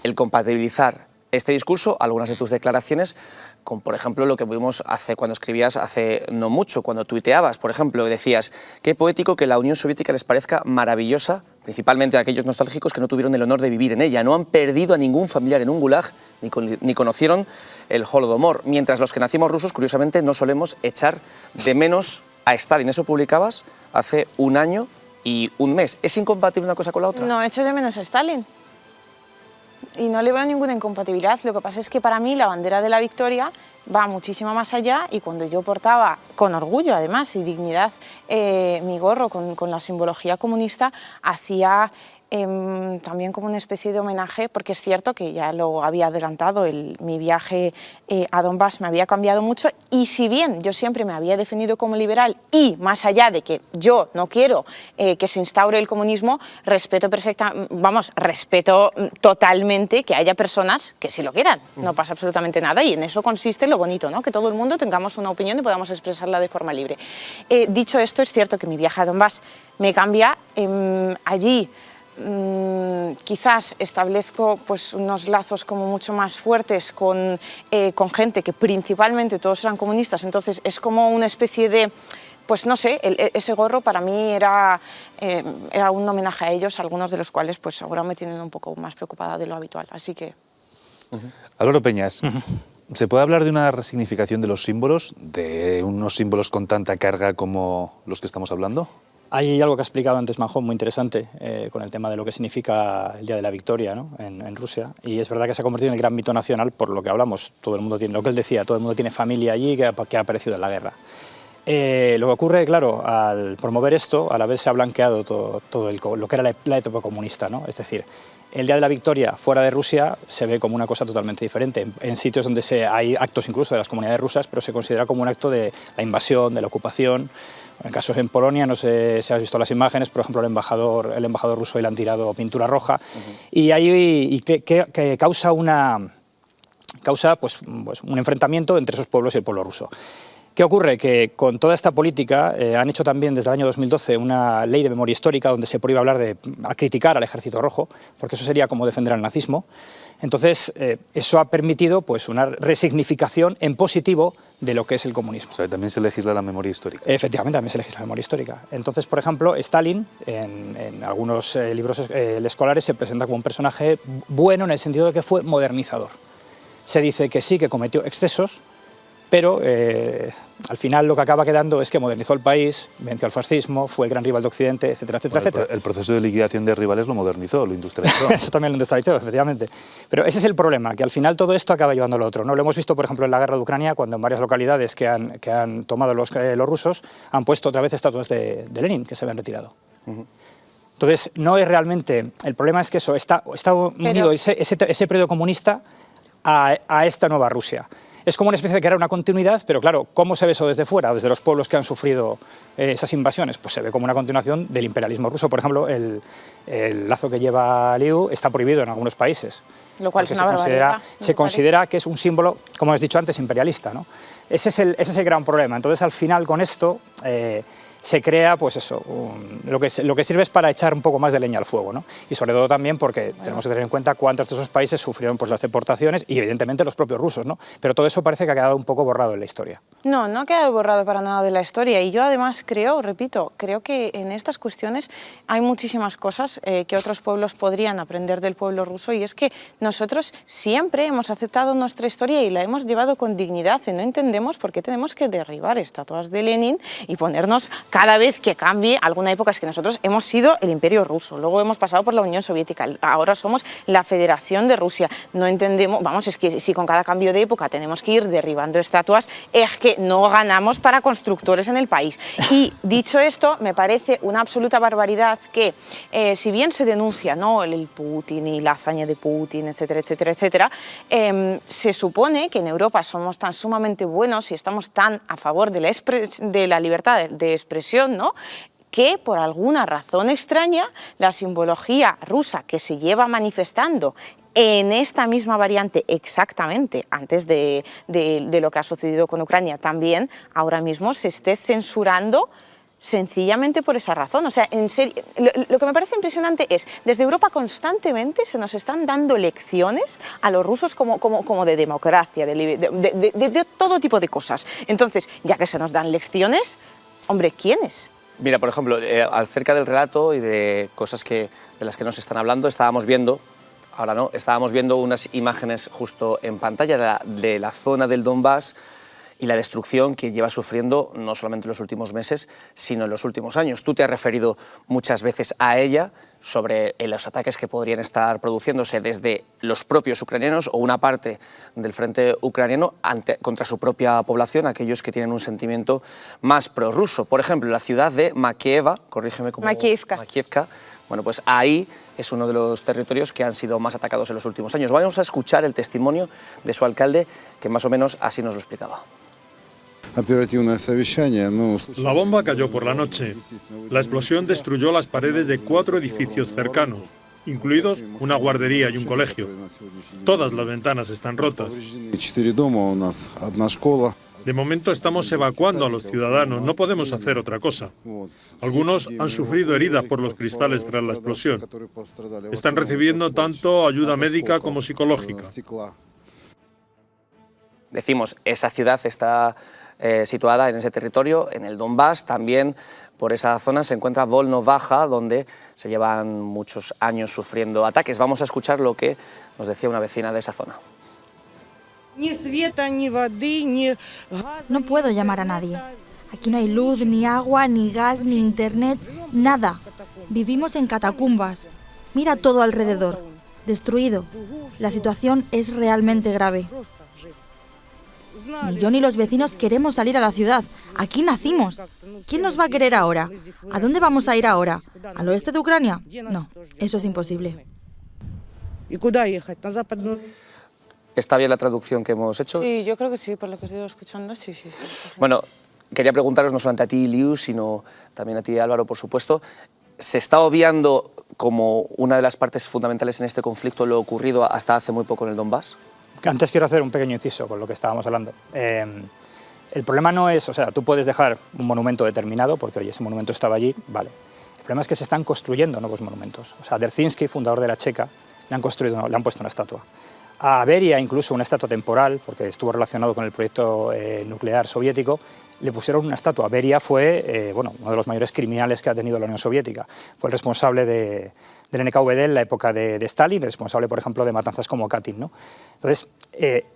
el compatibilizar este discurso, algunas de tus declaraciones, con por ejemplo lo que vimos cuando escribías hace no mucho, cuando tuiteabas, por ejemplo, decías: qué poético que la Unión Soviética les parezca maravillosa, principalmente a aquellos nostálgicos que no tuvieron el honor de vivir en ella, no han perdido a ningún familiar en un gulag, ni conocieron el Holodomor, mientras los que nacimos rusos, curiosamente, no solemos echar de menos a Stalin. Eso publicabas hace un año y un mes. ¿Es incompatible una cosa con la otra? No, echo de menos a Stalin. Y no le veo ninguna incompatibilidad. Lo que pasa es que para mí la bandera de la victoria va muchísimo más allá, y cuando yo portaba con orgullo, además, y dignidad, mi gorro con la simbología comunista, hacía también como una especie de homenaje, porque es cierto que ya lo había adelantado, mi viaje a Donbass me había cambiado mucho, y si bien yo siempre me había definido como liberal, y más allá de que yo no quiero que se instaure el comunismo, respeto totalmente que haya personas que sí lo quieran, no pasa absolutamente nada, y en eso consiste lo bonito, ¿no? Que todo el mundo tengamos una opinión y podamos expresarla de forma libre. Dicho esto, es cierto que mi viaje a Donbass me cambia. Allí quizás establezco pues unos lazos como mucho más fuertes con gente que principalmente todos eran comunistas, entonces es como una especie de, pues no sé, ese gorro para mí era un homenaje a ellos, algunos de los cuales pues ahora me tienen un poco más preocupada de lo habitual, así que... Álvaro Peñas, ¿se puede hablar de una resignificación de los símbolos, de unos símbolos con tanta carga como los que estamos hablando? Hay algo que ha explicado antes Manjón muy interesante con el tema de lo que significa el Día de la Victoria, ¿no? en Rusia, y es verdad que se ha convertido en el gran mito nacional por lo que hablamos. Todo el mundo tiene, lo que él decía, todo el mundo tiene familia allí que ha aparecido en la guerra. Lo que ocurre, claro, al promover esto, a la vez se ha blanqueado todo lo que era la época comunista, ¿no? Es decir, el Día de la Victoria fuera de Rusia se ve como una cosa totalmente diferente. En sitios donde hay actos incluso de las comunidades rusas, pero se considera como un acto de la invasión, de la ocupación. En casos en Polonia, no sé si has visto las imágenes, por ejemplo, el embajador ruso le han tirado pintura roja, y que causa pues, un enfrentamiento entre esos pueblos y el pueblo ruso. ¿Qué ocurre? Que con toda esta política han hecho también desde el año 2012 una ley de memoria histórica donde se prohíbe hablar a criticar al Ejército Rojo, porque eso sería como defender al nazismo. Entonces, eso ha permitido pues, una resignificación en positivo de lo que es el comunismo. O sea, también se legisla la memoria histórica. Efectivamente, también se legisla la memoria histórica. Entonces, por ejemplo, Stalin, en algunos libros escolares, se presenta como un personaje bueno en el sentido de que fue modernizador. Se dice que sí, que cometió excesos, pero al final lo que acaba quedando es que modernizó el país, venció al fascismo, fue el gran rival de Occidente, etcétera, etcétera, etcétera. El proceso de liquidación de rivales lo modernizó, lo industrializó. Eso también lo industrializó, efectivamente. Pero ese es el problema, que al final todo esto acaba llevando al otro, ¿no? Lo hemos visto, por ejemplo, en la guerra de Ucrania, cuando en varias localidades que han tomado los rusos han puesto otra vez estatuas de Lenin, que se habían retirado. Entonces, no es realmente... El problema es que eso está unido ese periodo comunista a esta nueva Rusia. Es como una especie de crear una continuidad, pero claro, ¿cómo se ve eso desde fuera, desde los pueblos que han sufrido esas invasiones? Pues se ve como una continuación del imperialismo ruso. Por ejemplo, el lazo que lleva Liu está prohibido en algunos países. Lo cual es una barbaridad. Se considera que es un símbolo, como has dicho antes, imperialista, ¿no? Ese es el gran problema. Entonces, al final, con esto... se crea, pues eso, lo que sirve es para echar un poco más de leña al fuego, ¿no? Y sobre todo también porque tenemos que tener en cuenta cuántos de esos países sufrieron pues, las deportaciones y evidentemente los propios rusos, ¿no? Pero todo eso parece que ha quedado un poco borrado en la historia. No ha quedado borrado para nada de la historia, y yo además creo que en estas cuestiones hay muchísimas cosas que otros pueblos podrían aprender del pueblo ruso, y es que nosotros siempre hemos aceptado nuestra historia y la hemos llevado con dignidad, y no entendemos por qué tenemos que derribar estatuas de Lenin y ponernos cada vez que cambie alguna época. Es que nosotros hemos sido el Imperio Ruso, luego hemos pasado por la Unión Soviética, ahora somos la Federación de Rusia. No entendemos, vamos, es que si con cada cambio de época tenemos que ir derribando estatuas, es que no ganamos para constructores en el país. Y dicho esto, me parece una absoluta barbaridad que, si bien se denuncia, ¿no?, el Putin y la hazaña de Putin, etcétera, etcétera, etcétera, se supone que en Europa somos tan sumamente buenos y estamos tan a favor de la libertad de expresión, ¿no?, que por alguna razón extraña la simbología rusa que se lleva manifestando en esta misma variante exactamente antes de lo que ha sucedido con Ucrania, también ahora mismo se esté censurando sencillamente por esa razón. O sea, en serio, lo que me parece impresionante es, desde Europa constantemente se nos están dando lecciones a los rusos como de democracia, de todo tipo de cosas. Entonces, ya que se nos dan lecciones, hombre, ¿quiénes? Mira, por ejemplo, acerca del relato y de cosas de las que nos están hablando, estábamos viendo unas imágenes justo en pantalla de la zona del Donbass y la destrucción que lleva sufriendo no solamente en los últimos meses, sino en los últimos años. Tú te has referido muchas veces a ella sobre los ataques que podrían estar produciéndose desde los propios ucranianos o una parte del frente ucraniano contra su propia población, aquellos que tienen un sentimiento más prorruso. Por ejemplo, la ciudad de Makieva, corrígeme como... Makievka. Bueno, pues ahí es uno de los territorios que han sido más atacados en los últimos años. Vamos a escuchar el testimonio de su alcalde, que más o menos así nos lo explicaba. La bomba cayó por la noche. La explosión destruyó las paredes de 4 edificios cercanos, incluidos una guardería y un colegio. Todas las ventanas están rotas. De momento estamos evacuando a los ciudadanos, no podemos hacer otra cosa. Algunos han sufrido heridas por los cristales tras la explosión. Están recibiendo tanto ayuda médica como psicológica. Decimos, esa ciudad está situada en ese territorio, en el Donbass. También por esa zona se encuentra Volnovaja, donde se llevan muchos años sufriendo ataques. Vamos a escuchar lo que nos decía una vecina de esa zona. No puedo llamar a nadie. Aquí no hay luz, ni agua, ni gas, ni internet, nada. Vivimos en catacumbas. Mira todo alrededor, destruido. La situación es realmente grave. Ni yo ni los vecinos queremos salir a la ciudad. Aquí nacimos. ¿Quién nos va a querer ahora? ¿A dónde vamos a ir ahora? ¿Al oeste de Ucrania? No, eso es imposible. ¿Está bien la traducción que hemos hecho? Sí, yo creo que sí, por lo que estoy escuchando, sí. Bueno, quería preguntaros no solamente a ti, Liu, sino también a ti, Álvaro, por supuesto. ¿Se está obviando como una de las partes fundamentales en este conflicto lo ocurrido hasta hace muy poco en el Donbass? Antes quiero hacer un pequeño inciso con lo que estábamos hablando. El problema no es, o sea, tú puedes dejar un monumento determinado, porque oye, ese monumento estaba allí, vale. El problema es que se están construyendo nuevos monumentos. O sea, Dzerzhinsky, fundador de la Checa, le han puesto una estatua. A Beria, incluso una estatua temporal, porque estuvo relacionado con el proyecto nuclear soviético, le pusieron una estatua. Beria fue uno de los mayores criminales que ha tenido la Unión Soviética. Fue el responsable del NKVD en la época de Stalin, responsable, por ejemplo, de matanzas como Katyn, ¿no? Entonces,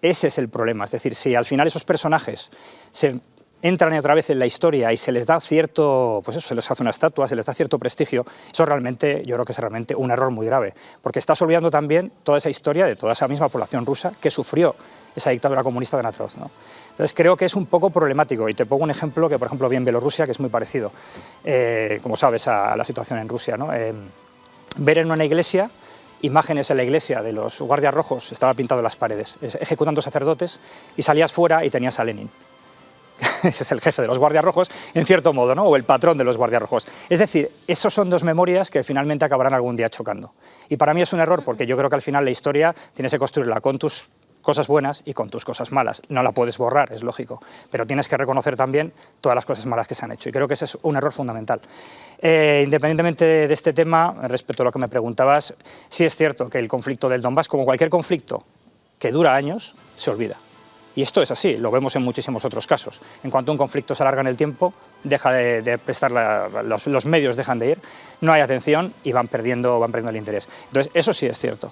ese es el problema. Es decir, si al final esos personajes se entran otra vez en la historia y se les da cierto, pues eso, se les hace una estatua, se les da cierto prestigio, eso realmente, yo creo que es realmente un error muy grave, porque estás olvidando también toda esa historia de toda esa misma población rusa que sufrió esa dictadura comunista tan atroz, ¿no? Entonces creo que es un poco problemático, y te pongo un ejemplo que, por ejemplo, vi en Bielorrusia, que es muy parecido, como sabes, a la situación en Rusia, ¿no? Ver en una iglesia imágenes en la iglesia de los guardias rojos, estaba pintado en las paredes, ejecutando sacerdotes, y salías fuera y tenías a Lenin. Ese es el jefe de los guardias rojos, en cierto modo, ¿no? O el patrón de los guardias rojos. Es decir, esos son dos memorias que finalmente acabarán algún día chocando. Y para mí es un error, porque yo creo que al final la historia tienes que construirla con tus cosas buenas y con tus cosas malas. No la puedes borrar, es lógico, pero tienes que reconocer también todas las cosas malas que se han hecho, y creo que ese es un error fundamental. Independientemente de este tema, respecto a lo que me preguntabas, sí es cierto que el conflicto del Donbass, como cualquier conflicto que dura años, se olvida. Y esto es así, lo vemos en muchísimos otros casos. En cuanto un conflicto se alarga en el tiempo, deja de prestar los medios dejan de ir, no hay atención y van perdiendo el interés. Entonces, eso sí es cierto.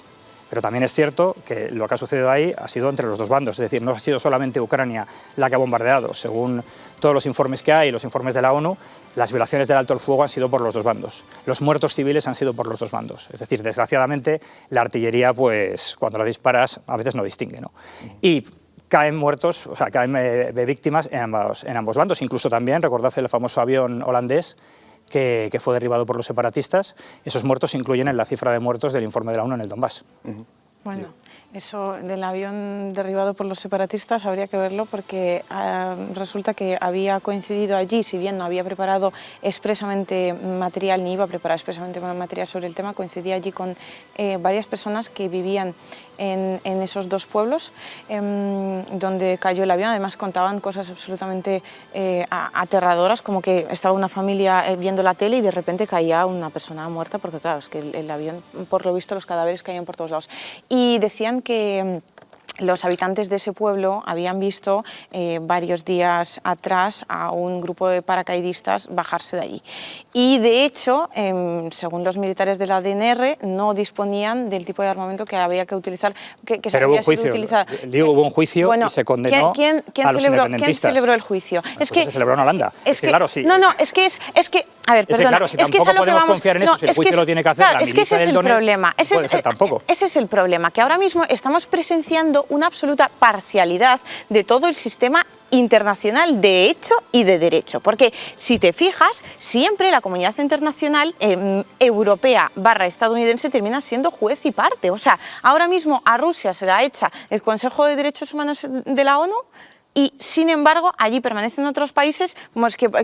Pero también es cierto que lo que ha sucedido ahí ha sido entre los dos bandos, es decir, no ha sido solamente Ucrania la que ha bombardeado. Según todos los informes que hay, los informes de la ONU, las violaciones del alto el fuego han sido por los dos bandos. Los muertos civiles han sido por los dos bandos. Es decir, desgraciadamente, la artillería, pues, cuando la disparas, a veces no distingue, ¿no? Y caen muertos, o sea, caen víctimas en ambos bandos. Incluso también, recordad el famoso avión holandés que fue derribado por los separatistas. Esos muertos se incluyen en la cifra de muertos del informe de la ONU en el Donbass. Bueno, eso del avión derribado por los separatistas habría que verlo, porque resulta que había coincidido allí, si bien no había preparado expresamente material, ni iba a preparar expresamente material sobre el tema, coincidía allí con varias personas que vivían en esos dos pueblos donde cayó el avión. Además contaban cosas absolutamente aterradoras, como que estaba una familia viendo la tele y de repente caía una persona muerta, porque claro, es que el avión, por lo visto, los cadáveres caían por todos lados. Y decían que los habitantes de ese pueblo habían visto varios días atrás a un grupo de paracaidistas bajarse de allí. Y de hecho, según los militares de la DNR, no disponían del tipo de armamento que había que utilizar, Pero hubo un juicio, hubo un juicio, bueno, y se condenó a los independentistas. ¿Quién celebró el juicio? Bueno, pues se celebró en Holanda. Es que claro, sí. No, es que, a ver, perdona. Claro, si tampoco podemos confiar en eso, si el juicio lo tiene que hacer la milicia del Donetsk, puede ser tampoco. Ese es el problema, que ahora mismo estamos presenciando una absoluta parcialidad de todo el sistema internacional de hecho y de derecho, porque si te fijas, siempre la comunidad internacional europea / estadounidense termina siendo juez y parte. O sea, ahora mismo a Rusia se la echa el Consejo de Derechos Humanos de la ONU, y sin embargo allí permanecen otros países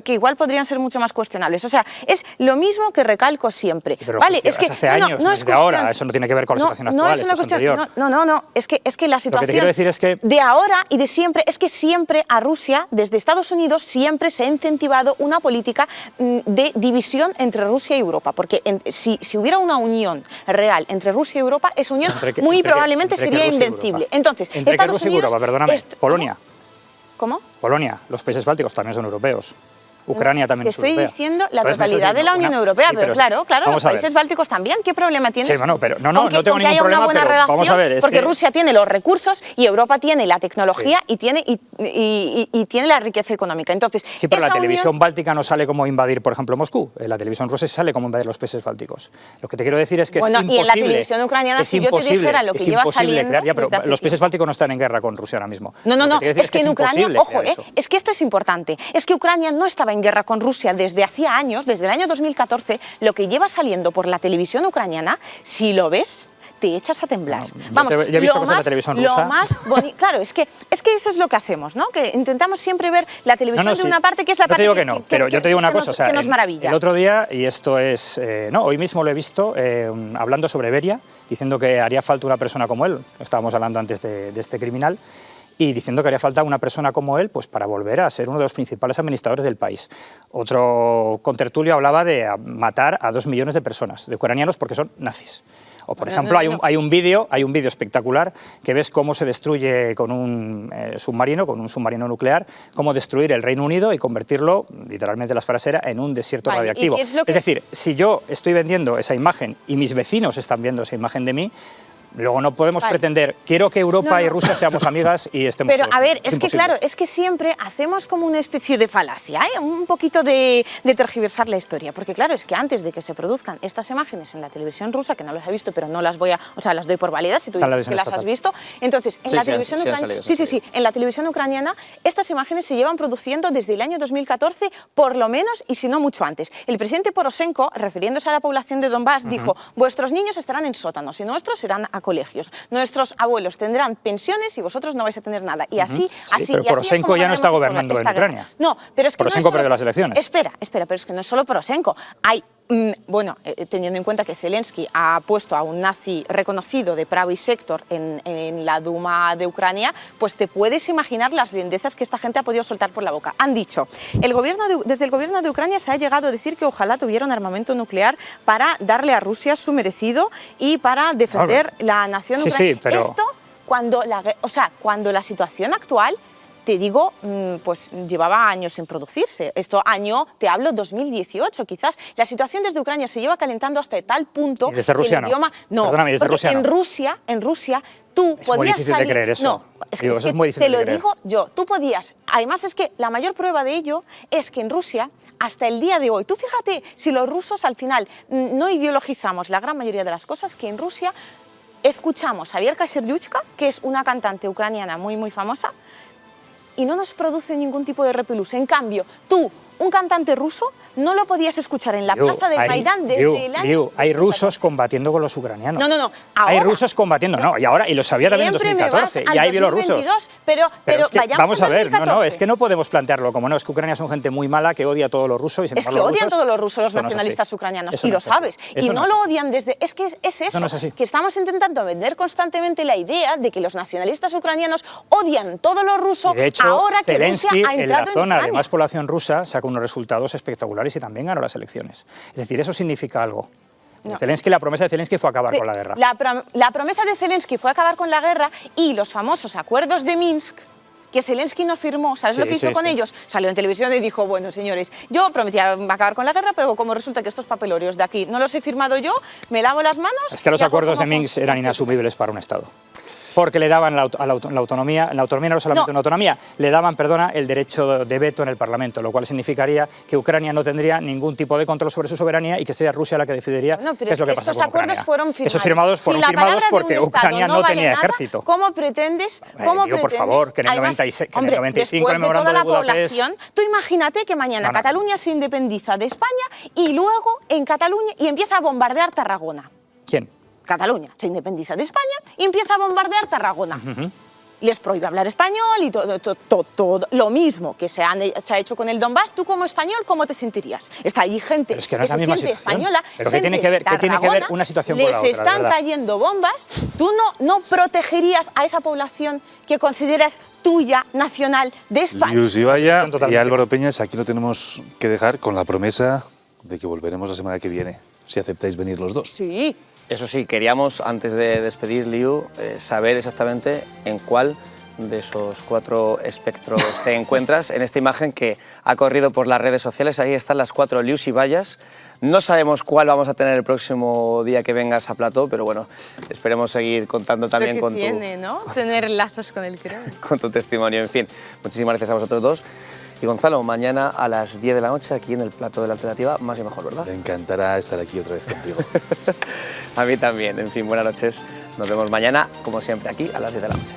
que igual podrían ser mucho más cuestionables. O sea, es lo mismo que recalco siempre. Pero vale, es que hace años, no es de ahora, eso no tiene que ver con la situación actual, es una cuestión, no, es que la situación lo que te quiero decir es que de ahora y de siempre es que siempre a Rusia, desde Estados Unidos, siempre se ha incentivado una política de división entre Rusia y Europa, porque si hubiera una unión real entre Rusia y Europa, esa unión muy probablemente sería invencible. Entonces, Estados Unidos, Europa, perdóname, Polonia. ¿Cómo? Polonia, los países bálticos también son europeos. Ucrania también que es estoy europea. diciendo la Entonces, totalidad de la Unión Europea, pero claro, los países bálticos también. ¿Qué problema tienes? Sí, bueno, pero no tengo con que ningún haya problema, una buena pero relación, vamos a ver, es porque que... Rusia tiene los recursos y Europa tiene la tecnología y tiene la riqueza económica. Entonces, sí, pero la esa televisión unión... báltica no sale como invadir, por ejemplo, Moscú. La televisión rusa sale como invadir los países bálticos. Lo que te quiero decir es que es imposible. Y en la televisión ucraniana, si yo te dijera lo que lleva saliendo... Crear, ya, pero los países bálticos no están en guerra con Rusia ahora mismo. No, es que en Ucrania, ojo, es que esto es importante, es que Ucrania no estaba en guerra con Rusia desde hacía años, desde el año 2014, lo que lleva saliendo por la televisión ucraniana, si lo ves, te echas a temblar. Vamos, yo he visto cosas en la televisión rusa. Lo más bonito, claro, es que eso es lo que hacemos, ¿no? Que intentamos siempre ver la televisión de una parte que es la parte yo te digo pero yo te digo una cosa, que nos maravilla. El otro día, y esto es, hoy mismo lo he visto, hablando sobre Beria, diciendo que haría falta una persona como él, estábamos hablando antes de este criminal, y diciendo que haría falta una persona como él pues, para volver a ser uno de los principales administradores del país. Otro contertulio hablaba de matar a 2 millones de personas, de ucranianos, porque son nazis. O, por ejemplo, hay un vídeo espectacular que ves cómo se destruye con un submarino nuclear, cómo destruir el Reino Unido y convertirlo, literalmente las frases era, en un desierto radiactivo. Es decir, si yo estoy vendiendo esa imagen y mis vecinos están viendo esa imagen de mí, luego no podemos pretender, quiero que Europa y Rusia seamos amigas y estemos Pero, a ver, es que claro, es que siempre hacemos como una especie de falacia, un poquito de tergiversar la historia, porque claro, es que antes de que se produzcan estas imágenes en la televisión rusa, que no las he visto, pero no las voy a, o sea, las doy por válidas, si tú dices que las has visto, entonces, en la televisión ucraniana, en la televisión ucraniana, estas imágenes se llevan produciendo desde el año 2014, por lo menos, y si no mucho antes. El presidente Poroshenko, refiriéndose a la población de Donbass, dijo, vuestros niños estarán en sótanos y nuestros serán a colegios. Nuestros abuelos tendrán pensiones y vosotros no vais a tener nada. Y así, pero Poroshenko ya no está gobernando en Ucrania. No, pero es que Poroshenko perdió las elecciones. Espera, pero es que no es solo Poroshenko. Hay, teniendo en cuenta que Zelensky ha puesto a un nazi reconocido de Pravý Sektor en la Duma de Ucrania, pues te puedes imaginar las lindezas que esta gente ha podido soltar por la boca. Han dicho, desde el gobierno de Ucrania se ha llegado a decir que ojalá tuviera un armamento nuclear para darle a Rusia su merecido y para defender la nación ucraniana. Sí, pero... Esto, cuando la situación actual, te digo, pues llevaba años sin producirse. Te hablo 2018 quizás. La situación desde Ucrania se lleva calentando hasta tal punto... ¿Y desde Rusia no? Perdóname, desde Rusia en Rusia tú podías salir... Es muy difícil de creer eso. No, eso es muy difícil te lo digo yo, tú podías... Además es que la mayor prueba de ello es que en Rusia, hasta el día de hoy, tú fíjate si los rusos al final no ideologizamos la gran mayoría de las cosas, que en Rusia escuchamos a Vierka Serdyuchka, que es una cantante ucraniana muy, muy famosa, y no nos produce ningún tipo de repelús. En cambio, tú, un cantante ruso, no lo podías escuchar en la plaza del Maidán desde el año... Hay rusos combatiendo con los ucranianos. No. Ahora, hay rusos combatiendo, y lo sabía también en 2014, y hay bielorrusos. Pero es que, vamos a ver, 2014. es que no podemos plantearlo como es que Ucrania son gente muy mala que odia a todos los rusos. Y sin es que odian todos los rusos, los nacionalistas ucranianos, y lo sabes. Y no lo odian desde... Es que es eso, que estamos intentando vender constantemente la idea de que los nacionalistas ucranianos odian todo lo ruso, de hecho, ahora que Zelensky, Rusia ha entrado en la zona en de más población rusa, saca unos resultados espectaculares y también ganó las elecciones. Es decir, eso significa algo. La promesa de Zelensky fue acabar con la guerra. La promesa de Zelensky fue acabar con la guerra y los famosos acuerdos de Minsk, que Zelensky no firmó, ¿sabes lo que hizo con ellos? Salió en televisión y dijo, bueno, señores, yo prometía acabar con la guerra, pero como resulta que estos papelorios de aquí no los he firmado yo, me lavo las manos... Es que los acuerdos de Minsk eran inasumibles para un Estado. Porque le daban la autonomía no solamente una autonomía, le daban, el derecho de veto en el Parlamento, lo cual significaría que Ucrania no tendría ningún tipo de control sobre su soberanía y que sería Rusia la que decidiría qué es lo que pasa con Ucrania. Estos acuerdos fueron firmados. Esos firmados fueron firmados porque Ucrania no tenía ejército. ¿Cómo pretendes? Por favor, que en el 95 el memorando de población, tú imagínate que mañana Cataluña se independiza de España y luego en Cataluña y empieza a bombardear Tarragona. ¿Quién? Cataluña se independiza de España y empieza a bombardear Tarragona. Les prohíbe hablar español y todo lo mismo que se ha hecho con el Donbass. Tú como español, ¿cómo te sentirías? Está ahí gente que se siente española, ¿pero qué tiene que ver una situación con la otra? Les están cayendo bombas. ¿Tú no protegerías a esa población que consideras tuya, nacional, de España? Luis Ibaya y Álvaro Peñas, aquí lo tenemos que dejar con la promesa de que volveremos la semana que viene, si aceptáis venir los dos. Sí. Eso sí, queríamos, antes de despedir, Liu, saber exactamente en cuál de esos 4 espectros te encuentras en esta imagen que ha corrido por las redes sociales. Ahí están las 4 Lius y Bayas. No sabemos cuál vamos a tener el próximo día que vengas a Plató, pero bueno, esperemos seguir contando también con tiene, ¿no? Tener lazos con el creo. con tu testimonio. En fin, muchísimas gracias a vosotros dos. Y Gonzalo, mañana a las 10 de la noche aquí en el Plató de la Alternativa, más y mejor, ¿verdad? Me encantará estar aquí otra vez contigo. A mí también. En fin, buenas noches. Nos vemos mañana, como siempre, aquí a las 10 de la noche.